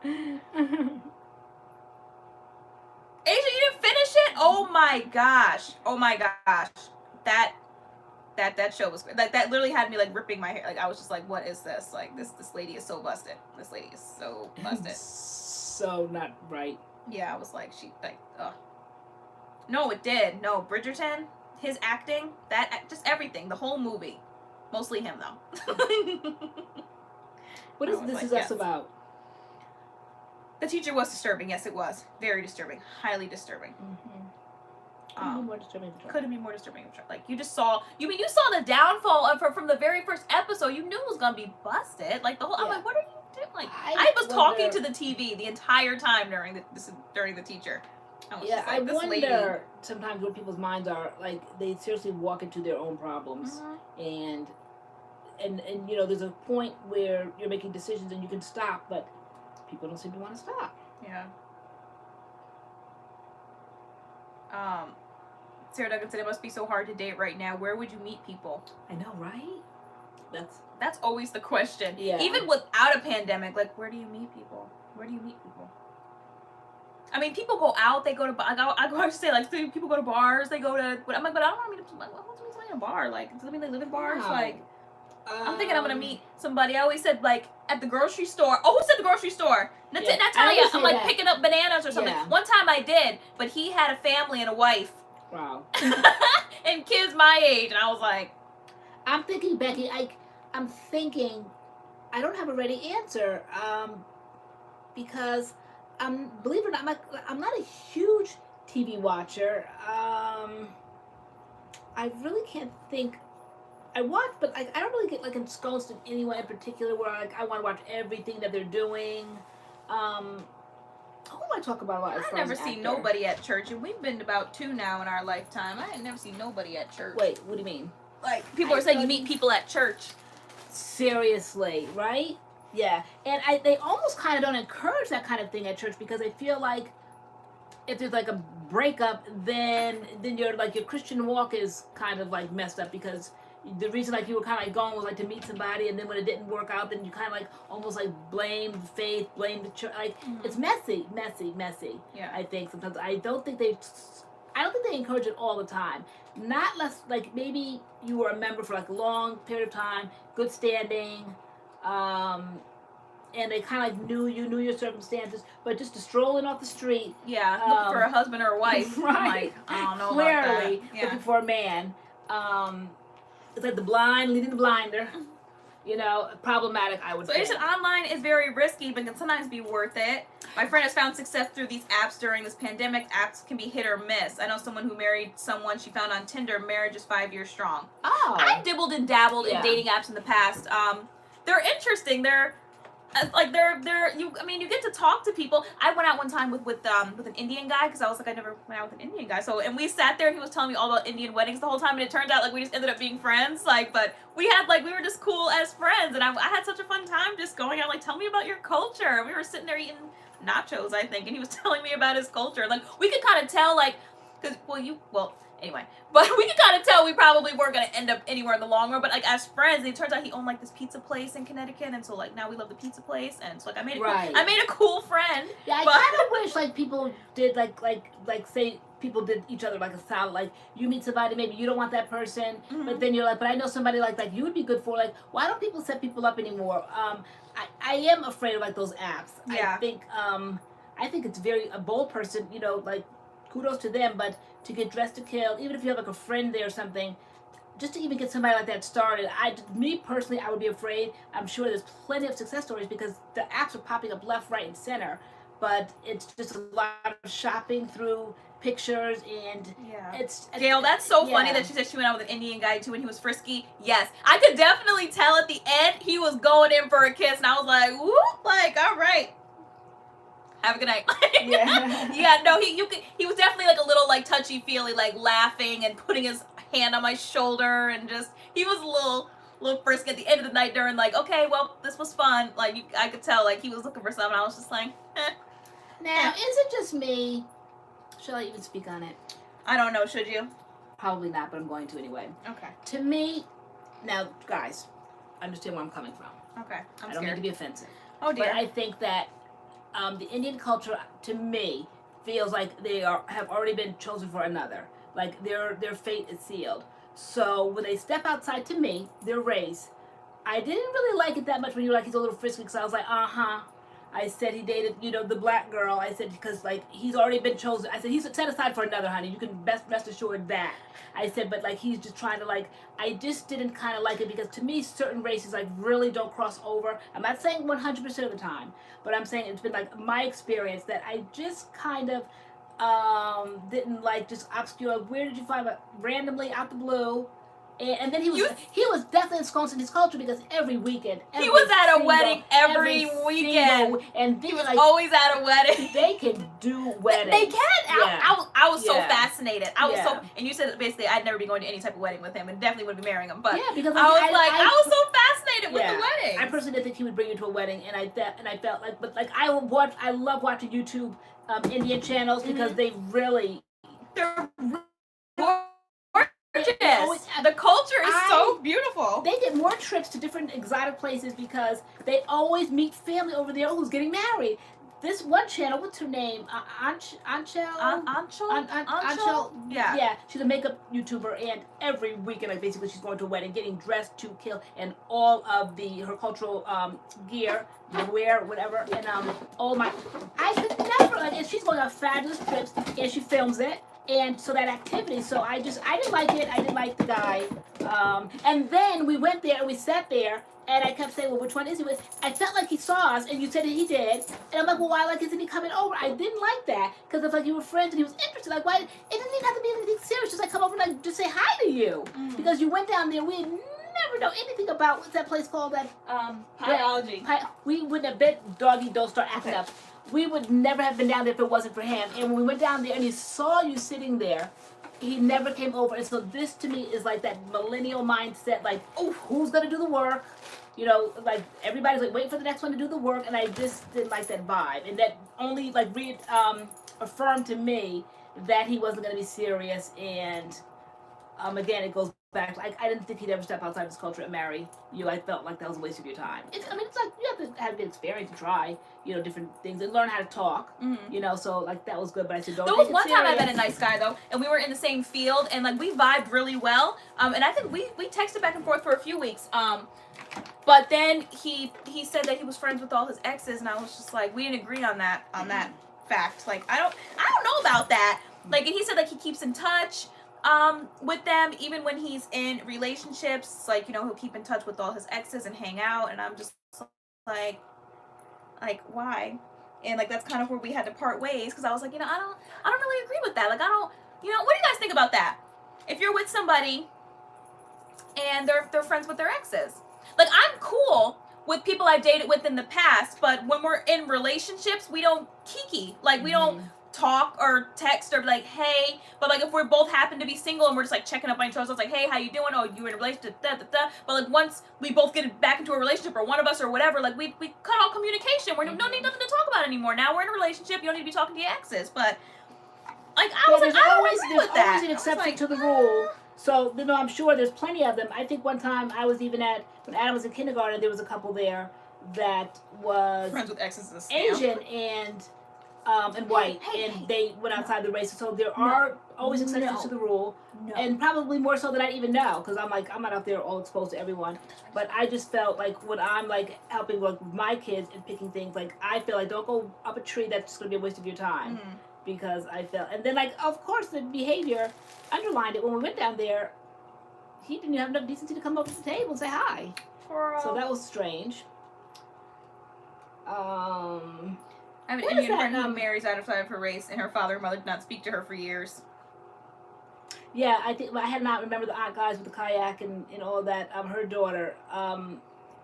Asia, you didn't finish it? Oh my gosh. Oh my gosh. That show was great. Like, that literally had me like ripping my hair. Like, I was just like, what is this? Like, this lady is so busted. This lady is so busted. So not right. Yeah, I was like, ugh. No, it did. No, Bridgerton, his acting, just everything, the whole movie. Mostly him, though. What is This Is Us about? The Teacher was disturbing. Yes, it was. Very disturbing. Highly disturbing. Couldn't be more disturbing. Couldn't be more disturbing. Like, you just saw, you saw the downfall of her from the very first episode. You knew it was going to be busted. Like, the whole, I'm like, what are you doing? Like, I was talking to the TV the entire time during the Teacher. I wonder sometimes what people's minds are. Like, they seriously walk into their own problems. And you know, there's a point where you're making decisions and you can stop, but people don't seem to want to stop. Yeah. Sarah Duggan said, it must be so hard to date right now. Where would you meet people? I know, right? That's always the question. Yeah. Even without a pandemic, like, where do you meet people? Where do you meet people? I mean, people go out. They go to. I go to say, like, people go to bars. They go to. I'm like, but I don't want to meet. Like, I want to meet somebody in a bar. Like, does that mean they live in bars? Wow. Like, I'm thinking I'm gonna meet somebody. I always said, like, at the grocery store. Oh, who said the grocery store? Natalia. I'm like picking up bananas or something. Yeah. One time I did, but he had a family and a wife. Wow. And kids my age, and I was like, I'm thinking, Becky. I'm thinking, I don't have a ready answer. Because believe it or not, I'm not a huge TV watcher. I really can't think. I watch, but I don't really get like ensconced in anyone in particular where I want to watch everything that they're doing. Who do I talk about a lot? I've never seen nobody at church, and we've been to about 2 now in our lifetime. I ain't never seen nobody at church. Wait, what do you mean? Like, people are saying you meet people at church. Seriously, right? Yeah, and they almost kind of don't encourage that kind of thing at church because I feel like if there's like a breakup, then your Christian walk is kind of like messed up because the reason like you were kind of like going was like to meet somebody, and then when it didn't work out, then you kind of like almost like blame faith, blame the church. Like it's messy. Yeah, I think sometimes I don't think they encourage it all the time. Not less like maybe you were a member for like a long period of time, good standing, and they kind of like knew your circumstances, but just to stroll in off the street. Yeah, looking for a husband or a wife. Right. I'm like, I don't know Clearly, about that. Yeah. looking for a man. It's like the blind leading the blinder. You know, problematic, I would So say. Asian online is very risky, but can sometimes be worth it. My friend has found success through these apps during this pandemic. Apps can be hit or miss. I know someone who married someone she found on Tinder. Marriage is 5 years strong. Oh. I've dibbled and dabbled in dating apps in the past. They're interesting. They're you get to talk to people. I went out one time with an Indian guy because I was like, I never went out with an Indian guy. So, and we sat there and he was telling me all about Indian weddings the whole time, and it turned out like we just ended up being friends. Like, but we were just cool as friends, and I had such a fun time just going out, like, tell me about your culture. We were sitting there eating nachos, I think, and he was telling me about his culture. Like, we could kind of tell, like, because anyway, but we could kind of tell we probably weren't going to end up anywhere in the long run. But like as friends, it turns out he owned like this pizza place in Connecticut, and so like now we love the pizza place, and so like I made a cool friend. Yeah, I kind of wish like people did like say people did each other like a solid. Like you meet somebody, maybe you don't want that person, but then you're like, but I know somebody like you would be good for. Like, why don't people set people up anymore? I am afraid of like those apps. Yeah. I think it's a bold person, you know, like kudos to them, but to get dressed to kill, even if you have like a friend there or something, just to even get somebody like that started, me personally, I would be afraid. I'm sure there's plenty of success stories because the apps are popping up left, right, and center, but it's just a lot of shopping through pictures and it's Gail, that's so funny that she said she went out with an Indian guy too when he was frisky. Yes, I could definitely tell at the end he was going in for a kiss, and I was like, whoop, like, all right. Have a good night. He was definitely like a little like touchy feely, like laughing and putting his hand on my shoulder, and just he was a little frisky at the end of the night during like, okay, well, this was fun. Like I could tell like he was looking for something. I was just like, Now, is it just me? Shall I even speak on it? I don't know. Should you? Probably not, but I'm going to anyway. Okay. To me, now guys, understand where I'm coming from. Okay. I don't mean to be offensive. Oh dear. But I think that the Indian culture, to me, feels like they have already been chosen for another. Like their fate is sealed. So when they step outside, to me, their race, I didn't really like it that much when you were like, he's a little frisky, because I was like, I said he dated, you know, the black girl. I said, because, like, he's already been chosen. I said, he's set aside for another, honey. You can rest assured that. I said, but, like, he's just trying to, like, I just didn't kind of like it because, to me, certain races, like, really don't cross over. I'm not saying 100% of the time, but I'm saying it's been, like, my experience that I just kind of didn't, like, just obscure. Where did you find it? Randomly, out the blue. And then he was definitely ensconced in his culture because every weekend he was at a wedding every weekend, and he was like, always at a wedding. They can do weddings. They can. Yeah. I was so fascinated. I was so, and you said that basically I'd never be going to any type of wedding with him, and definitely wouldn't be marrying him. But because I was so fascinated with the wedding. I personally didn't think he would bring you to a wedding, and I felt like, but like I love watching YouTube Indian channels because they're the culture is so beautiful. They get more trips to different exotic places because they always meet family over there who's getting married. This one channel, what's her name? Anchel? Yeah, she's a makeup YouTuber, and every weekend, like, basically, she's going to a wedding, getting dressed to kill, and all of her cultural gear, wear, whatever, and I could never, like, and she's going on fabulous trips, and she films it. And so that activity, so I didn't like it. I didn't like the guy. And then we went there and we sat there, and I kept saying, well, which one is he with? I felt like he saw us, and you said that he did. And I'm like, well, why isn't he coming over? I didn't like that because it's like you were friends and he was interested. Like, why? It didn't even have to be anything serious. Just like come over and like just say hi to you because you went down there. We had never know anything about what's that place called? That Biology. We wouldn't have been doggy. Don't start acting up. We would never have been down there if it wasn't for him. And when we went down there and he saw you sitting there, he never came over. And so this to me is like that millennial mindset, like, oh, who's going to do the work? You know, like everybody's like waiting for the next one to do the work. And I just didn't like that vibe. And that only like affirmed to me that he wasn't going to be serious. And again, it goes back. I didn't think he'd ever step outside his culture and marry you. I felt like that was a waste of your time. It's like you have to have a good experience and try, you know, different things and learn how to talk. You know, so like that was good. But I said, don't. There was one time I met a nice guy though, and we were in the same field, and like we vibed really well. And I think we texted back and forth for a few weeks. But then he said that he was friends with all his exes, and I was just like, we didn't agree on that fact. Like I don't know about that. Like, and he said like he keeps in touch. with them, even when he's in relationships, like, you know, he'll keep in touch with all his exes and hang out, and I'm just like why? And like that's kind of where we had to part ways because I was like, you know, I don't really agree with that. Like I don't, you know, what do you guys think about that? If you're with somebody and they're friends with their exes, like I'm cool with people I've dated with in the past, but when we're in relationships, we don't kiki. Like we don't talk or text or be like, hey, but like if we're both happen to be single and we're just like checking up on each other, so it's like, hey, how you doing? Oh, you in a relationship? Da, da, da. But like once we both get back into a relationship or one of us or whatever, like we cut all communication. We don't need nothing to talk about anymore. Now we're in a relationship. You don't need to be talking to your exes. But like I was like, I don't agree with that. There's always an exception to the rule. So, you know, I'm sure there's plenty of them. I think one time I was even when Adam was in kindergarten, there was a couple there that was friends with exes is Asian and white, and they went outside the race. So there are always exceptions to the rule, and probably more so than I even know, because I'm not out there all exposed to everyone. But I just felt like when I'm like helping like with my kids and picking things, like I feel like don't go up a tree that's just gonna be a waste of your time, because I felt, and then like of course the behavior underlined it when we went down there. He didn't have enough decency to come up to the table and say hi. So that was strange. I have an Indian friend who marries outside of her race, and her father and mother did not speak to her for years. Yeah, I think I had not remembered the aunt guys with the kayak and all that. Her daughter.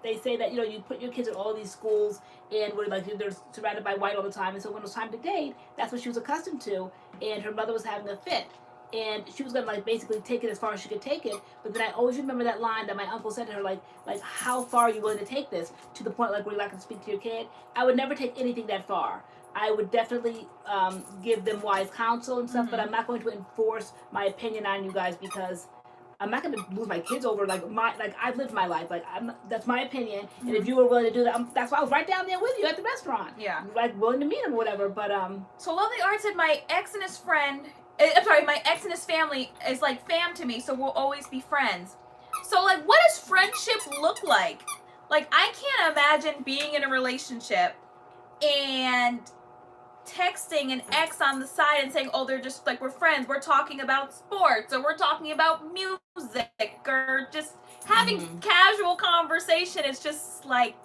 They say that, you know, you put your kids in all these schools and we're like they're surrounded by white all the time, and so when it was time to date, that's what she was accustomed to. And her mother was having a fit, and she was gonna like basically take it as far as she could take it. But then I always remember that line that my uncle said to her, like how far are you willing to take this, to the point like where you're not gonna speak to your kid. I would never take anything that far. I would definitely give them wise counsel and stuff, but I'm not going to enforce my opinion on you guys, because I'm not going to lose my kids over I've lived my life. That's my opinion, and if you were willing to do that, that's why I was right down there with you at the restaurant. Yeah, like willing to meet him or whatever. But So Lovely Art said my ex and his family is like fam to me, so we'll always be friends. So like, what does friendship look like? Like I can't imagine being in a relationship and texting an ex on the side and saying, oh, they're just like, we're friends, we're talking about sports, or we're talking about music, or just having casual conversation. It's just like,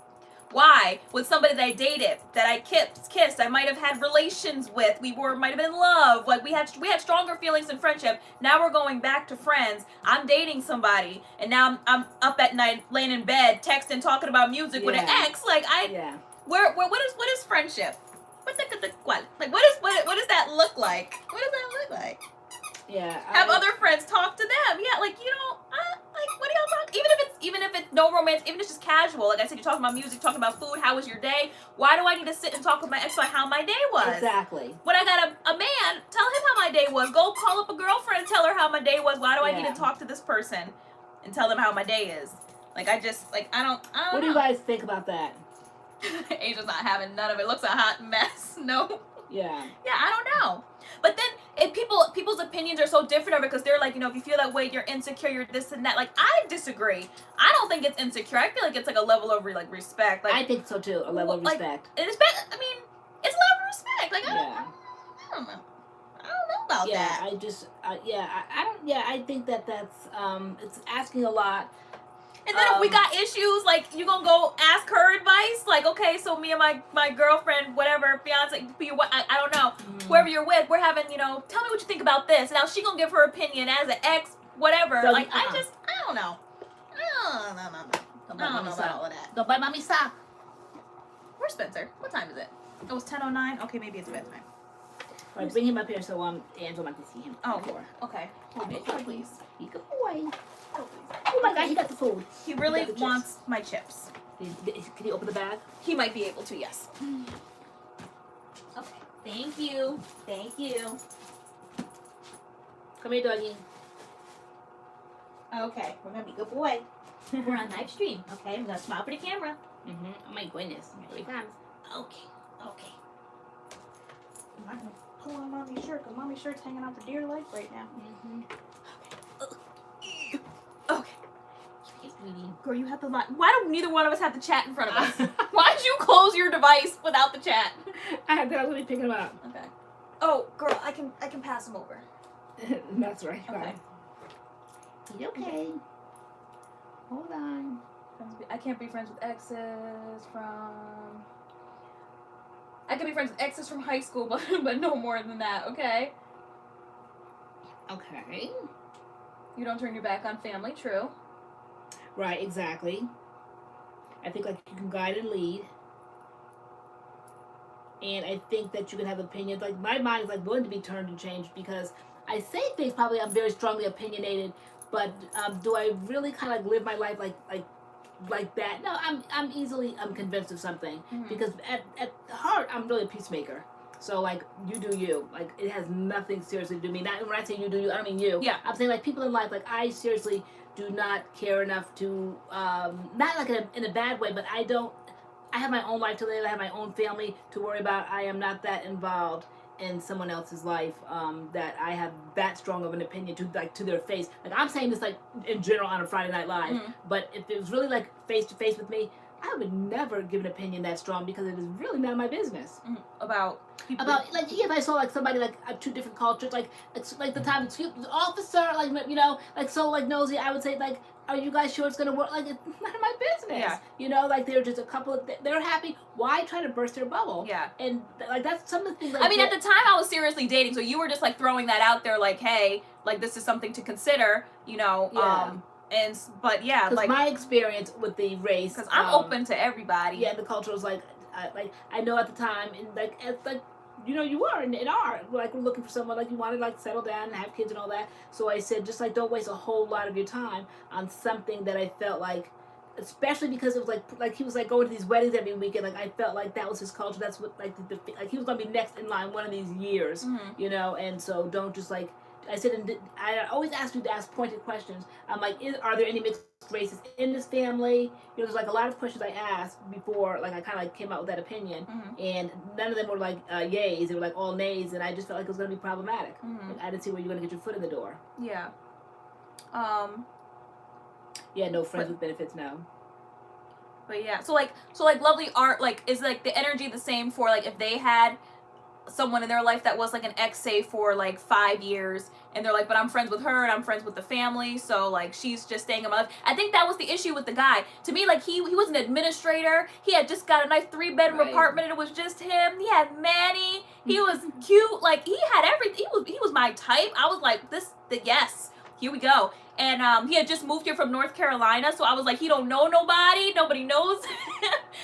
why? With somebody that I dated, that I kissed, I might have had relations with, might have been in love, like we had stronger feelings in friendship. Now we're going back to friends. I'm dating somebody, and now I'm up at night laying in bed texting, talking about music with an ex. Like what is friendship? Like what does that look like? What does that look like? Yeah. Have other friends talk to them. Yeah, like, you know, like what do y'all talk? Even if it's no romance, even if it's just casual. Like I said, you're talking about music, talking about food. How was your day? Why do I need to sit and talk with my ex about how my day was? Exactly. When I got a man, tell him how my day was. Go call up a girlfriend and tell her how my day was. Why do I need to talk to this person and tell them how my day is? Like I don't What do you guys think about that? Angel's not having none of it. Looks a hot mess. No. Yeah. Yeah, I don't know. But then if people's opinions are so different of it, because they're like, you know, if you feel that way, you're insecure, you're this and that. Like, I disagree. I don't think it's insecure. I feel like it's like a level of respect. Like, I think so too. A level of respect. And respect. I mean, it's a level of respect. Like, I don't know. I don't know about that. I think that's it's asking a lot. And then if we got issues, like, you gonna go ask her advice? Like, okay, so me and my girlfriend, whatever, fiance, I don't know, whoever you're with, we're having, you know, tell me what you think about this. Now she gonna give her opinion as an ex, whatever. So, like, I don't know. I don't know about all of that. Don't buy mommy sock. Where's Spencer? What time is it? It was 10:09. Okay, maybe it's bedtime. All right, bring him up here so Angela might see him. Oh, okay. Please. You good boy. Oh my God, he got the food. He really wants my chips. Can you open the bag? He might be able to, yes. Okay. Thank you. Thank you. Come here, doggy. Okay, we're gonna be good boy. We're on live stream. Okay, I'm gonna smile for the camera. Oh my goodness. Here he comes. Okay. I'm not gonna pull on mommy's shirt because mommy's shirt's hanging out for dear life right now. Okay. Girl, you have the line. Why don't neither one of us have the chat in front of us? Why did you close your device without the chat? I was really picking him up. Okay. Oh, girl, I can pass him over. That's right. Okay. Okay. Hold on. I can't be friends with exes from. I can be friends with exes from high school, but no more than that. Okay. Okay. You don't turn your back on family. True. Right. Exactly. I think like you can guide and lead. And I think that you can have opinions. Like my mind is like willing to be turned and changed because I say things probably I'm very strongly opinionated, but do I really kind of live my life like that? No, I'm easily convinced of something because at heart I'm really a peacemaker. So like you do you, like it has nothing seriously to do with me. Not when I say you do you, I don't mean you. Yeah. I'm saying like people in life, like I seriously do not care enough to not like in a bad way, but I don't. I have my own life to live. I have my own family to worry about. I am not that involved in someone else's life that I have that strong of an opinion to their face. Like I'm saying this like in general on a Friday Night Live, but if it was really like face to face with me, I would never give an opinion that strong because it is really none of my business. About like if I saw like somebody like two different cultures, like the time excuse officer, like you know, like so like nosy, I would say like, are you guys sure it's gonna work? Like it's none of my business. Yeah. You know, like they're just a couple of they're happy. Why try to burst their bubble? Yeah. And like that's some of the things. Like, I mean, at the time I was seriously dating, so you were just like throwing that out there, like, hey, like this is something to consider, you know. Yeah. But yeah, like my experience with the race, because I'm open to everybody. Yeah, the culture was like I know at the time, and like you know, you were and are like we're looking for someone like you want to like settle down and have kids and all that. So I said just like don't waste a whole lot of your time on something that I felt like, especially because it was like he was like going to these weddings every weekend. Like I felt like that was his culture. That's what like like he was gonna be next in line one of these years, you know. And so don't just like. I said, and I always ask you to ask pointed questions. I'm like, are there any mixed races in this family? You know, there's like a lot of questions I asked before, like I kind of like came out with that opinion, and none of them were like yays. They were like all nays, and I just felt like it was going to be problematic. Like, I didn't see where you were going to get your foot in the door. Yeah. Yeah, no friends with benefits, no. But yeah, so like lovely art, like is like the energy the same for like if they had someone in their life that was like an ex, say for like 5 years, and they're like, but I'm friends with her and I'm friends with the family, so like she's just staying in my life. I think that was the issue with the guy. To me, like he was an administrator. He had just got a nice 3-bedroom apartment and it was just him. He had Manny. He was cute. Like he had everything. He was my type. I was like yes, here we go. And he had just moved here from North Carolina, so I was like, he don't know nobody. Nobody knows.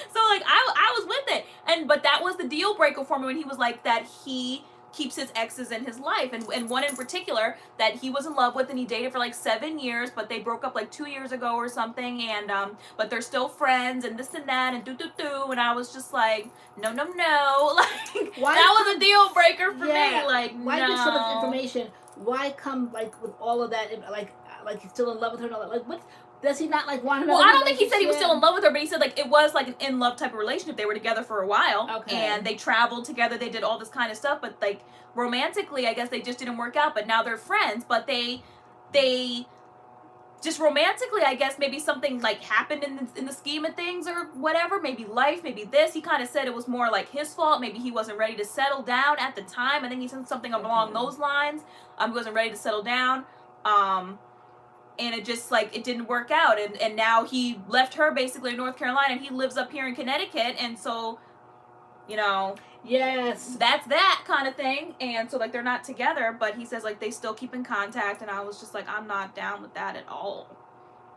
So like I was with it, but that was the deal breaker for me when he was like that he keeps his exes in his life, and one in particular that he was in love with and he dated for like 7 years, but they broke up like 2 years ago or something, and but they're still friends and this and that and and I was just like no, like that was a deal breaker for me. Like why give so much information? Why come like with all of that like he's still in love with her and all that? Like what? Does he not like want another? Well, I don't think he said he was still in love with her, but he said like it was like an in love type of relationship. They were together for a while, and they traveled together. They did all this kind of stuff, but like romantically, I guess they just didn't work out. But now they're friends. But they just romantically, I guess maybe something like happened in the scheme of things or whatever. Maybe life, maybe this. He kind of said it was more like his fault. Maybe he wasn't ready to settle down at the time. I think he said something along those lines. He wasn't ready to settle down. And it just like it didn't work out, and now he left her basically in North Carolina, and he lives up here in Connecticut, and so, you know, yes, that's that kind of thing. And so like they're not together, but he says like they still keep in contact, and I was just like, I'm not down with that at all,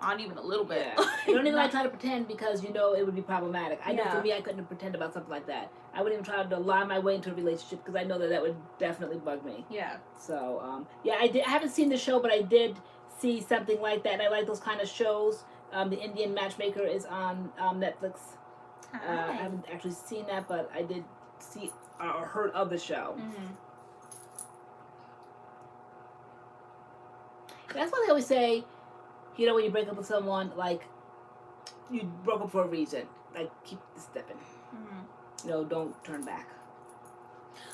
not even a little bit. You don't even like try to pretend because you know it would be problematic. I know for me, I couldn't pretend about something like that. I wouldn't even try to lie my way into a relationship because I know that would definitely bug me. Yeah. So yeah, I haven't seen the show, but I did see something like that, and I like those kind of shows. The Indian Matchmaker is on Netflix. I haven't actually seen that, but I did see or heard of the show. That's why they always say, you know, when you break up with someone, like you broke up for a reason. Like keep stepping. You know, don't turn back.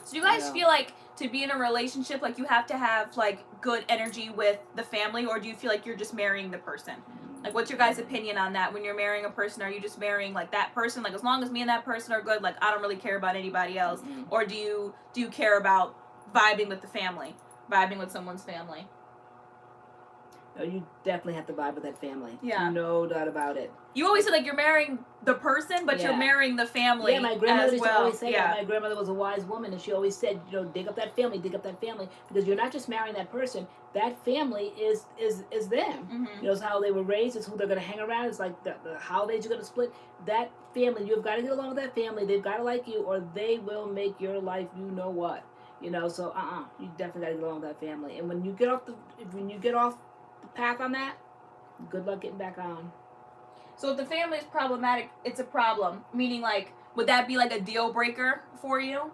So do you guys feel like to be in a relationship, like you have to have like good energy with the family, or do you feel like you're just marrying the person? Like what's your guys' opinion on that? When you're marrying a person, are you just marrying like that person? Like as long as me and that person are good, like I don't really care about anybody else. Or do you care about vibing with the family? vibing with someone's family. No, you definitely have to vibe with that family. Yeah. No doubt about it. You always say like you're marrying the person, but you're marrying the family. Yeah, my grandmother as used well. to always say yeah. that. My grandmother was a wise woman, and she always said, you know, dig up that family, because you're not just marrying that person. That family is them. Mm-hmm. You know, it's how they were raised. It's who they're going to hang around. It's like the holidays you're going to split. That family, you've got to get along with that family. They've got to like you, or they will make your life, you know what. You know, so you definitely got to get along with that family. And when you get off the path on that, good luck getting back on. So if the family is problematic, it's a problem. Meaning, like, would that be like a deal breaker for you?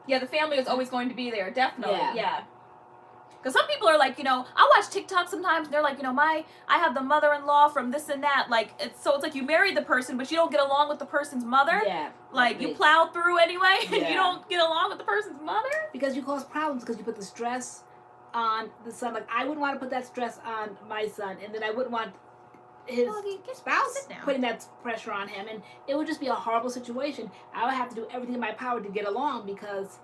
Yeah, the family is always going to be there. Definitely. Yeah. Because some people are like, you know, I watch TikTok sometimes. And they're like, you know, I have the mother-in-law from this and that. Like, it's like you married the person, but you don't get along with the person's mother. Yeah. Like, you plowed through anyway, and Yeah. you don't get along with the person's mother. Because you cause problems because you put the stress on the son. Like, I wouldn't want to put that stress on my son, and then I wouldn't want his spouse putting that pressure on him, and it would just be a horrible situation. I would have to do everything in my power to get along, because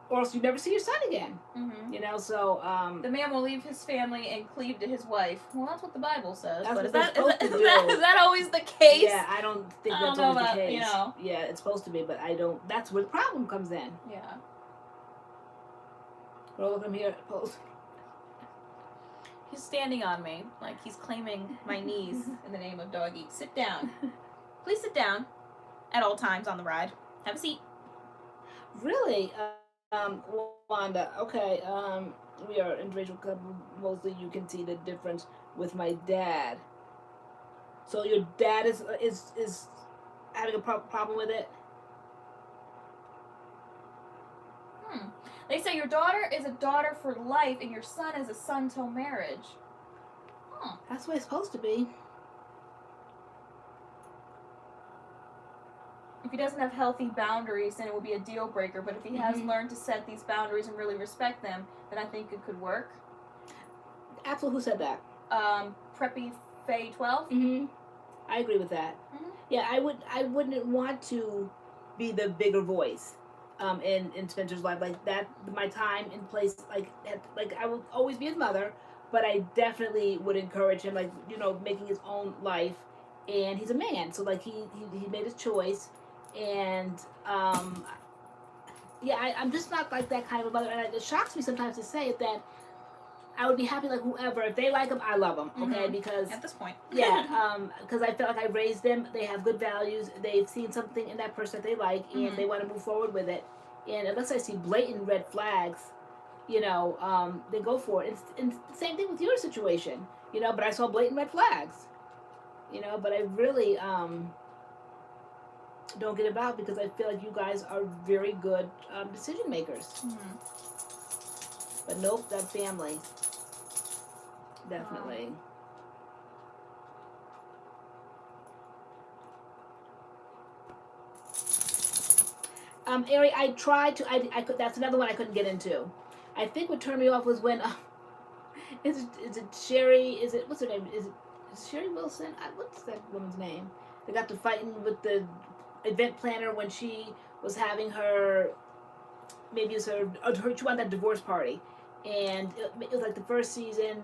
or else you never see your son again. Mm-hmm. You know, so the man will leave his family and cleave to his wife. Well, that's what the Bible says. That's but what is that always the case? Yeah, I don't think that's always the case. You know. Yeah, it's supposed to be, but I don't. That's where the problem comes in. Yeah. Roll from here, pose. He's standing on me, like he's claiming my knees in the name of doggy. Sit down. Please sit down at all times on the ride. Have a seat. Really? Wanda, okay, we are an interracial couple. Mostly you can see the difference with my dad. So your dad is having a problem with it? They say your daughter is a daughter for life and your son is a son till marriage. Huh. That's the way it's supposed to be. If he doesn't have healthy boundaries, then it will be a deal breaker. But if he has learned to set these boundaries and really respect them, then I think it could work. Absolutely. Who said that? Preppy Faye 12. I agree with that. Yeah, I wouldn't want to be the bigger voice in Spencer's life, like that. My time and place, like I will always be his mother, but I definitely would encourage him, like, you know, making his own life. And he's a man, so like he made his choice. And yeah, I'm just not like that kind of a mother, and it shocks me sometimes to say it, that I would be happy like whoever, if they like him, I love them, okay? Because at this point, yeah, because I felt like I raised them. They have good values. They've seen something in that person that they like, and they want to move forward with it. And unless I see blatant red flags, you know, then go for it. And the same thing with your situation, you know. But I saw blatant red flags, you know. But I really don't get about, because I feel like you guys are very good decision makers. But nope, that family, definitely. Ari, I tried to. I could. That's another one I couldn't get into. I think what turned me off was when. Is it Sherry? Is it, what's her name? Is it Sherry Wilson? What's that woman's name? They got to fighting with the event planner when she was having her. Maybe it was her. She won that divorce party, and it was like the first season,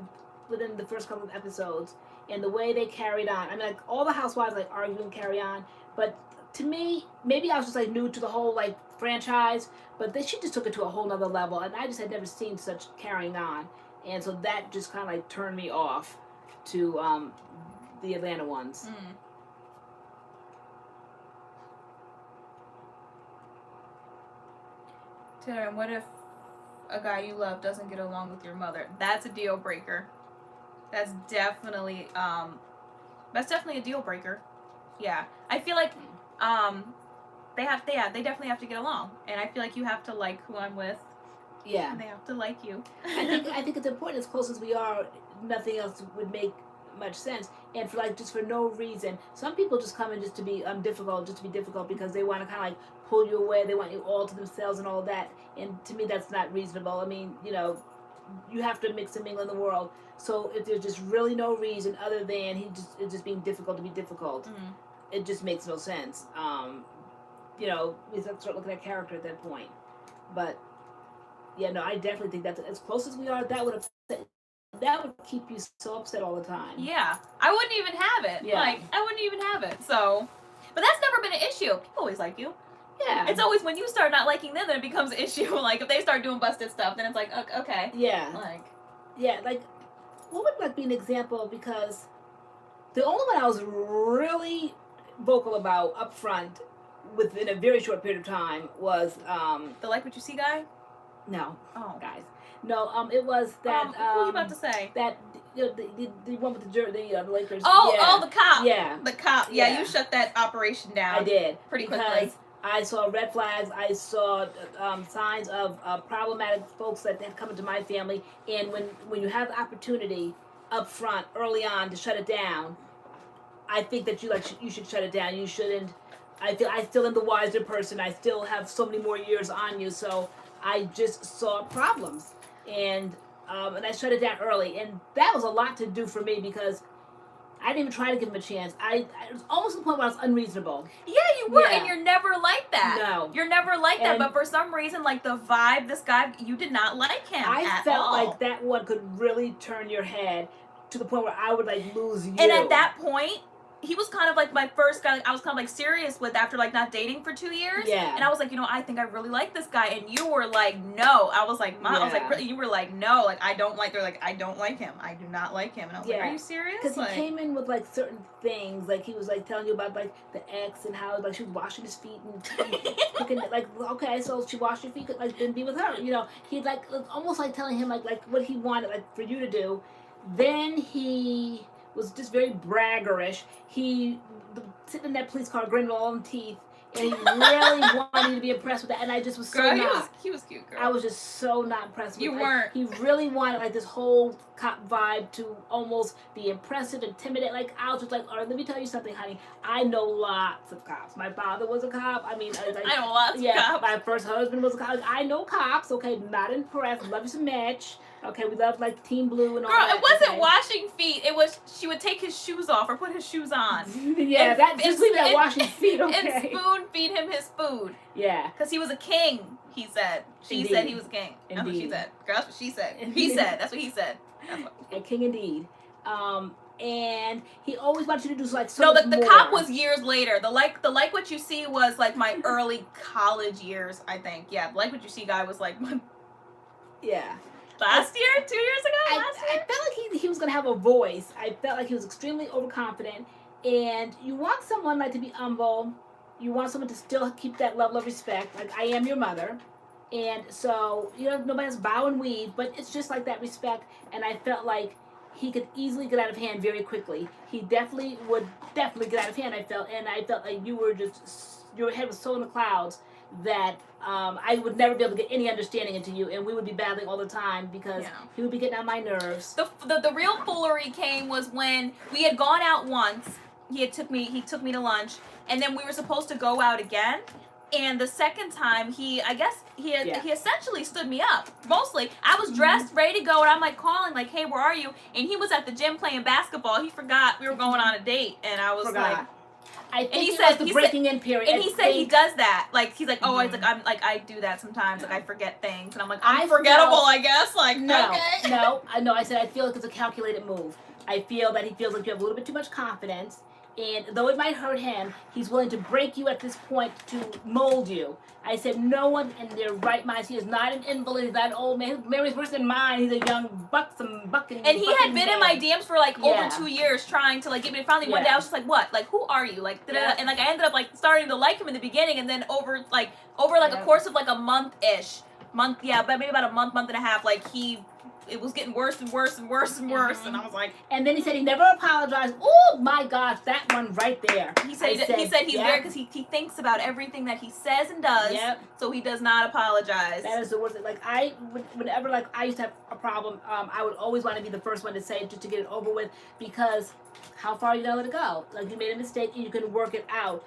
within the first couple of episodes, and the way they carried on. I mean, like all the housewives like arguing, carry on, but. To me, maybe I was just like new to the whole like franchise, but she just took it to a whole nother level, and I just had never seen such carrying on, and so that just kind of like turned me off to the Atlanta ones. TaylorAnne, what if a guy you love doesn't get along with your mother? That's a deal breaker. That's definitely a deal breaker. Yeah, I feel like. They definitely have to get along, and I feel like you have to like who I'm with. Yeah, and they have to like you. I think it's important. As close as we are, nothing else would make much sense. And for like just for no reason, some people just come in just to be difficult, because they want to kind of like pull you away. They want you all to themselves and all that. And to me, that's not reasonable. I mean, you know, you have to mix and mingle in the world. So if there's just really no reason other than it's just being difficult to be difficult. It just makes no sense. You know, we have to start looking at character at that point. But yeah, no, I definitely think that's as close as we are. That would keep you so upset all the time. Yeah, I wouldn't even have it. Yeah. Like, I wouldn't even have it. So, but that's never been an issue. People always like you. Yeah. It's always when you start not liking them that it becomes an issue. Like, if they start doing busted stuff, then it's like, okay. Yeah. Like, yeah, like, what would like be an example? Because the only one I was really vocal about up front within a very short period of time was the like what you see guy? no, Oh. guys, no, it was that what were you about to say? that the one with the Lakers. Oh, yeah. oh, the cop. Yeah. The cop. Yeah, Yeah. you shut that operation down. I did pretty because quickly. I saw red flags. I saw signs of problematic folks that had come into my family. And when you have the opportunity up front early on to shut it down, I think that you should shut it down. You shouldn't. I still am the wiser person. I still have so many more years on you. So I just saw problems, and I shut it down early. And that was a lot to do for me because I didn't even try to give him a chance. I was almost to the point where I was unreasonable. Yeah, you were, Yeah. and you're never like that. No. You're never like that, And- but for some reason, like the vibe, this guy, you did not like him I at felt all. like that one could really turn your head to the point where I would like lose you. And at that point, he was kind of like my first guy I was kind of like serious with after like not dating for 2 years. Yeah. And I was like, I think I really like this guy. And you were like, no. I was like, Mom, I was like, Yeah. really? You were like, no, like I don't like. They're like, I don't like him. I do not like him. And I was like, Yeah. are you serious? Because Like, he came in with like certain things, like he was like telling you about like the ex and how like she was washing his feet and cooking. Like, okay, so she washed your feet, like then be with her. He like almost like telling him like what he wanted like for you to do. Then he was just very braggerish. He sitting in that police car, grinning all in teeth, and he really wanted you to be impressed with that. And I just was so girl, not. he was cute, girl. I was just so not impressed with You like, weren't. He really wanted like this whole cop vibe to almost be impressive, intimidate. Like I was just like, all right, let me tell you something, honey. I know lots of cops. My father was a cop. I mean, like, I know lots of cops. My first husband was a cop. Like, I know cops. Okay, not impressed. Love you some MICHE. Okay, we love like Team Blue and all Girl, that. it wasn't okay. washing feet. It was she would take his shoes off or put his shoes on. Yeah, And- that just leave that and- washing feet. Okay. And spoon feed him his food. Yeah. Because he was a king, he said. She Indeed. said he was a king. That's what she Indeed. said. Girl, that's what she said. He Indeed. said. That's what he said. That's what. A king indeed. And he always wanted you to do like so No, much the more. cop was years later. The like what you see was like my early college years, I think. Yeah, the like what you see guy was like Yeah. last year, 2 years ago, last I year. felt like he was gonna have a voice. I felt like he was extremely overconfident. And you want someone like to be humble. You want someone to still keep that level of respect. Like I am your mother. And so, nobody has bow and weave, but it's just like that respect. And I felt like he could easily get out of hand very quickly. He definitely would get out of hand, I felt. And I felt like your head was so in the clouds that I would never be able to get any understanding into you. And we would be battling all the time because he would be getting on my nerves. The real foolery came was when we had gone out once. He took me to lunch, and then we were supposed to go out again. And the second time, he essentially stood me up. Mostly, I was dressed, ready to go, and I'm like calling, like, "Hey, where are you?" And he was at the gym playing basketball. He forgot we were going on a date, and I was like, I think and he it said- was the he breaking in period. and he said he does that. Like he's like, "Oh, Mhm. it's like I'm like I do that sometimes. Like I forget things," and I'm like, I "I'm forgettable, felt- I guess." Like, No, okay. no, I said I feel like it's a calculated move. I feel that he feels like you have a little bit too much confidence, and though it might hurt him, he's willing to break you at this point to mold you. I said no one in their right mind. He is not an invalid. He's not an old man. Mary's worse than mine. He's a young buxom bucking. And he had been in my DMs for like Yeah. over 2 years trying to like get me. And finally one Yeah. day I was just like, "What? Like who are you?" Like, Yeah. and like I ended up like starting to like him in the beginning, and then over like Yeah. a course of like a month-ish, but maybe about a month and a half, like it was getting worse and worse and worse and worse, Mhm. and I was like, And then he said he never apologized. Oh my gosh, that one right there. he said he's yep, very because he thinks about everything that he says and does, Yep. so he does not apologize. That is the worst. Like whenever like I used to have a problem, I would always want to be the first one to say it just to get it over with, because how far are you gonna let it go? Like you made a mistake and you can work it out.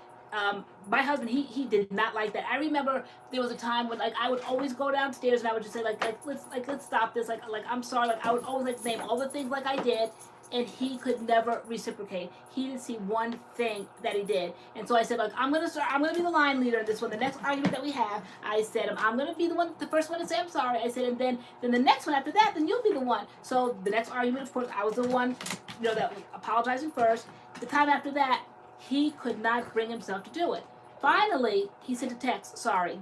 My husband, he did not like that. I remember there was a time when like I would always go downstairs and I would just say like let's stop this. Like I'm sorry. Like I would always like name all the things like I did, and he could never reciprocate. He didn't see one thing that he did. And so I said, like, I'm gonna be the line leader in this one. The next argument that we have, I said, I'm gonna be the first one to say I'm sorry. I said, and then the next one after that, then you'll be the one. So the next argument, of course, I was the one, that apologizing first. The time after that, he could not bring himself to do it. Finally, he sent a text, sorry.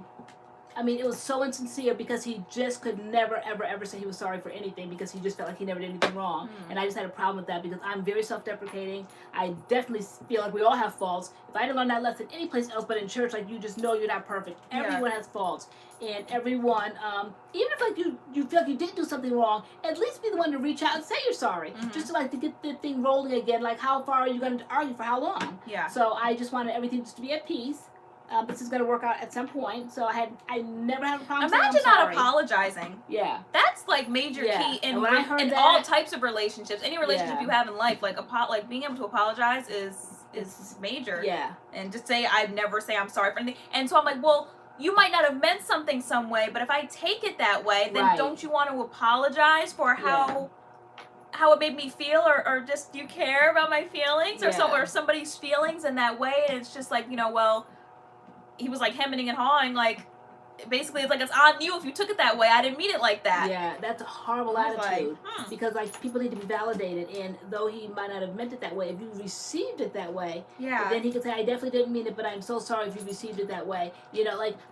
I mean, it was so insincere because he just could never, ever, ever say he was sorry for anything because he just felt like he never did anything wrong. And I just had a problem with that because I'm very self-deprecating. I definitely feel like we all have faults. If I didn't learn that lesson any place else but in church, like, you just know you're not perfect. Everyone has faults. And everyone, even if, like, you feel like you didn't do something wrong, at least be the one to reach out and say you're sorry. Just to, like, to get the thing rolling again. Like, how far are you going to argue for how long? Yeah. So I just wanted everything just to be at peace. This is going to work out at some point. So I never had a problem. Imagine not apologizing. Yeah. That's like major key in all types of relationships. Any relationship you have in life, like being able to apologize is major. Yeah. And just I'd never say I'm sorry for anything. And so I'm like, well, you might not have meant something some way, but if I take it that way, then don't you want to apologize for how it made me feel, or just do you care about my feelings or somebody's feelings in that way? And it's just like, well, he was like hemming and hawing, like basically it's like it's on you if you took it that way. I didn't mean it like that. Yeah, that's a horrible attitude because like people need to be validated, and though he might not have meant it that way, if you received it that way, then he could say, I definitely didn't mean it, but I'm so sorry if you received it that way.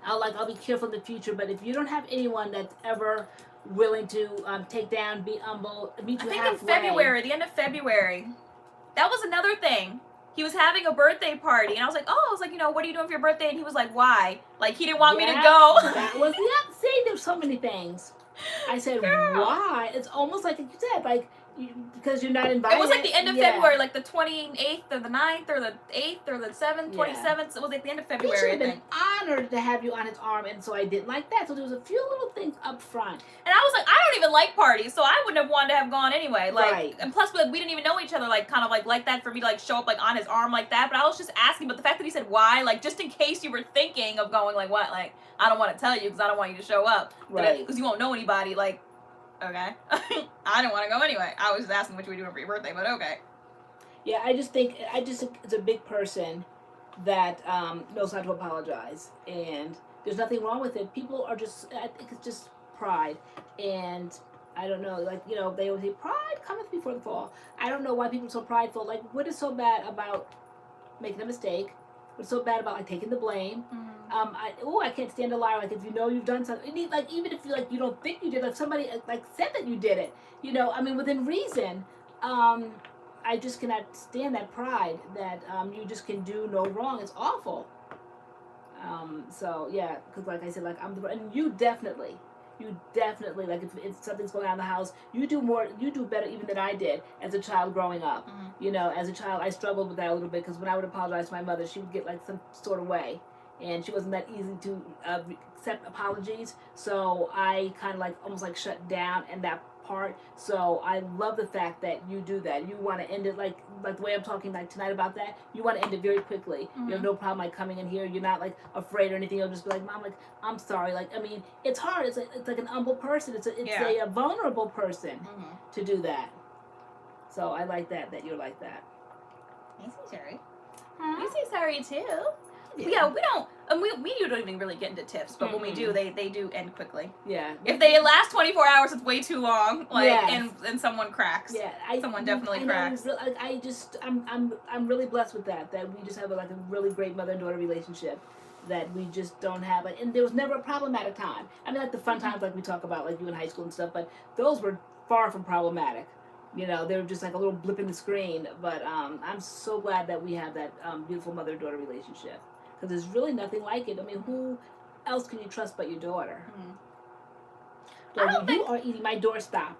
I'll be careful in the future. But if you don't have anyone that's ever willing to take down, be humble, meet you halfway. I think in February, the end of February, that was another thing. He was having a birthday party, and I was like, what are you doing for your birthday? And he was like, why? Like, he didn't want me to go. That was, see, there's so many things. I said, why? It's almost like you said, like, because you're not invited. It was like the end of February, like the 28th or the 9th or the 8th or the 7th, 27th. It was like the end of February. He should have been honored to have you on his arm, and so I didn't like that. So there was a few little things up front. And I was like, I don't even like parties, so I wouldn't have wanted to have gone anyway. Like, and plus, we didn't even know each other, like, kind of like that for me to, like, show up, like, on his arm like that. But I was just asking, but the fact that he said why, like, just in case you were thinking of going, like, what? Like, I don't want to tell you because I don't want you to show up. Right. Because you won't know anybody, like, okay. I didn't want to go anyway. I was just asking what you were doing for your birthday, but okay. Yeah, I just think it's a big person that knows how to apologize, and there's nothing wrong with it. People are just, I think it's just pride, and I don't know, like, they always say, pride cometh before the fall. I don't know why people are so prideful. Like, what is so bad about making a mistake? What's so bad about, like, taking the blame? I can't stand a liar. Like, if you know you've done something, like, even if you don't think you did, like, somebody like said that you did it, within reason. I just cannot stand that pride that you just can do no wrong. It's awful. So yeah, because like I said, like, and you definitely, like, if something's going on in the house, you do better even than I did as a child growing up. As a child, I struggled with that a little bit because when I would apologize to my mother, she would get like some sort of way, and she wasn't that easy to accept apologies. So I kind of like almost like shut down in that part. So I love the fact that you do that. You want to end it like the way I'm talking like tonight about that. You want to end it very quickly. You have no problem like coming in here. You're not like afraid or anything. You'll just be like, Mom, like, I'm sorry. Like, I mean, it's hard. It's like an humble person. It's a vulnerable person to do that. So I like that you're like that. I say sorry. You say sorry too. Yeah, we don't. And we don't even really get into tips, but when we do, they do end quickly. Yeah. If they last 24 hours, it's way too long. Like, and someone cracks. Yeah, someone definitely cracks. I'm really blessed with that we just have a really great mother and daughter relationship that we just don't have. And there was never a problematic time. I mean, like the fun times like we talk about, like you in high school and stuff, but those were far from problematic. They were just like a little blip in the screen. But I'm so glad that we have that beautiful mother-daughter relationship. Because there's really nothing like it. I mean, who else can you trust but your daughter? You are eating my doorstop.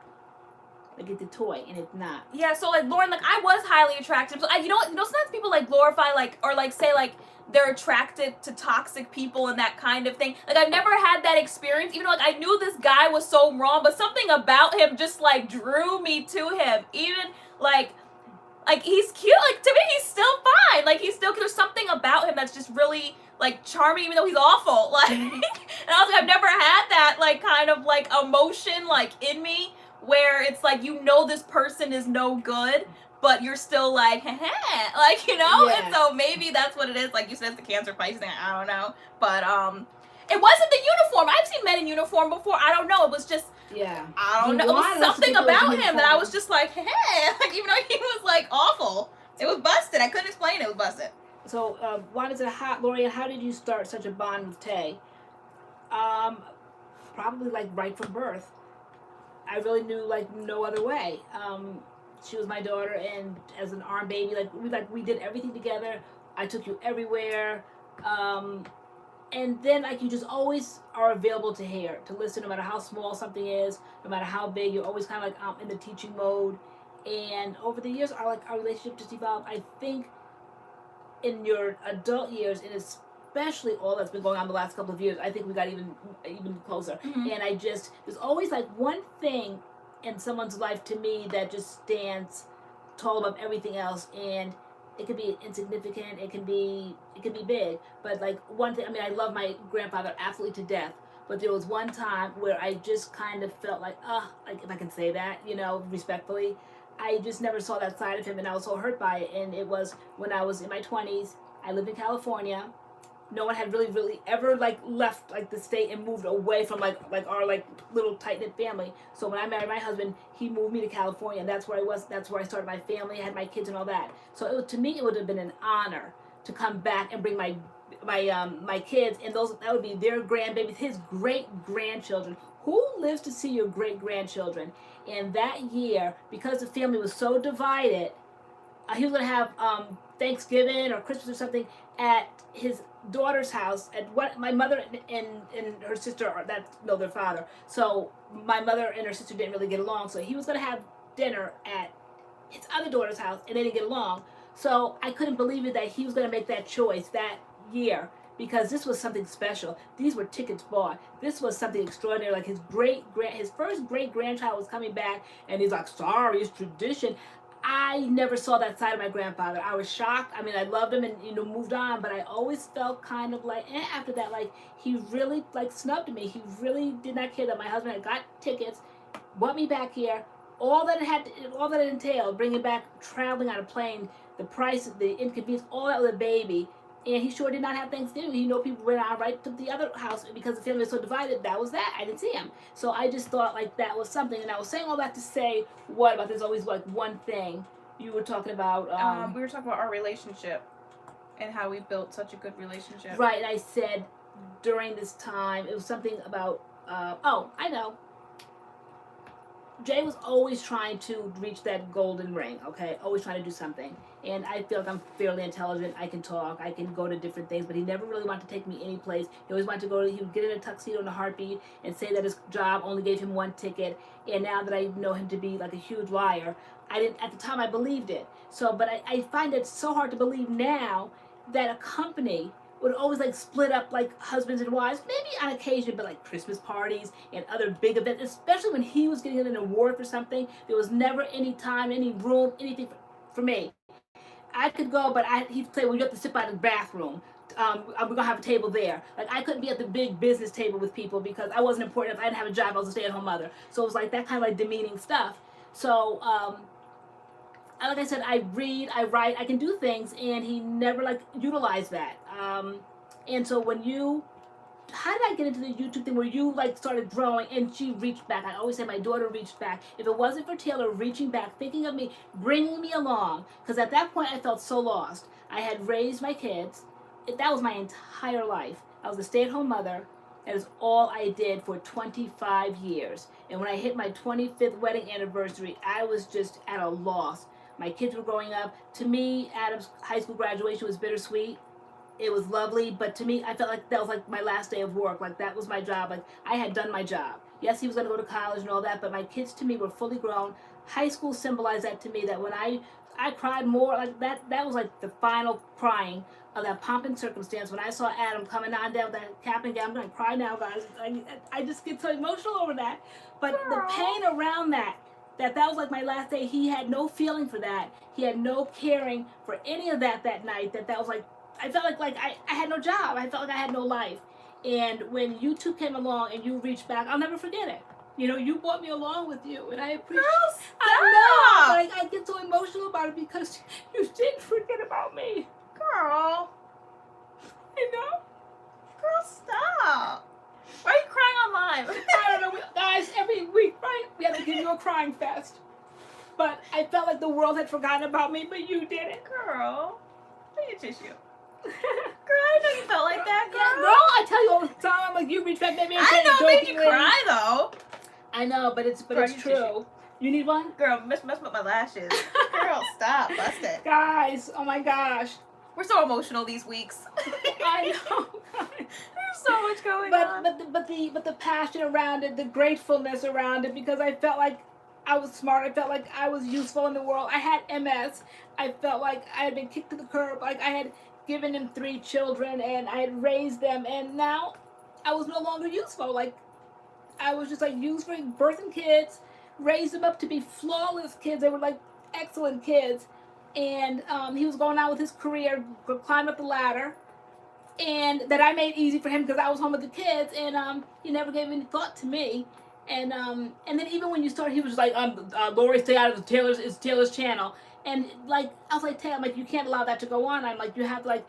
Like it's a toy, and it's not. Yeah, so like Lauren, like I was highly attractive. So sometimes people like glorify like or like say like they're attracted to toxic people and that kind of thing. Like I've never had that experience, even though like I knew this guy was so wrong, but something about him just like drew me to him. Even like he's cute. Like to me, he's still fine. Like he's still there's something about him that's just really like charming, even though he's awful. Like, and I was like, I've never had that like kind of like emotion like in me where it's like, you know, this person is no good, but you're still like, heh, like, you know? Yeah. And so maybe that's what it is. Like you said, it's the Cancer Pisces thing. I don't know. But it wasn't the uniform. I've seen men in uniform before. I don't know. It was just, Yeah. I don't He know. It was wanted us to something think it was about him that I uniform. was just like, hey, like, even though he was like awful. It was busted. I couldn't explain it. It was busted. So, Lorianne said, LoriAnne, how did you start such a bond with Tay? Probably like right from birth. I really knew like no other way. She was my daughter, and as an arm baby, we did everything together. I took you everywhere, and then like you just always are available to hear, to listen, no matter how small something is, no matter how big. You're always kind of like in the teaching mode. And over the years, our relationship just evolved. I think in your adult years, and especially all that's been going on the last couple of years, I think we got even closer. Mm-hmm. And there's always like one thing in someone's life to me that just stands tall above everything else, and it could be insignificant, it can be big, but like one thing, I mean, I love my grandfather absolutely to death, but there was one time where I just kind of felt like if I can say that, you know, respectfully, I just never saw that side of him, and I was so hurt by it. And it was when I was in my 20s. I lived in California. No one had really ever like left like the state and moved away from like our like little tight knit family. So when I married my husband, he moved me to California, and that's where I was. That's where I started my family. I had my kids and all that. So to me, it would have been an honor to come back and bring my kids, and that would be their grandbabies, his great grandchildren. Who lives to see your great grandchildren? And that year, because the family was so divided, he was going to have Thanksgiving or Christmas or something at his daughter's house. At what my mother and her sister their father. So my mother and her sister didn't really get along. So he was going to have dinner at his other daughter's house, and they didn't get along. So I couldn't believe it that he was going to make that choice that year, because this was something special. These were tickets bought. This was something extraordinary. Like his first great grandchild was coming back, and he's like, sorry, it's tradition. I never saw that side of my grandfather. I was shocked. I mean, I loved him and, you know, moved on, but I always felt kind of like, after that, like he really like snubbed me. He really did not care that my husband had got tickets, brought me back here. All that it entailed, bringing back, traveling on a plane, the price, the inconvenience, all that with a baby. And he sure did not have Thanksgiving. You know, people went out right to the other house because the family was so divided. That was that. I didn't see him. So I just thought like that was something. And I was saying all that to say, what about there's always like one thing you were talking about. We were talking about our relationship and how we built such a good relationship. Right. And I said during this time, it was something about, I know. Jay was always trying to reach that golden ring, okay? Always trying to do something. And I feel like I'm fairly intelligent. I can talk. I can go to different things. But he never really wanted to take me any place. He always wanted to he would get in a tuxedo in a heartbeat and say that his job only gave him one ticket. And now that I know him to be like a huge liar, at the time I believed it. So, but I find it so hard to believe now that a company would always like split up like husbands and wives, maybe on occasion, but like Christmas parties and other big events, especially when he was getting an award for something. There was never any time, any room, anything for me. I could go, but he'd say, well, you have to sit by the bathroom. We're going to have a table there. Like, I couldn't be at the big business table with people because I wasn't important enough. I didn't have a job. I was a stay-at-home mother. So it was like that kind of like demeaning stuff. So, like I said, I read, I write, I can do things, and he never like utilized that. And so how did I get into the YouTube thing where you like started growing and she reached back? I always say my daughter reached back. If it wasn't for Taylor reaching back, thinking of me, bringing me along, because at that point I felt so lost. I had raised my kids. That was my entire life. I was a stay-at-home mother. That is all I did for 25 years. And when I hit my 25th wedding anniversary, I was just at a loss. My kids were growing up. To me, Adam's high school graduation was bittersweet. It was lovely, but to me, I felt like that was like my last day of work. Like that was my job. Like I had done my job. Yes, he was going to go to college and all that, but my kids to me were fully grown. High school symbolized that to me, that when I cried more, like that was like the final crying of that pomp and circumstance. When I saw Adam coming on down that cap and gown, I'm going to cry now, guys. I just get so emotional over that. But the pain around that was like my last day. He had no feeling for that. He had no caring for any of that night. That was like, I felt like I had no job. I felt like I had no life. And when you two came along and you reached back, I'll never forget it. You know, you brought me along with you, and I appreciate. Girl, I know, stop. but I get so emotional about it because you didn't forget about me. Girl. You know. Girl, stop. Why are you crying on live? I don't know, guys. Every week, right? We have to give you a crying fest. But I felt like the world had forgotten about me, but you didn't. Girl. I need tissue. Girl, I didn't know you felt like that, girl. Yeah, girl, I tell you all the time. I'm like, you reach back, maybe. I know it made you cry, though. I know, but it's Girl, it's true. Tissue. You need one? Girl, mess with my lashes. Girl, stop. Bust it. Guys, oh my gosh. We're so emotional these weeks. I know. There's so much going on. But the passion around it, the gratefulness around it, because I felt like I was smart. I felt like I was useful in the world. I had MS. I felt like I had been kicked to the curb. Like I had given him 3 children and I had raised them, and now I was no longer useful. Like I was just like used for birthing kids, raised them up to be flawless kids. They were like excellent kids. And he was going on with his career, climbing up the ladder, and that I made easy for him because I was home with the kids, and he never gave any thought to me. And then even when you started, he was like, Lori, stay out of Taylor's channel. And like I was like, Taylor, I'm like, you can't allow that to go on. I'm like, you have to like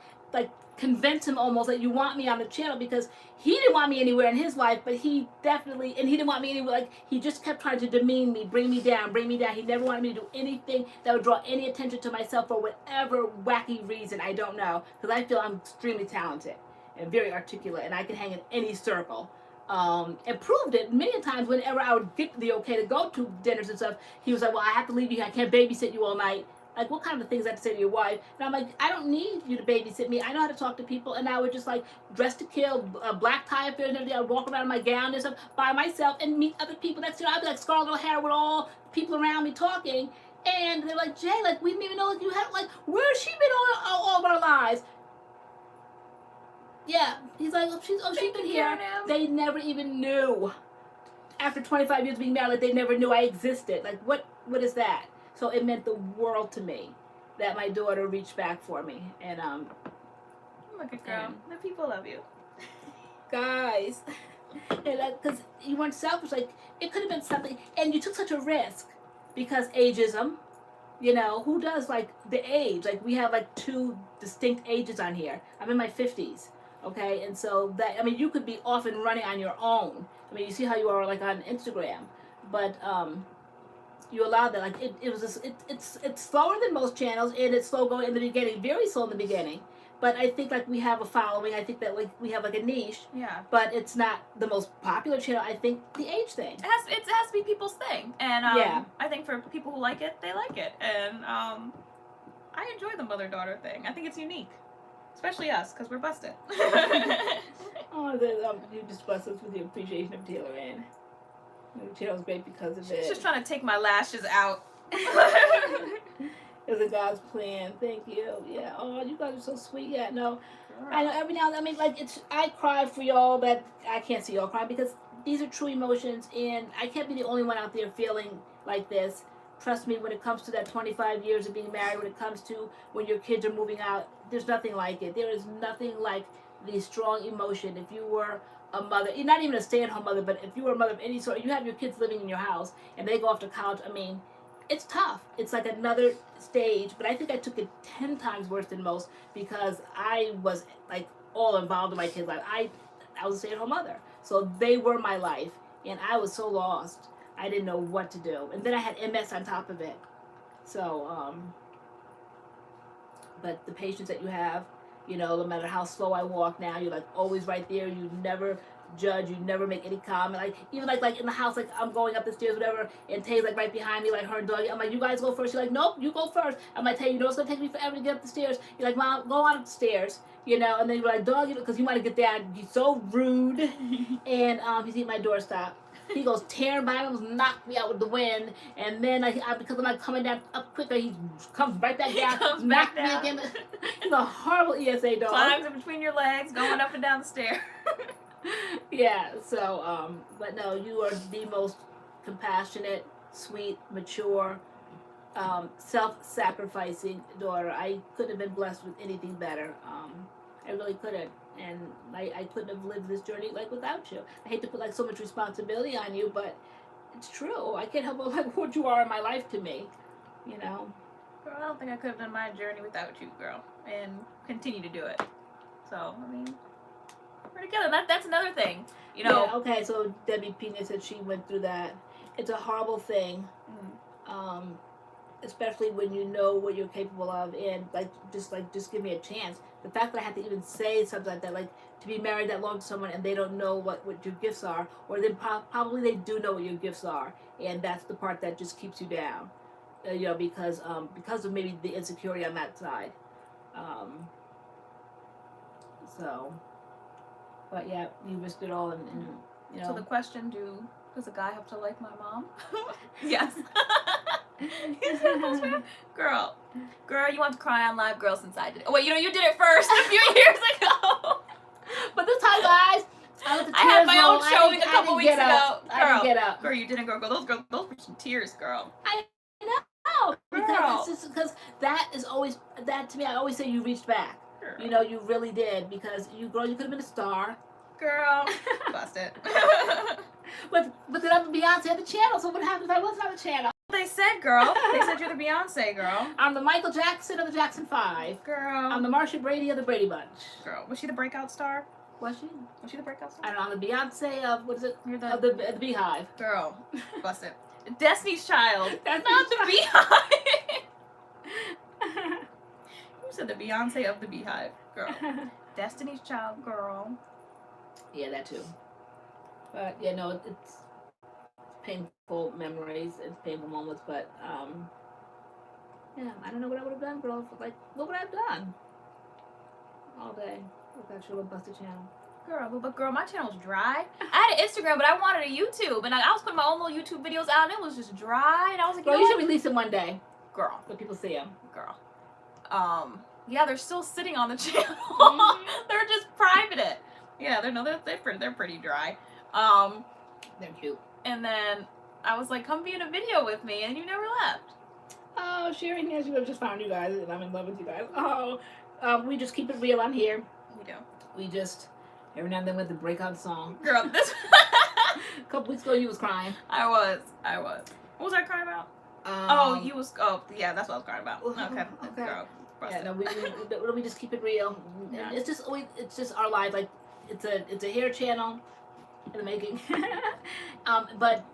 convince him almost that you want me on the channel, because he didn't want me anywhere in his life, but he definitely, and he didn't want me anywhere. Like he just kept trying to demean me, bring me down. He never wanted me to do anything that would draw any attention to myself for whatever wacky reason. I don't know, because I feel I'm extremely talented and very articulate, and I can hang in any circle. And proved it many times. Whenever I would get the okay to go to dinners and stuff, he was like, well, I have to leave you, I can't babysit you all night. Like, what kind of things I have to say to your wife? And I'm like, I don't need you to babysit me. I know how to talk to people. And I would just like dress to kill, black tie affairs and everything. I would walk around in my gown and stuff by myself and meet other people. Next thing I'd be like Scarlett O'Hara with all people around me talking. And they're like, Jay, like, we didn't even know like you had, like, where's she been all of our lives? Yeah, he's like, she's been here. They never even knew. After 25 years being married, like, they never knew I existed. Like, what is that? So it meant the world to me that my daughter reached back for me. And look at girl, the people love you, guys. Because you weren't selfish. Like it could have been something, and you took such a risk because ageism. You know, who does like the age? Like we have like 2 distinct ages on here. I'm in my 50s. Okay, and so that, I mean, you could be off and running on your own. I mean, you see how you are like on Instagram, but you allow that. Like it's slower than most channels, and it's slow going in the beginning, very slow in the beginning. But I think like we have a following. I think that like we have like a niche. Yeah. But it's not the most popular channel. I think the age thing. It has to be people's thing, and yeah. I think for people who like it, they like it, and I enjoy the mother-daughter thing. I think it's unique, especially us because we're busted. Oh, you just blessed us with the appreciation of TaylorAnne. The channel's great because of it. She's just trying to take my lashes out. It was a God's plan. Thank you. Yeah. Oh, you guys are so sweet. Yeah. No. I know every now and then, I mean, like, I cry for y'all, but I can't see y'all crying because these are true emotions, and I can't be the only one out there feeling like this. Trust me, when it comes to that 25 years of being married, when it comes to when your kids are moving out, there's nothing like it. There is nothing like the strong emotion. If you were a mother, not even a stay-at-home mother, but if you were a mother of any sort, you have your kids living in your house, and they go off to college, I mean, it's tough. It's like another stage, but I think I took it 10 times worse than most because I was like all involved in my kids' life. I was a stay-at-home mother, so they were my life, and I was so lost. I didn't know what to do, and then I had MS on top of it. So, but the patience that you have, you know, no matter how slow I walk now, you're like always right there. You never judge, you never make any comment. Like even like in the house, like I'm going up the stairs, whatever, and Tay's like right behind me, like her and dog. I'm like, you guys go first. You're like, nope, you go first. I'm like, Tay, you know it's gonna take me forever to get up the stairs. You're like, Mom, go on up the stairs, you know. And then you're like, dog, because you want to get down. You're so rude. And he's eating my doorstop. He goes tearing by me, almost knocked me out with the wind, and then because I'm not coming down up quicker, he comes right back down, knocked me again. He's a horrible ESA dog. Climbs in between your legs, going up and down the stairs. Yeah, so, but no, you are the most compassionate, sweet, mature, self-sacrificing daughter. I couldn't have been blessed with anything better. I really couldn't. And I couldn't have lived this journey like without you. I hate to put like so much responsibility on you, but it's true. I can't help but like what you are in my life to me, you know. Girl, I don't think I could have done my journey without you, girl, and continue to do it. So, I mean, we're together. That's another thing, you know. Yeah, okay, so Debbie Pena said she went through that. It's a horrible thing, especially when you know what you're capable of, and just give me a chance. The fact that I had to even say something like that, like to be married that long to someone and they don't know what your gifts are, or then probably they do know what your gifts are, and that's the part that just keeps you down, you know, because of maybe the insecurity on that side. So, but yeah, you risked it all, and you know. So the question, does a guy have to like my mom? Yes. Girl, you want to cry on live, girl, since I did it. Oh wait, you did it first a few years ago. But this time, guys, I had my own showing a couple weeks ago. I didn't get up. Girl, you didn't go. Those were some tears, girl. I know. Because it's just because that is always that to me. I always say you reached back. Girl. You know, you really did, because you could have been a star. Girl, bust it. But then I'm Beyonce on the channel. So what happens if I wasn't on the channel? They said, girl. They said you're the Beyonce girl. I'm the Michael Jackson of the Jackson 5. Girl. I'm the Marsha Brady of the Brady Bunch. Girl, was she the breakout star? Was she? Was she the breakout star? I don't know. I'm the Beyonce of what is it? You're Of the Beehive. Girl, bust it. Destiny's Child. That's not the Beehive. You said the Beyonce of the Beehive, girl. Destiny's Child, girl. Yeah, that too. But yeah, no, it's painful memories, it's painful moments, but yeah, I don't know what I would have done, girl. Like, what would I have done all day without your little busted channel? Girl, but girl, my channel's dry. I had an Instagram, but I wanted a YouTube, and I was putting my own little YouTube videos out, and it was just dry. And I was like, girl, you should release them one day, girl, so people see them, girl. Yeah, they're still sitting on the channel. They're just private. Yeah, they're pretty dry. They're cute. And then I was like, come be in a video with me, and you never left. Oh, Sherry Nancy, I've just found you guys, and I'm in love with you guys. Oh, we just keep it real on here. We do. We just, every now and then we have to break out a song. Girl, this... A couple weeks ago, you was crying. I was. What was I crying about? Yeah, that's what I was crying about. Okay. Girl, yeah, no, we just keep it real. Yeah. It's just our life. Like, it's a hair channel in the making. But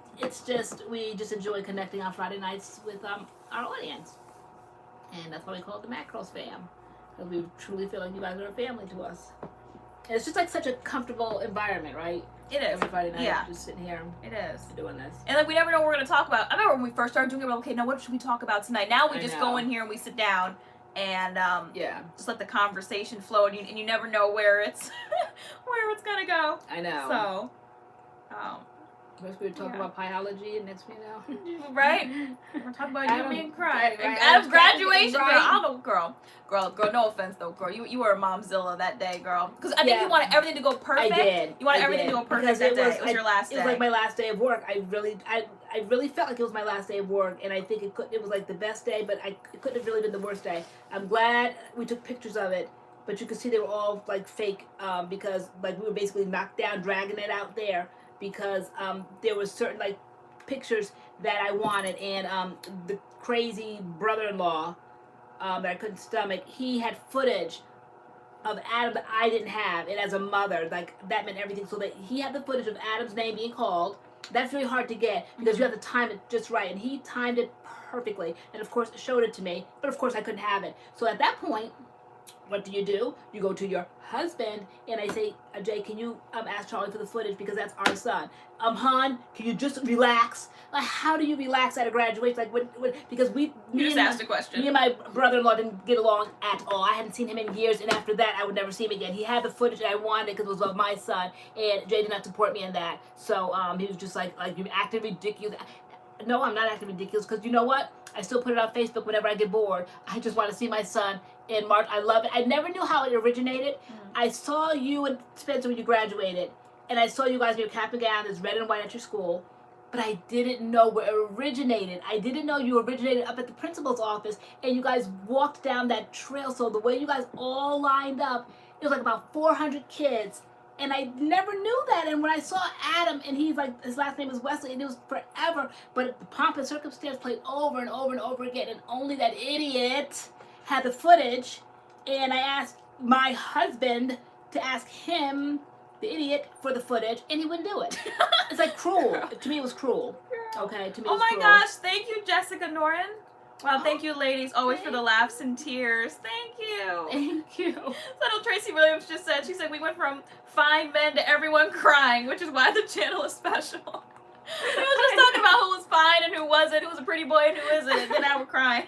we just enjoy connecting on Friday nights with our audience, and that's why we call it the MADCURLS fam, because we truly feel like you guys are a family to us. And it's just like such a comfortable environment, right? It is. Every Friday night, yeah. Just sitting here. It is. Doing this. And like we never know what we're gonna talk about. I remember when we first started doing it, we're like, okay, now what should we talk about tonight? Now we just go in here and we sit down and just let the conversation flow, and you never know where it's where it's gonna go. I know. So first we were talking about biology, and next we know. Right? We're talking about you being crying. Adam's graduation, right. Girl. No offense though, girl. You were a momzilla that day, girl. Because I think you wanted everything to go perfect. I did. You wanted everything to go perfect that day. It was your last day. It was like my last day of work. I really felt like it was my last day of work, and I think it was like the best day, but it couldn't have really been the worst day. I'm glad we took pictures of it, but you could see they were all like fake, because like we were basically knocked down, dragging it out there, because there was certain like pictures that I wanted, and the crazy brother-in-law that I couldn't stomach, he had footage of Adam that I didn't have, and as a mother, like that meant everything. So that he had the footage of Adam's name being called. That's very hard to get, because you have to time it just right, and he timed it perfectly, and of course showed it to me, but of course I couldn't have it. So at that point, what do? You go to your husband, and I say, Jay, can you ask Charlie for the footage, because that's our son. Hon, can you just relax? Like, how do you relax at a graduation? Like, because me and my brother-in-law didn't get along at all. I hadn't seen him in years, and after that, I would never see him again. He had the footage that I wanted because it was of my son, and Jay did not support me in that. So he was just like you're acting ridiculous. No, I'm not acting ridiculous, because you know what? I still put it on Facebook whenever I get bored. I just want to see my son in March. I love it. I never knew how it originated. I saw you and Spencer when you graduated, and I saw you guys in your cap and gown, that's red and white at your school, but I didn't know where it originated. I didn't know you originated up at the principal's office, and you guys walked down that trail. So the way you guys all lined up, it was like about 400 kids. And I never knew that. And when I saw Adam, and he's like, his last name is Wesley, and it was forever. But the pomp and circumstance played over and over and over again. And only that idiot had the footage. And I asked my husband to ask him, the idiot, for the footage, and he wouldn't do it. It's like cruel. To me, it was cruel. Okay, to me, it was cruel. Gosh, thank you, Jessica Noren. Wow, thank you, ladies, always for the laughs and tears. Thank you. Thank you. Little Tracy Williams just said, she said, we went from fine men to everyone crying, which is why the channel is special. We was just talking about who was fine and who wasn't, who was a pretty boy and who isn't, and then now we're crying.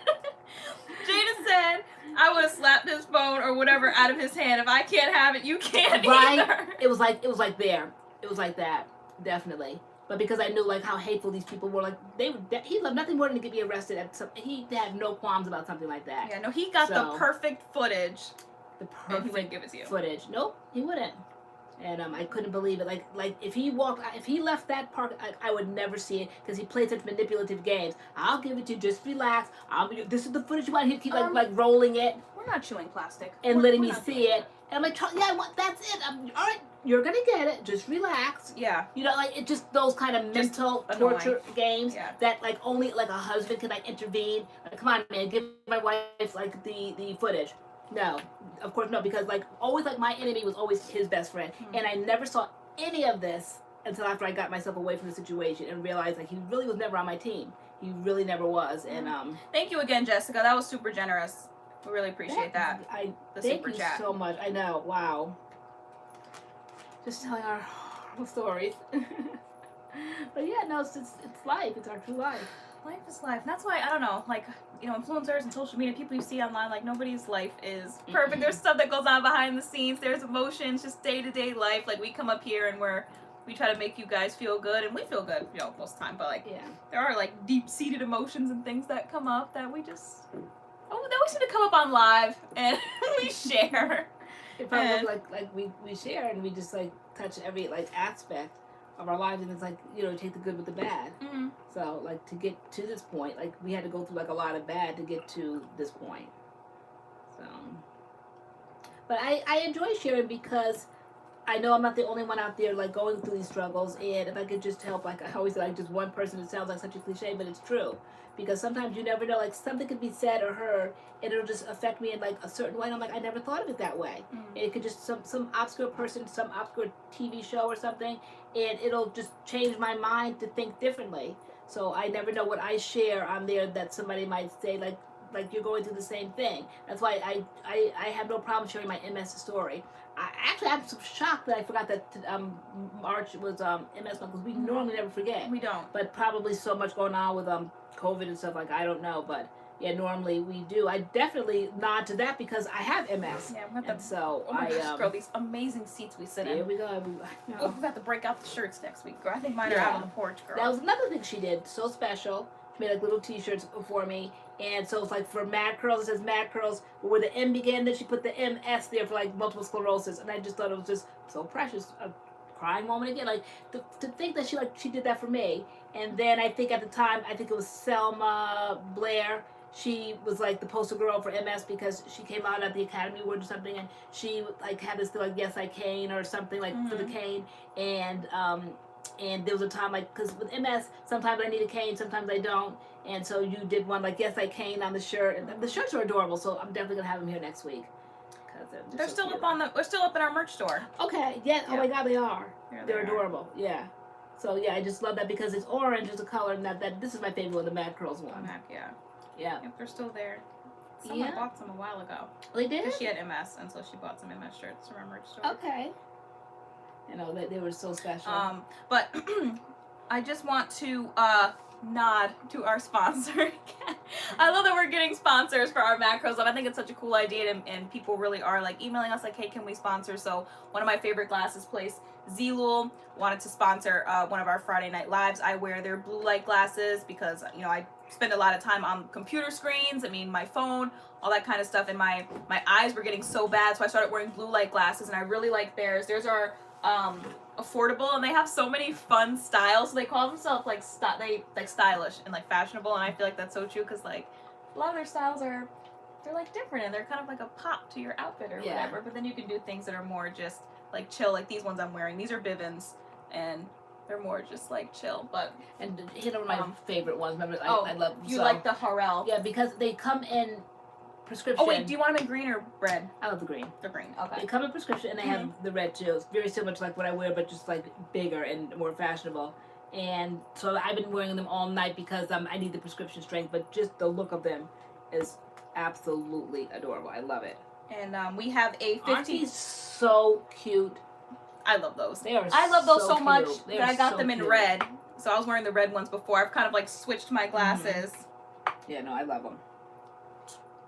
Jada said, I would have slapped his phone or whatever out of his hand. If I can't have it, you can't either. It was like there. It was like that, definitely. But because I knew like how hateful these people were, like he loved nothing more than to get me arrested at something. He had no qualms about something like that. Yeah, no, he got the perfect footage. The perfect and he wouldn't give it to you. Footage. Nope, he wouldn't. And I couldn't believe it. Like if he left that park, I would never see it because he played such manipulative games. I'll give it to you. Just relax. This is the footage you want. He'd keep like rolling it. We're not chewing plastic. And letting me see it. And I'm like, yeah, that's it. All right, you're gonna get it. Just relax. Yeah. You know, like it just those kind of mental torture games that like only like a husband can like intervene. Like, come on, man, give my wife like the footage. No, of course no, because like always like my enemy was always his best friend, and I never saw any of this until after I got myself away from the situation and realized like he really was never on my team. He really never was. And thank you again, Jessica. That was super generous. We really appreciate that. Thank you so much. I know. Wow. Just telling our stories. But yeah, no, it's life. It's our true life. Life is life. That's why, I don't know, like, you know, influencers and social media, people you see online, like, nobody's life is perfect. There's stuff that goes on behind the scenes. There's emotions, just day-to-day life. Like, we come up here and we try to make you guys feel good, and we feel good, you know, most of the time. But, like, there are, like, deep-seated emotions and things that come up that we just, that we seem to come up on live, and we share. It probably like we share, and we just, like, touch every, like, aspect of our lives, and it's like, you know, take the good with the bad. So like to get to this point, like we had to go through like a lot of bad to get to this point. So, but I enjoy sharing because I know I'm not the only one out there like going through these struggles, and if I could just help, like I always say, like just one person, it sounds like such a cliche, but it's true. Because sometimes you never know, like something could be said or heard, and it'll just affect me in like a certain way. And I'm like, I never thought of it that way. And it could just some obscure person, some obscure TV show or something, and it'll just change my mind to think differently. So I never know what I share on there that somebody might say like you're going through the same thing. That's why I have no problem sharing my MS story. I'm so shocked that I forgot that March was MS month, because we normally never forget. We don't. But probably so much going on with COVID and stuff, like I don't know, but yeah, normally we do. I definitely nod to that because I have MS. Yeah, we have so girl, these amazing seats we sit in. Here we go. We got to break out the shirts next week, girl. I think mine are out on the porch, girl. That was another thing she did, so special. She made like little T-shirts for me, and so it's like for MADCURLS, it says MADCURLS, where the M began, then she put the MS there for like multiple sclerosis, and I just thought it was just so precious. A crying moment again, like to think that she did that for me. And then I think at the time, I think it was Selma Blair. She was like the poster girl for MS because she came out at the Academy Award or something, and she like had this like Yes I Can or something like for the cane, and there was a time like, because with MS sometimes I need a cane, sometimes I don't, and so you did one like Yes I Can on the shirt, and the shirts are adorable, so I'm definitely gonna have them here next week. They're still up they're still up in our merch store. Okay, yeah. Oh my God, they are. They're adorable. Yeah. So yeah, I just love that because it's orange as a color, and that this is my favorite one, the MADCURLS one. Yeah. Yeah. Yep, they're still there. Someone bought some a while ago. They did? Because she had MS, and so she bought some MS shirts from our merch store. Okay. You know, they were so special. But I just want to nod to our sponsor again. I love that we're getting sponsors for our MADCURLS. I think it's such a cool idea, and people really are like emailing us like, hey, can we sponsor? So one of my favorite glasses place, ZEELOOL, wanted to sponsor one of our Friday night lives. I wear their blue light glasses because, you know, I spend a lot of time on computer screens, my phone, all that kind of stuff, and my eyes were getting so bad, so I started wearing blue light glasses, and I really like theirs. Theirs are affordable, and they have so many fun styles. So they call themselves like stylish and like fashionable, and I feel like that's so true because like a lot of their styles are they're like different and they're kind of like a pop to your outfit or Yeah. whatever. But then you can do things that are more just like chill, like these ones I'm wearing. These are Bivens, and they're more just like chill. But And hit on my favorite ones. Remember, I love you so, like the Harrell? Yeah, because they come in prescription. Oh wait, do you want them in green or red? I love the green. They're green. They Okay. come in prescription and they have the red too. It's very similar to like what I wear, but just like bigger and more fashionable. And so I've been wearing them all night because I need the prescription strength. But just the look of them is absolutely adorable. I love it. And we have a 15. Aren't these so cute? I love those. They are. I love those so cute. much They that are I got so them in cute. red. So I was wearing the red ones before. I've kind of like switched my glasses. Yeah, no, I love them.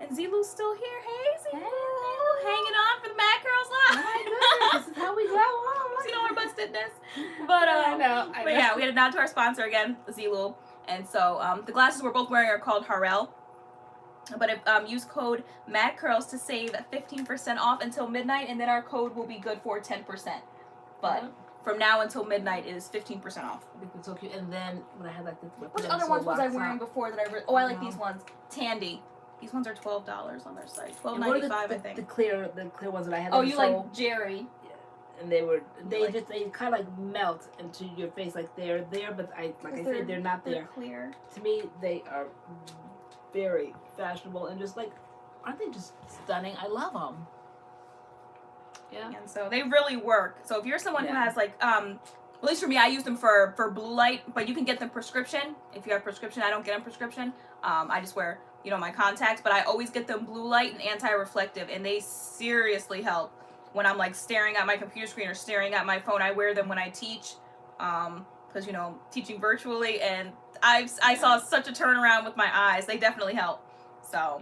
And ZEELOOL's still here. Hey, ZEELOOL. Hey. Hanging on for the MADCURLS live. Oh my goodness, this is how we go. You know our bustedness. But I know. But yeah, we had a nod to our sponsor again, ZEELOOL. And so the glasses we're both wearing are called Harrell. But if use code MADCURLS to save 15% off until midnight, and then our code will be good for 10%. But from now until midnight is 15% off. I think it's so cute. And then when I had like the Which other ones was I wearing before that I like these ones. Tandy. These ones are $12 on their site. $12.95 I think. The clear ones that I had. Oh, you like Jerry? And they kind of like melt into your face, like they're there, but I said they're not there. They're clear. To me, they are very fashionable and just like, aren't they just stunning? I love them. Yeah. And so they really work. So if you're someone who has like, at least for me, I use them for blue light, but you can get them prescription. If you have prescription, I don't get them prescription. I just wear, my contacts, but I always get them blue light and anti-reflective, and they seriously help when I'm like staring at my computer screen or staring at my phone. I wear them when I teach, because teaching virtually, and I saw such a turnaround with my eyes. They definitely help. So,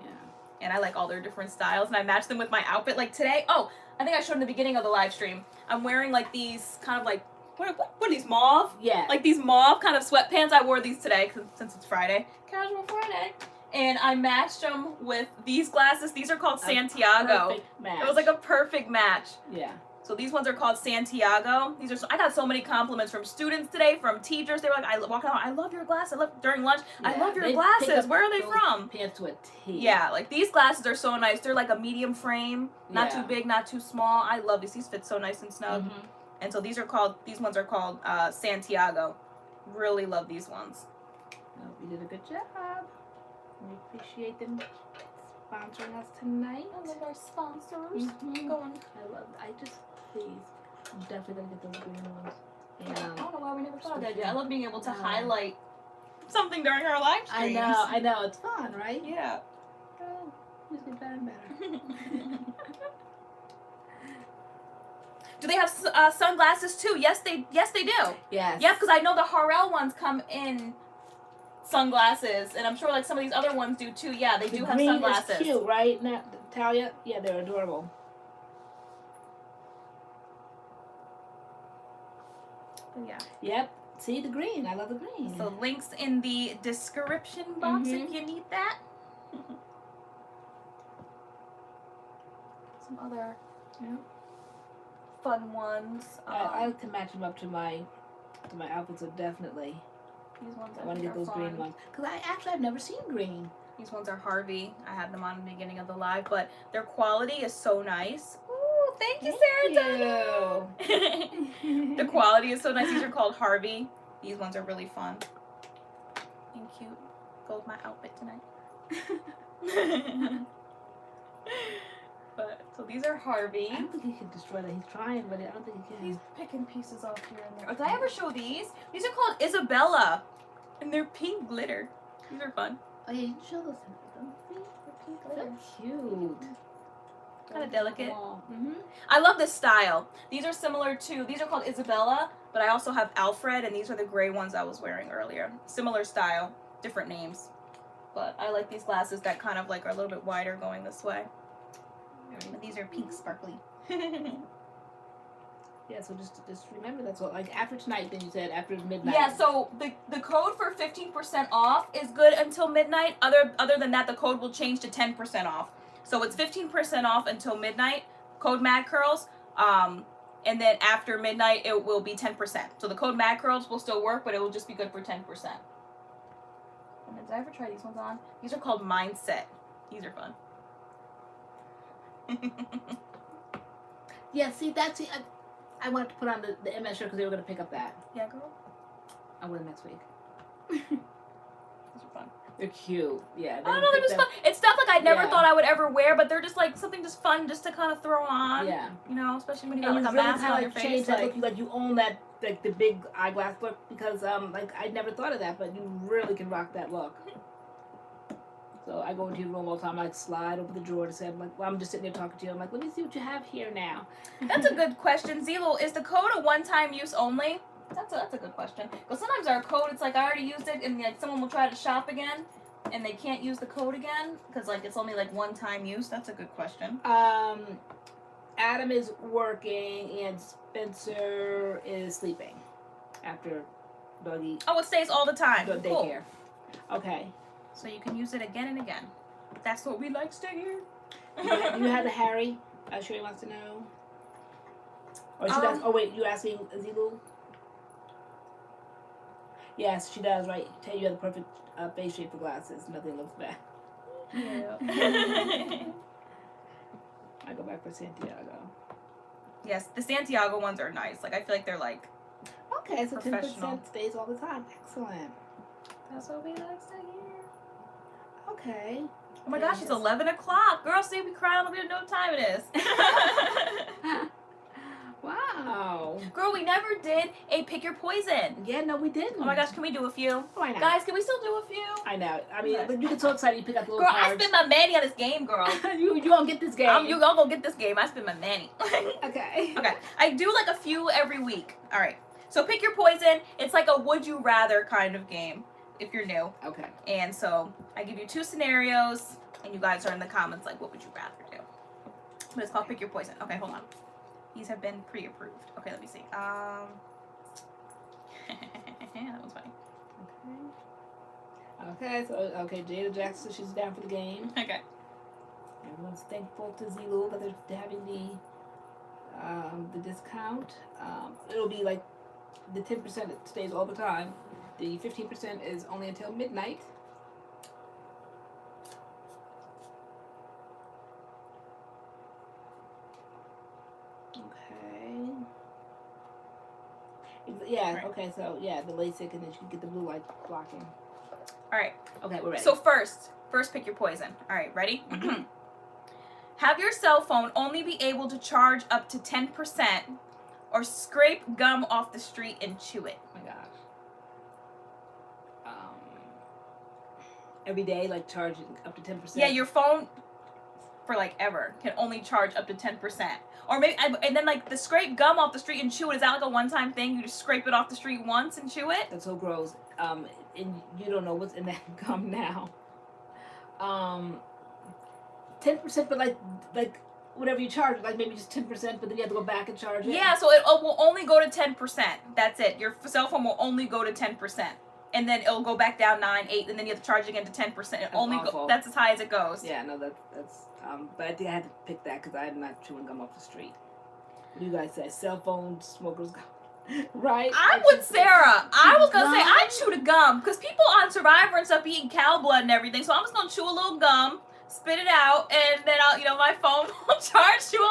and I like all their different styles, and I match them with my outfit. Like today, I think I showed in the beginning of the live stream. I'm wearing like these kind of like what are these, mauve? Yeah. Like these mauve kind of sweatpants. I wore these today since it's Friday. Casual Friday. And I matched them with these glasses. These are called Santiago. Perfect match. It was like a perfect match. Yeah. So these ones are called Santiago. I got so many compliments from students today, from teachers. They were like, I walk out, I love your glasses. During lunch, I love your glasses. Where are they from? Pants to a T. Yeah, like these glasses are so nice. They're like a medium frame, not too big, not too small. I love these. These fit so nice and snug. Mm-hmm. And so these ones are called Santiago. Really love these ones. Well, we did a good job. We appreciate them sponsoring us tonight. I love our sponsors. Mm-hmm. Please, I'm definitely gonna get those green ones. And, I don't know why we never thought of that yet. I love being able to highlight something during our live streams. I know, it's fun, right? Yeah. Oh, just get better and better. Do they have sunglasses too? Yes, they do. Yes. Yeah, because I know the Harrell ones come in sunglasses, and I'm sure like some of these other ones do too. Yeah, they do have sunglasses. Green is cute, right, Natalia? Yeah, they're adorable. Yeah. Yep. See the green. I love the green. So links in the description box if you need that. Some other fun ones. I like to match them up to my outfits. So definitely, these ones I want to get those green ones because I've never seen green. These ones are Harvey. I had them on in the beginning of the live, but their quality is so nice. Ooh, thank you, Sarah. The quality is so nice. These are called Harvey. These ones are really fun and cute. Go with my outfit tonight. But so these are Harvey. I don't think he can destroy that. He's trying, but I don't think he can. He's picking pieces off here and there. Did I ever show these? These are called Isabella, and they're pink glitter. These are fun. Oh yeah, you can show those. They're pink glitter. So cute. Kind of delicate. I love this style. These are similar to, these are called Isabella, but I also have Alfred, and these are the gray ones I was wearing earlier. Similar style, different names. But I like these glasses that kind of like are a little bit wider going this way. And these are pink sparkly. Yeah, so just remember that's what, like after tonight, then you said after midnight. Yeah, so the code for 15% off is good until midnight. Other than that, the code will change to 10% off. So it's 15% off until midnight, code MADCURLS, and then after midnight it will be 10%. So the code MADCURLS will still work, but it will just be good for 10%. And then did I ever try these ones on? These are called Mindset. These are fun. Yeah, see, that's it. I wanted to put on the MS shirt because they were going to pick up that. Yeah, girl. I'll wear them next week. Those are fun. They're cute. Yeah. I don't know, they're just fun. It's stuff like I never thought I would ever wear, but they're just like something just fun just to kind of throw on. Yeah. You know, especially when you And got like a really mask on your face. change that look. Like you own that, like the big eyeglass look, because like I never thought of that, but you really can rock that look. So I go into your room all the time, I like slide over the drawer to say, I'm like, well, I'm just sitting there talking to you. I'm like, let me see what you have here now. That's a good question. ZEELOOL, is the code a one-time use only? That's a good question. Because sometimes our code, it's like I already used it, and like someone will try to shop again, and they can't use the code again because like it's only like one-time use. That's a good question. Adam is working, and Spencer is sleeping after doggy. Oh, it stays all the time. Daycare. Cool. Okay. So you can use it again and again. That's what we like to hear. You had the Harry. I'm sure he wants to know. Or she does. Oh wait, you asking ZEELOOL? Yes, she does. Right. Tell you have the perfect face shape for glasses. Nothing looks bad. Yeah. I go back for Santiago. Yes, the Santiago ones are nice. Like I feel like they're like Okay, so professional. 10% stays all the time. Excellent. That's what we like to hear. Okay. Oh my gosh, it's 11 o'clock. Girl, see, we crying. We don't know what time it is. Wow. Girl, we never did a pick your poison. Yeah, no, we didn't. Oh my gosh, can we do a few? Why not? Guys, can we still do a few? I know. I mean, Okay. you get so excited you pick up the little Girl, I cards. spent my money on this game, girl. you don't get this game. You gonna go get this game. I spent my money. Okay. Okay, I do like a few every week. All right. So pick your poison. It's like a would you rather kind of game if you're new. Okay. And so I give you 2 scenarios, and you guys are in the comments like, what would you rather do? But it's called pick your poison. Okay, hold on. These have been pre-approved. Okay, let me see. That was funny. Okay, so Jada Jackson, she's down for the game. Okay. Everyone's thankful to ZEELOOL that they're having the discount. It'll be like the 10% it stays all the time. The 15% is only until midnight. Okay. Yeah, Right. okay, so yeah, the LASIK, and then you can get the blue light blocking. All right. Okay, we're ready. So first pick your poison. All right, ready? Have your cell phone only be able to charge up to 10%, or scrape gum off the street and chew it. Oh my gosh. Every day, like charging up to 10%. Yeah, your phone for like ever can only charge up to 10%. Or maybe, and then like the scrape gum off the street and chew it, is that like a one-time thing? You just scrape it off the street once and chew it? That's so gross. And you don't know what's in that gum now. 10%, but like whatever you charge, like maybe just 10%, but then you have to go back and charge it. Yeah, so it will only go to 10%. That's it. Your cell phone will only go to 10%. And then it'll go back down 9, 8, and then you have to charge again to 10%. It only that's as high as it goes. Yeah, no, that's but I think I had to pick that because I'm not chewing gum off the street. What do you guys say? Cell phone smokers gum. Right? I'm with Sarah. I was gonna say I chew the gum because people on Survivor and stuff be eating cow blood and everything. So I'm just gonna chew a little gum, spit it out, and then my phone will charge you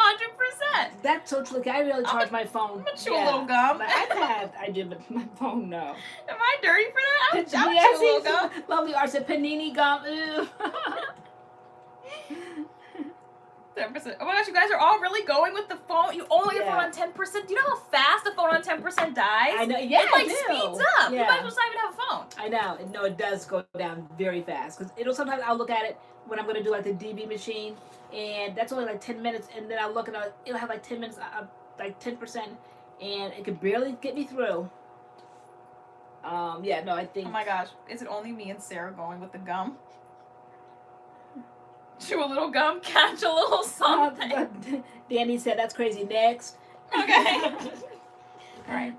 100%. That's so true. Like, I really charge my phone. I'm gonna chew a little gum. My iPad, I do, but my phone, no. Am I dirty for that? I would chew a little gum. Lovely art said panini gum. Ew. 10%. Oh my gosh, you guys are all really going with the phone. You only get your phone on 10%. Do you know how fast the phone on 10% dies? I know. Yeah, it speeds up. Yeah. You might as well not even have a phone. I know. No, it does go down very fast because sometimes I'll look at it when I'm gonna do like the DB machine, and that's only like 10 minutes, and then I'll look at it'll have like 10 minutes, like 10%, and it could barely get me through. Yeah, no, I think. Oh my gosh, is it only me and Sarah going with the gum? Chew a little gum, catch a little something. Danny said that's crazy. Next. Okay. All right.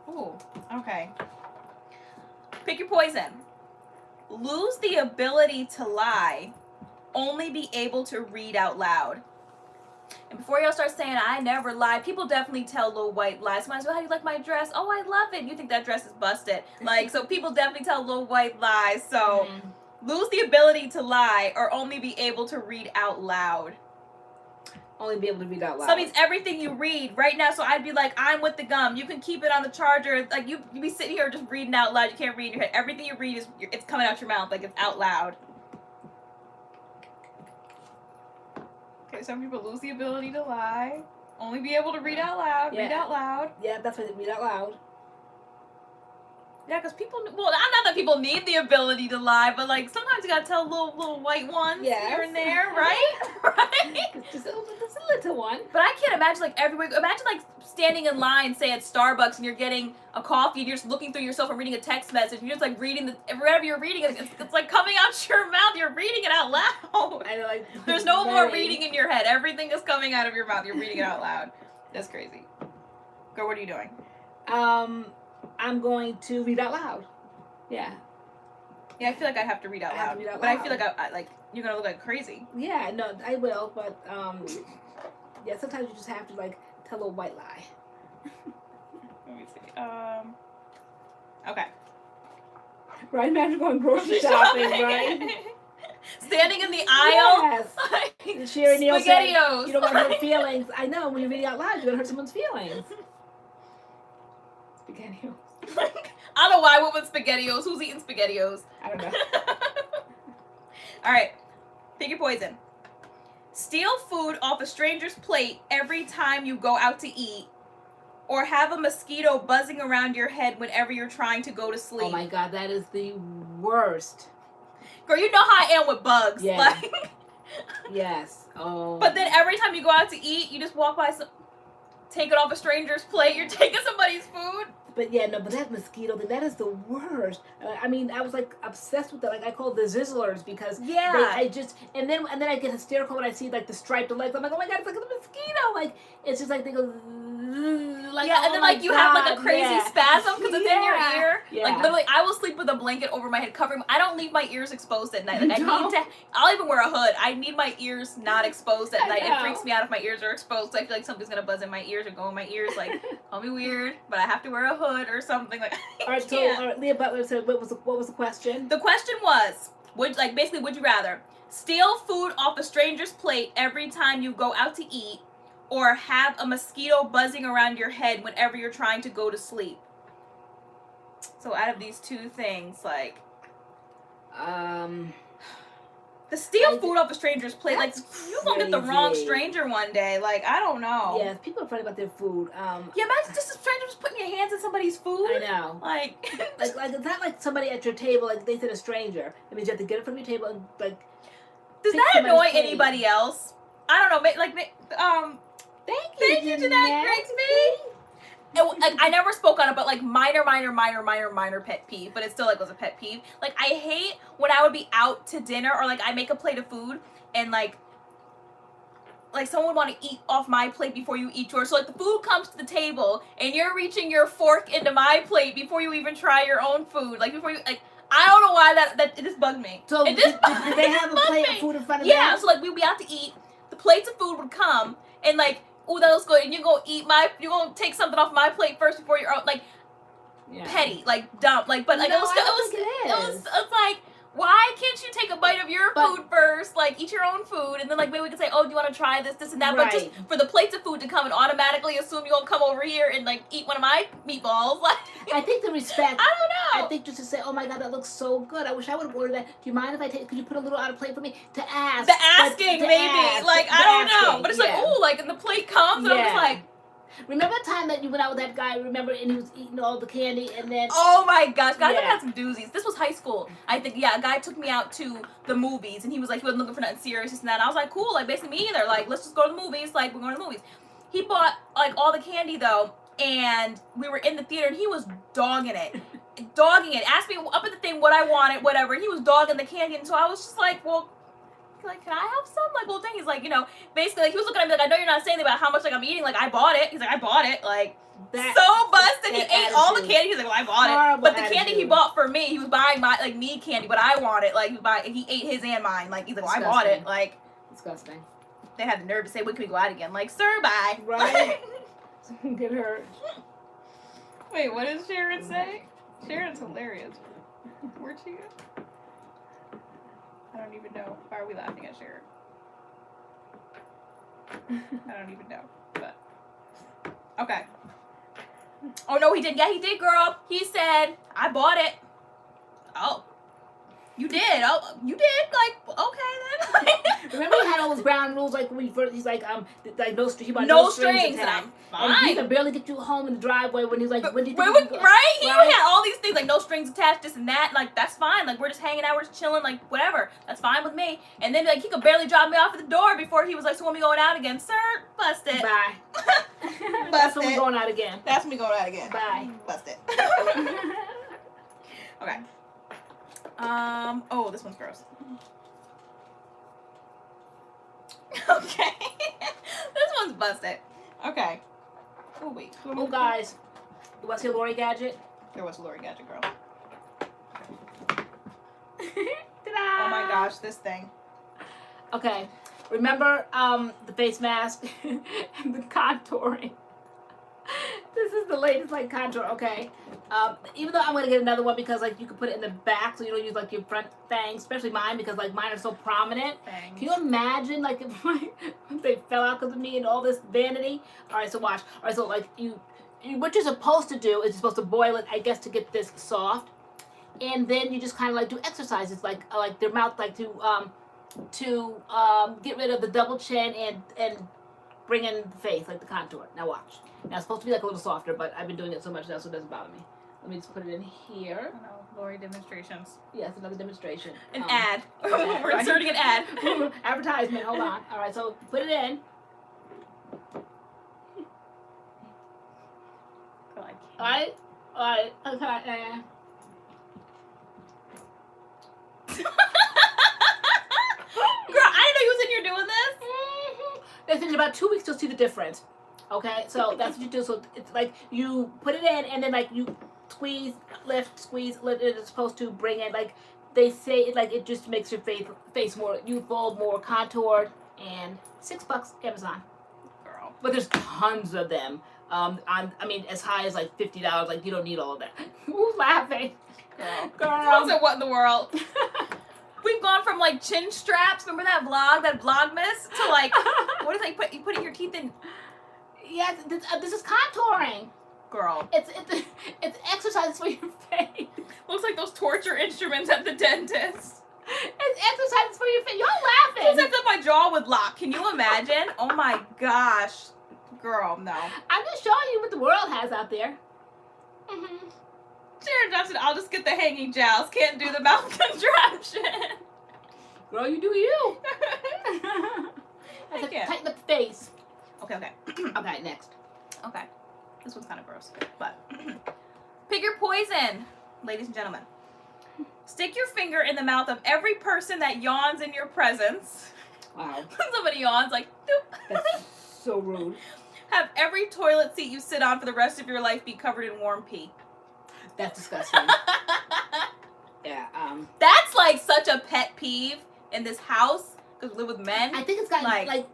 Ooh, okay. Pick your poison. Lose the ability to lie, only be able to read out loud. And before y'all start saying, I never lie, people definitely tell little white lies. Somebody's like, how do you like my dress? Oh, I love it. You think that dress is busted. Like, so people definitely tell little white lies. So Lose the ability to lie or only be able to read out loud. Only be able to read out loud. So that means everything you read right now. So I'd be like, I'm with the gum. You can keep it on the charger. Like you be sitting here just reading out loud. You can't read in your head. Everything you read it's coming out your mouth. Like it's out loud. Okay, some people lose the ability to lie. Only be able to read out loud. Yeah. Read out loud. Yeah, that's what read out loud. Yeah, because people. Well, not that people need the ability to lie, but like sometimes you gotta tell little white ones here and there, right? Right. Just a little one. But I can't imagine like everywhere. Imagine like standing in line, say at Starbucks, and you're getting a coffee, and you're just looking through yourself and reading a text message, and you're just like reading whatever you're reading, it's like coming out your mouth. You're reading it out loud. I know, like There's no more reading in your head. Everything is coming out of your mouth. You're reading it out loud. That's crazy. Girl, what are you doing? I'm going to read out loud. Yeah. Yeah, I feel like I'd have to read out loud. But I feel like I like you're gonna look like crazy. Yeah, no, I will, but yeah, sometimes you just have to like tell a white lie. Let me see. Okay. Right, imagine going grocery shopping, right? Standing in the aisle. Yes. Like, Sharing Neil saying, SpaghettiOs. you don't want to hurt feelings. I know, when you're reading out loud, you're going to hurt someone's feelings. SpaghettiOs. I don't know why I went with SpaghettiOs. Who's eating SpaghettiOs? I don't know. All right. Pick your poison. Steal food off a stranger's plate every time you go out to eat, or have a mosquito buzzing around your head whenever you're trying to go to sleep. Oh my God, that is the worst. Girl, you know how I am with bugs. Yeah. Like, yes. Oh. but then every time you go out to eat, you just walk by, take it off a stranger's plate. You're taking somebody's food. But yeah, no, but that mosquito thing, that is the worst. I mean, I was like obsessed with that. Like I call it the zizzlers because and then I get hysterical when I see like the striped legs. I'm like, oh my God, it's like a mosquito. Like it's just like they go like yeah, and then like you have like a crazy spasm because it's in your ear. Yeah. Like literally, I will sleep with a blanket over my head covering. I don't leave my ears exposed at night. Like I need to. I'll even wear a hood. I need my ears not exposed at night. It freaks me out if my ears are exposed. I feel like something's gonna buzz in my ears or go in my ears. Like call me weird, but I have to wear a hood or something. Like all right, so Leah Butler said, what was the question? The question was, would you rather steal food off a stranger's plate every time you go out to eat, or have a mosquito buzzing around your head whenever you're trying to go to sleep? So out of these two things, like, the steal food off a stranger's plate, like, you gonna get the wrong stranger one day. Like, I don't know. Yeah, people are funny about their food. Yeah, imagine just a stranger just putting your hands in somebody's food. I know. Like, like it's not like somebody at your table, like they said a stranger. It means you have to get it from your table and like. Does that annoy anybody else? I don't know. Like, Thank you, Jeanette Grigsby. Like, I never spoke on it, but like minor pet peeve, but it still like was a pet peeve. Like I hate when I would be out to dinner or like I make a plate of food and like someone would want to eat off my plate before you eat yours. So like the food comes to the table and you're reaching your fork into my plate before you even try your own food. Like before you like. I don't know why that it just bugged me. So it just did they have a plate of food in front of them? Yeah, so like we'd be out to eat, the plates of food would come, and like, oh, that looks good, and you're gonna take something off my plate first before you're like, petty, like dumb, like, but like no, it was like, why can't you take a bite of your food first, like eat your own food, and then like maybe we could say, oh, do you want to try this and that, but just for the plates of food to come and automatically assume you're gonna come over here and like eat one of my meatballs, like. I think the respect. I don't know. I think just to say, oh my God, that looks so good. I wish I would have ordered that. Do you mind if I take? Could you put a little on a plate for me? To ask. The asking, maybe. Like I don't know, but it's like, oh, like and the plate comes, and I'm just like. Remember the time that you went out with that guy, remember, and he was eating all the candy, and then... Oh my gosh, guys, I've had some doozies. This was high school. I think, a guy took me out to the movies, and he was like, he wasn't looking for nothing serious, and that. And I was like, cool, like, basically me either. Like, let's just go to the movies. Like, we're going to the movies. He bought, like, all the candy, though, and we were in the theater, and he was dogging it. Asked me up at the thing what I wanted, whatever. He was dogging the candy, and so I was just like, well... like, can I have some? Like, well, dang, he's like, you know, basically, like, he was looking at me like, I know you're not saying anything about how much, like, I'm eating. Like, I bought it. He's like, I bought it. Like, so busted. He ate all the candy. He's like, well, I bought it. But the candy he bought for me, he was buying my, like, me candy, but I wanted. Like, he ate his and mine. Like, he's like, well, I bought it. Like, disgusting. They had the nerve to say, when can we go out again? Like, sir, bye. Right. Get hurt. Wait, what does Sharon say? Sharon's hilarious. Where'd she go? I don't even know. Why are we laughing at Sharon? I don't even know. But okay. Oh no, he did. Yeah, he did, girl. He said, "I bought it." Oh, you did. Oh, you did. Like, okay then. Remember he had all those ground rules, like when he first, he's like no strings And attached. I'm And he fine. could barely get you home in the driveway when he was like, But when did you right? think you He had all these things like no strings attached, this and that. Like that's fine. Like we're just hanging out, we're just chilling, like whatever. That's fine with me. And then like he could barely drop me off at the door before he was like, "So when we going out again, sir?" Busted. Bye. That's when we're going out again. That's when we going out again. Bye. Busted. Okay. Oh, this one's gross. Okay. This one's busted. Okay. Oh wait. Oh guys, you want to see a Lori gadget? There was a Lori gadget, girl. Ta-da! Oh my gosh, this thing. Okay, remember the face mask and the contouring. This is the latest like contour. Okay, even though I'm gonna get another one because like you can put it in the back so you don't use like your front fangs, especially mine because like mine are so prominent. Fangs. Can you imagine like if they fell out because of me and all this vanity? All right, so watch. All right, so like you what you're supposed to do is you're supposed to boil it, I guess, to get this soft, and then you just kind of like do exercises like their mouth, like to get rid of the double chin and bring in the face, like the contour. Now watch. Now it's supposed to be like a little softer, but I've been doing it so much now, so it doesn't bother me. Let me just put it in here. I know, Lori demonstrations. Yes, another demonstration. An ad. ad, We're right? inserting an ad. Advertisement. Hold on. All right, so put it in. Girl, I can't. All right. All right. Okay. Girl, I didn't know you was in here doing this. It's in about 2 weeks you'll see the difference. Okay, so that's what you do. So it's like you put it in and then like you squeeze, lift. It's supposed to bring in, like they say, it just makes your face more youthful, more contoured, and $6 Amazon. Girl. But there's tons of them. I mean, as high as like $50. Like you don't need all of that. Who's laughing? Girl. So what in the world? We've gone from like chin straps, remember that vlogmas, to like, what is like you putting your teeth in? Yeah, this is contouring. Girl. It's exercises for your face. Looks like those torture instruments at the dentist. It's exercises for your face. Y'all laughing. Except that my jaw would lock. Can you imagine? Oh my gosh. Girl, no. I'm just showing you what the world has out there. Mm-hmm. Sharon Johnson, I'll just get the hanging jowls. Can't do the mouth contraption. Girl, you do you. I can't. Tighten up the face. Okay. Okay, next. Okay. This one's kind of gross, but pick your poison, ladies and gentlemen. Stick your finger in the mouth of every person that yawns in your presence. Wow. Somebody yawns like, doop. That's so rude. Have every toilet seat you sit on for the rest of your life be covered in warm pee. That's disgusting. Yeah. That's like such a pet peeve in this house because we live with men. I think it's gotten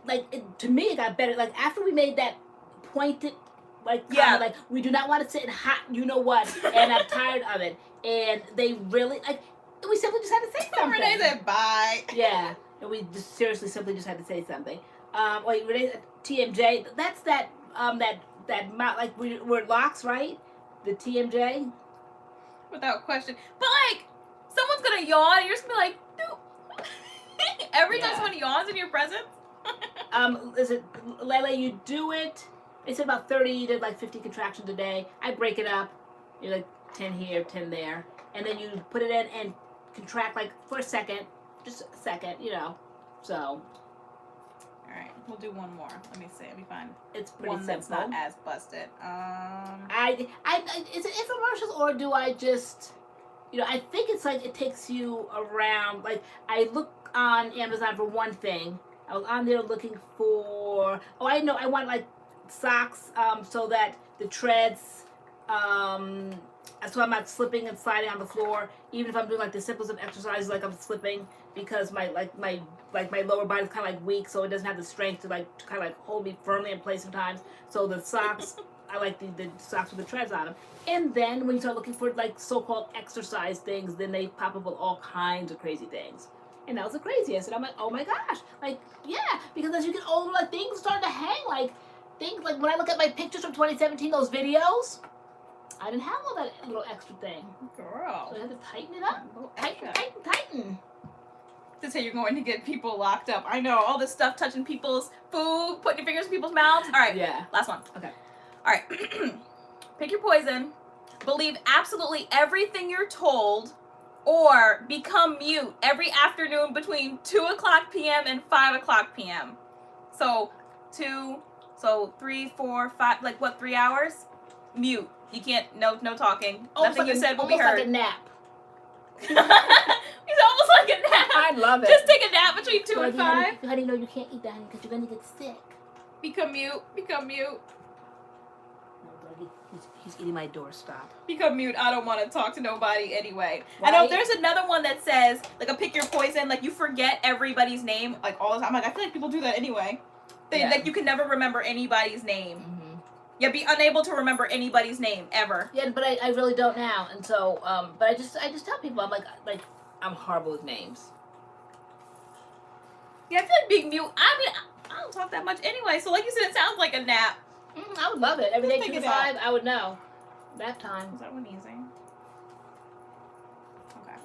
to me it got better. Like after we made that pointed, like comment, like we do not want to sit in hot, you know what, and I'm tired of it. And they really we simply just had to say something. Renee said bye. Yeah, and we just seriously simply just had to say something. Wait, Renee, TMJ. That's that mouth, like we're locks, right? The TMJ. Without question. But like, someone's gonna yawn and you're just gonna be like, doop. Every time someone yawns in your presence. Is it Lele? You do it. They said about 30 to like 50 contractions a day. I break it up. You're like 10 here, 10 there, and then you put it in and contract like for a second, just a second, you know. So. All right, we'll do one more. Let me see. Let me find. It's pretty one simple. that's not as busted. Is it infomercials or do I just, you know? I think it's like it takes you around. Like I look on Amazon for one thing. I was on there looking for. Oh, I know. I want like socks, so that the treads, so I'm not slipping and sliding on the floor. Even if I'm doing like the simplest of exercises, like I'm slipping because my lower body's kind of like weak, so it doesn't have the strength to kind of like hold me firmly in place sometimes. So the socks, I like the socks with the treads on them. And then when you start looking for like so-called exercise things, then they pop up with all kinds of crazy things. And that was the craziest. And I'm like, oh my gosh. Like, yeah. Because as you get older, like, things start to hang. Like, things, like, when I look at my pictures from 2017, those videos, I didn't have all that little extra thing. Girl. So I had to tighten it up. Tighten. To say you're going to get people locked up. I know, all this stuff touching people's food, putting your fingers in people's mouths. All right. Yeah. Last one. Okay. All right. Pick your poison. Believe absolutely everything you're told, or become mute every afternoon between 2:00 p.m. and 5:00 p.m. So 3, 4, 5, like what, 3 hours? Mute. You can't, no talking. Almost Nothing like you said will be heard. Almost like a nap. It's almost like a nap. I love it. Just take a nap between 2 and 5. Honey, no, you can't eat that, honey, because you're going to get sick. Become mute. No, he's eating my doorstop. Become mute. I don't want to talk to nobody anyway. Right? I know there's another one that says, like, a pick your poison, like, you forget everybody's name, like, all the time. Like, I feel like people do that anyway. Like, you can never remember anybody's name. Mm-hmm. Yeah, be unable to remember anybody's name, ever. Yeah, but I really don't now. And so, but I just tell people, I'm like, I'm horrible with names. Yeah, I feel like being mute, I mean, I don't talk that much anyway, so like you said, it sounds like a nap. I would love it. Every day, 2 to 5, out. I would know. Nap time. Is that one easy? Okay.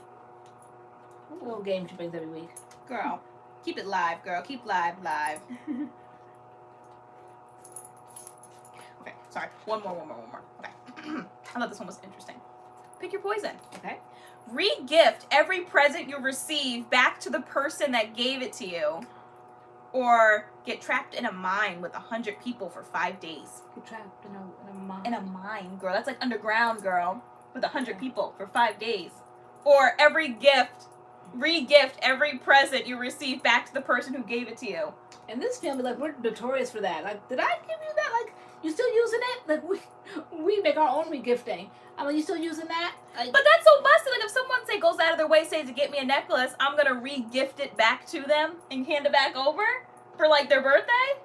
A little game she brings every week. Girl, keep it live, girl. Keep live. Okay, sorry. One more. Okay. I thought this one was interesting. Pick your poison. Okay. Re-gift every present you receive back to the person that gave it to you. Or get trapped in a mine with 100 people for 5 days. Get trapped in a mine. In a mine, girl. That's like underground, girl. With 100 people for 5 days. Or re-gift every present you receive back to the person who gave it to you. And this family, like, we're notorious for that. Like, did I give you that? Like, you still using it? Like, we make our own re-gifting. I'm like, you still using that? Like, but that's so busted. Like, if someone goes out of their way, say to get me a necklace, I'm gonna re-gift it back to them and hand it back over for like their birthday.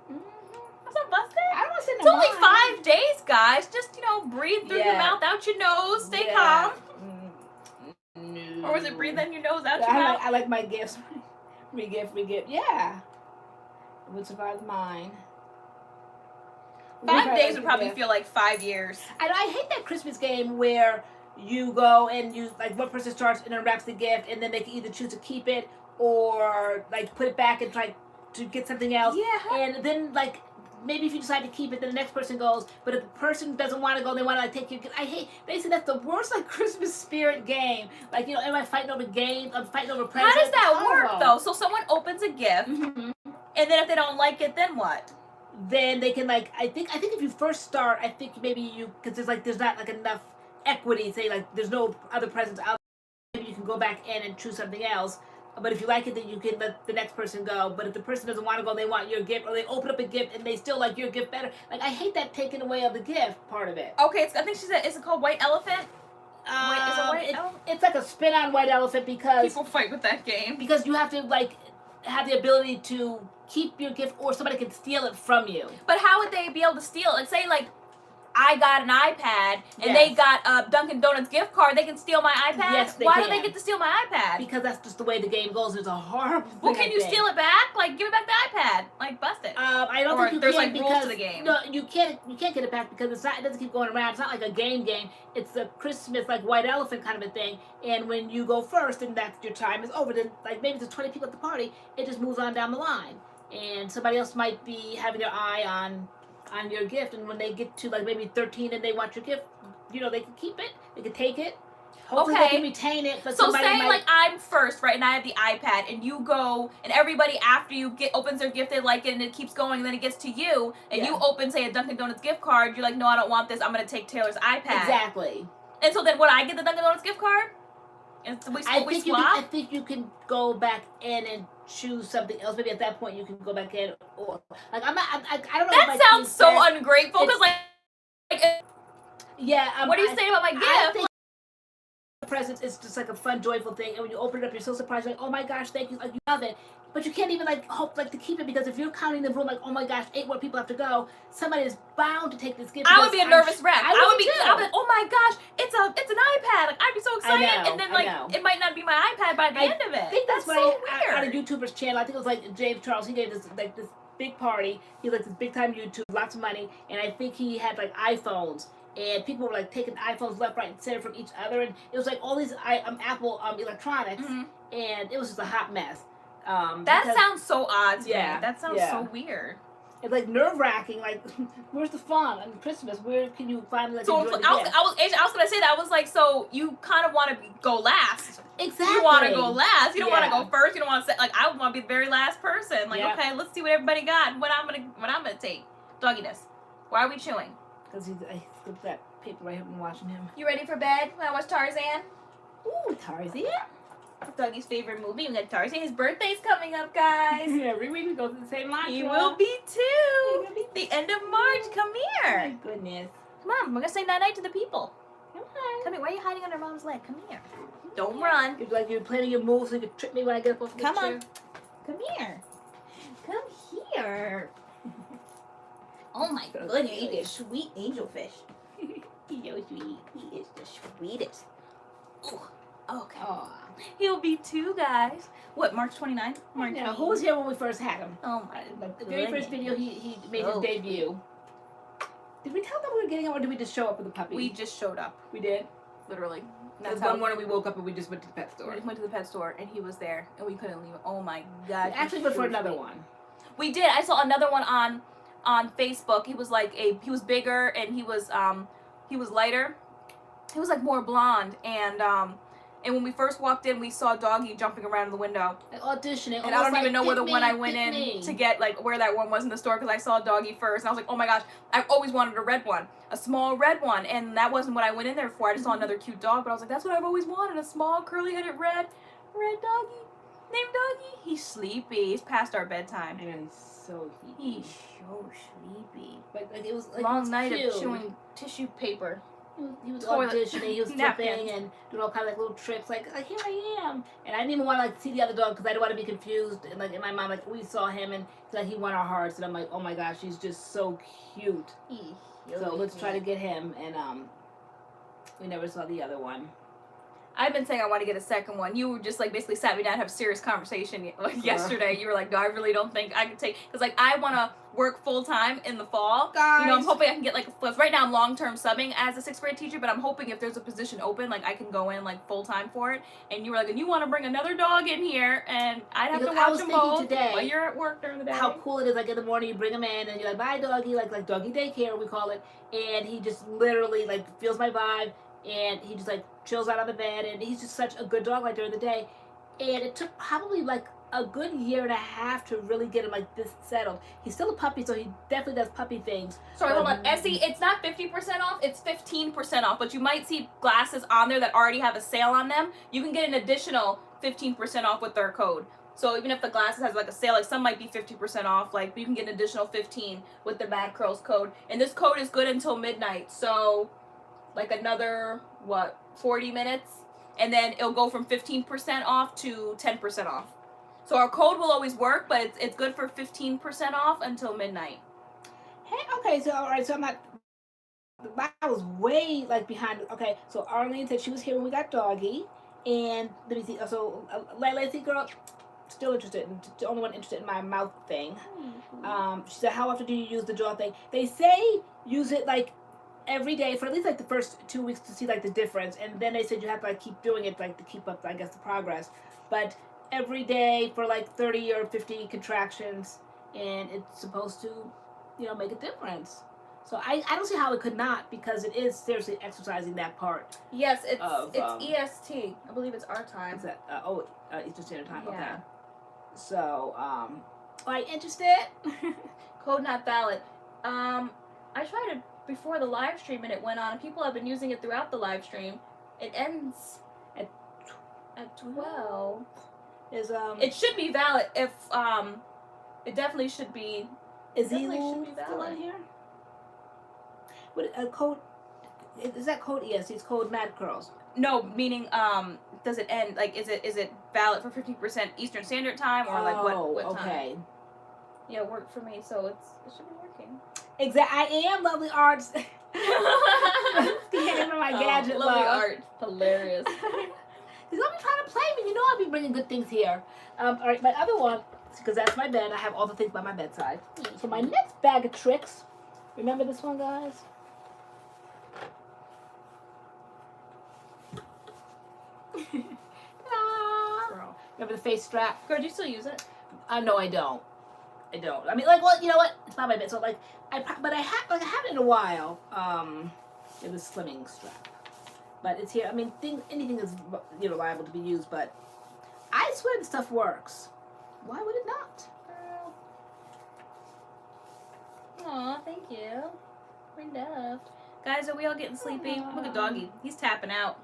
That's not busted. I don't want to say It's only 5 days, guys. Just breathe through your mouth, out your nose, stay calm. No. Or was it breathe in your nose, out your mouth? I like my gifts. Re-gift. Yeah. It would survive mine. 5 days would probably feel like 5 years. I hate that Christmas game where you go and you, like, one person starts and unwraps the gift, and then they can either choose to keep it or, like, put it back and try to get something else. Yeah. And then, like, maybe if you decide to keep it, then the next person goes. But if the person doesn't want to go, they want to, like, take your gift. I hate, basically, that's the worst, like, Christmas spirit game. Like, everybody fighting over games, fighting over presents. How does that work, though? So someone opens a gift, Mm-hmm. and then if they don't like it, then what? Then they can, like, I think if you first start, I think maybe because there's not, like, enough equity, say, like, there's no other presents out there, maybe you can go back in and choose something else. But if you like it, then you can let the next person go. But if the person doesn't want to go, they want your gift, or they open up a gift and they still like your gift better. Like, I hate that taking away of the gift part of it. Okay, I think she said, is it called White Elephant? It's like a spin on White Elephant because people fight with that game. Because you have to, like, have the ability to keep your gift, or somebody can steal it from you. But how would they be able to steal it? Like, say, like, I got an iPad, and Yes. they got a Dunkin' Donuts gift card, they can steal my iPad? Yes, they Why can. do they get to steal my iPad? Because that's just the way the game goes. It's a horrible thing. Well, can you steal it back? Like, give it back the iPad. Like, bust it. I don't Or think you there's, can like, rules because to the game. No, you can't get it back because it doesn't keep going around. It's not like a game. It's a Christmas, like, White Elephant kind of a thing. And when you go first and that's your time is over, then, like, maybe there's 20 people at the party, it just moves on down the line. And somebody else might be having their eye on your gift, and when they get to, like, maybe 13 and they want your gift, they can keep it, they can take it. Hopefully they can retain it. But so say, like, I'm first, right, and I have the iPad, and you go, and everybody after you opens their gift, they like it, and it keeps going, and then it gets to you, and you open, say, a Dunkin' Donuts gift card, you're like, no, I don't want this, I'm going to take Taylor's iPad. Exactly. And so then would I get the Dunkin' Donuts gift card? And we swap? I think you can go back in and choose something else. Maybe at that point you can go back in, or, like, I don't know. That sounds so ungrateful, because, like, yeah. What are you saying about my gift? I think presents is just like a fun, joyful thing, and when you open it up, you're so surprised, like, oh my gosh, thank you, like, you love it. but you can't even like hope like to keep it, because if you're counting the room like, oh my gosh, 8 more people have to go, somebody is bound to take this gift. I would be a nervous wreck. I would be too. like, oh my gosh, it's an iPad. Like I'd be so excited, know, and then like it might not be my iPad by the end of it. I think that's so what weird. On a YouTuber's channel, I think it was like James Charles. He gave this big party. He was like this big time YouTube, lots of money, and I think he had like iPhones. And people were like taking iPhones left, right, and center from each other, and it was like all these Apple electronics, and it was just a hot mess. That sounds so odd to me. Yeah, That sounds so weird. It's like nerve wracking. Like, where's the fun on Christmas? Where can you finally like So enjoy the I was gonna say that. I was like, so you kind of want to go last. Exactly. You want to go last. You don't want to Yeah. go first. You don't want to say like I want to be the very last person. Like Yeah. okay, let's see what everybody got. And what I'm gonna take. Dogginess. Why are we chewing? Because I skipped that paper. I have been watching him. You ready for bed? When I watch Tarzan. Ooh, Tarzan. Dougie's favorite movie. We got Tarzan. His birthday's coming up, guys. Yeah, we go to the same line. He will be too. He will be The end of March. Come Oh my here. goodness. Come on. We're gonna say night to the people. Come on. Come here. Why are you hiding under mom's leg? Come here. Don't run. It's like you're planning your moves so you can trip me when I get up off the Come chair. on. Come here. Come here. Oh my goodness. He is sweet angelfish. He's so sweet. He is the sweetest. Ooh. Okay. Aw. He'll be 2, guys. What, March 29th? March Now, who was here when we first had him? Oh my Like the very first video, he made his debut. Did we tell them we were getting him, or did we just show up with the puppy? We just showed up. We did. Literally. That's one morning we woke up and we just went to the pet We store. just went to the pet store and he was there and we couldn't leave him. Oh my god. We actually went for another one. We did. I saw another one on Facebook. He was like he was bigger and he was lighter. He was like more blonde and when we first walked in, we saw Doggy jumping around in the window. Like auditioning. And I don't even know where the one I went in to get, like, where that one was in the store, because I saw Doggy first. And I was like, oh my gosh, I've always wanted a red one. A small red one. And that wasn't what I went in there for. I just saw another cute dog. But I was like, that's what I've always wanted. A small, curly-headed red doggy. Named Doggy. He's sleepy. He's past our bedtime. I know, he's so sleepy. He's so sleepy. Like it was like Long night cute. of chewing tissue paper. He was Toilet auditioning, he was napkins. flipping and doing all kind of like little tricks, like here I am. And I didn't even want to like see the other dog because I didn't want to be confused. And like in my mind, like we saw him and like he won our hearts, and I'm like, oh my gosh, he's just so cute. So let's try to get him. And we never saw the other one. I've been saying I want to get a second one. You were just like basically sat me down and have a serious conversation like yesterday. You were like, no, I really don't think I can take, because like I want to work full time in the fall. Guys. You know, I'm hoping I can get like, right now I'm long-term subbing as a 6th grade teacher, but I'm hoping if there's a position open, like I can go in like full time for it. And you were like, and you want to bring another dog in here, and I'd have Because to I watch was them thinking both today while you're at work during the day. How cool it is, like in the morning you bring him in and you're like, bye doggy, like doggy daycare we call it, and he just literally like feels my vibe, and he just like chills out on the bed, and he's just such a good dog like during the day. And it took probably like a good year and a half to really get him like this settled. He's still a puppy, so he definitely does puppy things. Sorry, hold on. Essie, it's not 50% off, it's 15% off, but you might see glasses on there that already have a sale on them. You can get an additional 15% off with their code. So even if the glasses has like a sale, like some might be 50% off, like you can get an additional 15 with the MADCURLS code. And this code is good until midnight, so like another, 40 minutes? And then it'll go from 15% off to 10% off. So our code will always work, but it's good for 15% off until midnight. Hey, okay, so all right, so I'm not. I was way like behind. Okay, so Arlene said she was here when we got doggy, and let me see. So Lazy girl, still interested. The only one interested in my mouth thing. She said, how often do you use the jaw thing? They say use it like every day for at least like the first 2 weeks to see like the difference, and then they said you have to like keep doing it like to keep up, I guess, the progress. But every day for like 30 or 50 contractions, and it's supposed to, you know, make a difference. So I don't see how it could not, because it is seriously exercising that part. Yes, it's of, EST. I believe it's our time. Is that Eastern Standard Time? Yeah. Okay. So are you interested? Code not valid. I tried it before the live stream and it went on. People have been using it throughout the live stream. It ends at 12. It should be valid if it definitely should be. Is ZEELOOL ZEELOOL still on here? What code? Is that code EST? It's code MADCURLS. No, meaning does it end, like is it valid for 50% Eastern Standard Time, or like what time. Okay. Yeah, it worked for me, so it should be working. Exactly. I am Lovely Arts. Came from my gadget Lovely love. Art. Hilarious. He's gonna be trying to play me. You know I'll be bringing good things here. All right, my other one, because that's my bed. I have all the things by my bedside. So my next bag of tricks. Remember this one, guys? Girl. Remember the face strap? Girl, do you still use it? No, I don't. I don't. I mean, like, well, you know what? It's by my bed, so like, I haven't in a while. It was slimming strap, but it's here. I mean, anything is liable to be used, but I swear the stuff works. Why would it not? Girl. Aw, thank you. We're loved. Guys, are we all getting sleepy? Look at Doggy. He's tapping out.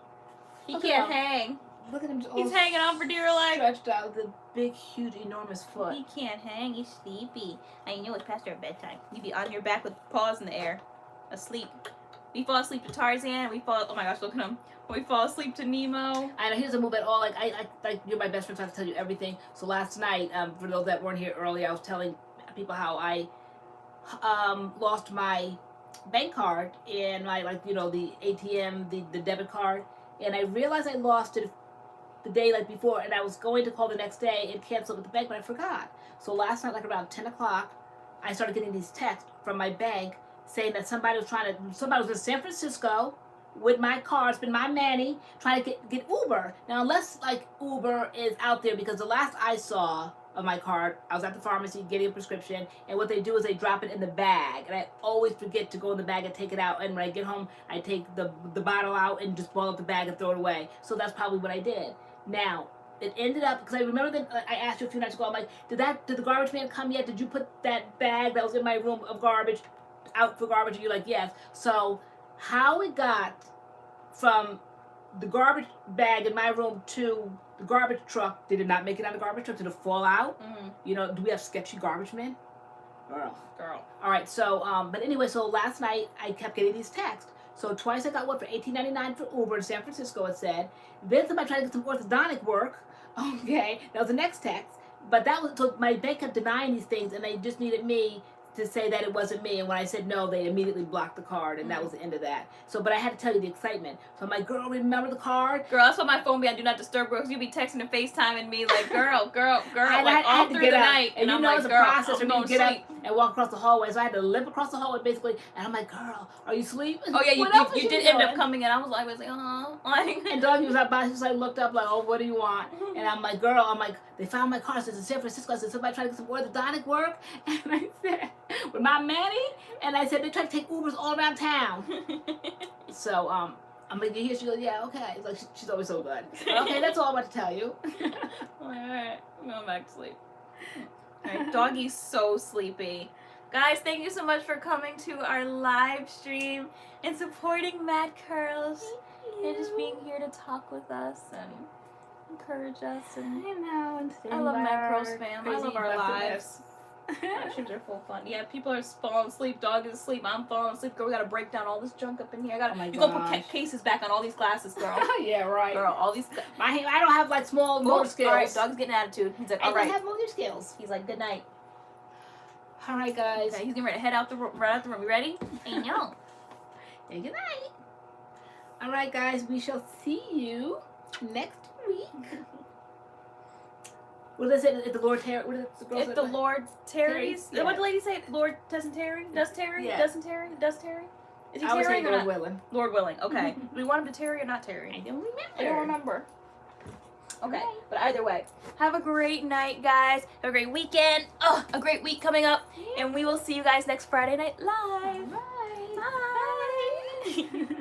He can't hang. Look at him. He's hanging on for dear life. Stretched out with a big, huge, enormous foot. He can't hang. He's sleepy. I know it's past our bedtime. You be on your back with paws in the air, asleep. We fall asleep to Tarzan. We fall. Oh my gosh, look at him. We fall asleep to Nemo. I know he doesn't move at all. Like you're my best friend, so I have to tell you everything. So last night, for those that weren't here earlier, I was telling people how I lost my bank card and my the ATM, the debit card, and I realized I lost it the day before, and I was going to call the next day and cancel with the bank, but I forgot. So last night, around 10 o'clock, I started getting these texts from my bank saying that somebody was in San Francisco with my card, spend my money, trying to get Uber. Now, unless Uber is out there, because the last I saw of my card, I was at the pharmacy getting a prescription, and what they do is they drop it in the bag, and I always forget to go in the bag and take it out, and when I get home, I take the bottle out and just ball up the bag and throw it away. So that's probably what I did. Now, it ended up, because I remember that I asked you a few nights ago, I'm like, did the garbage man come yet? Did you put that bag that was in my room of garbage out for garbage? And you're like, yes. So how it got from the garbage bag in my room to the garbage truck, did it not make it on the garbage truck? Did it fall out? Mm-hmm. Do we have sketchy garbage men? Girl. All right, so, but anyway, so last night I kept getting these texts. So twice I got one for $18.99 for Uber in San Francisco, it said. Then somebody tried to get some orthodontic work. Okay, that was the next text. But that was, so my bank kept denying these things, and they just needed me to say that it wasn't me. And when I said no, they immediately blocked the card, and that was the end of that. So, but I had to tell you the excitement. So I'm like, girl, remember the card? Girl, that's why my phone be on Do Not Disturb, girl, because you be texting and FaceTiming me like, girl, I all through the night. And I'm it's like, a girl, process for I'm me going to to get sleep. up and walk across the hallway. So I had to limp across the hallway, basically. And I'm like, girl, are you asleep? Oh, yeah, What you did end up coming in. I was like, And Doggy was out by, she was like, looked up like, oh, what do you want? And I'm like, girl, they found my car. So it's in San Francisco. I said, somebody tried to get some orthodontic work? And I said, with my money? And I said, they tried to take Ubers all around town. So, I'm like, here. She goes, yeah, okay. It's like, she's always so good. Okay, that's all I'm about to tell you. All right, I'm going back to sleep. All right, Doggy's so sleepy. Guys, thank you so much for coming to our live stream and supporting MADCURLS and just being here to talk with us and encourage us. And I love MADCURLS, fam. I love our lives. Live streams are full fun. Yeah, people are falling asleep. Dog is asleep. I'm falling asleep. Girl, we gotta break down all this junk up in here. You gotta put cases back on all these glasses, girl. Yeah, right. Girl, all these. I don't have small motor skills. All right, Dog's getting an attitude. He's like, all right. I don't have motor skills. He's like, good night. All right, guys. Okay, he's getting ready to head out the room. Right out the room. You ready? Hey, no. Hey, good night. All right, guys. We shall see you next week. What did they say? If the Lord tarries? If the Lord tarries? Yeah. What did the lady say? Lord doesn't tarry? Does tarry? Yeah. Doesn't tarry? Does tarry? Is he I would say tarrying or Lord not? willing. Lord willing. Okay. Do we want him to tarry or not tarry? I don't remember. I don't remember. Okay. Right. But either way, have a great night, guys. Have a great weekend. Oh, a great week coming up. Yeah. And we will see you guys next Friday night live. Bye. Bye.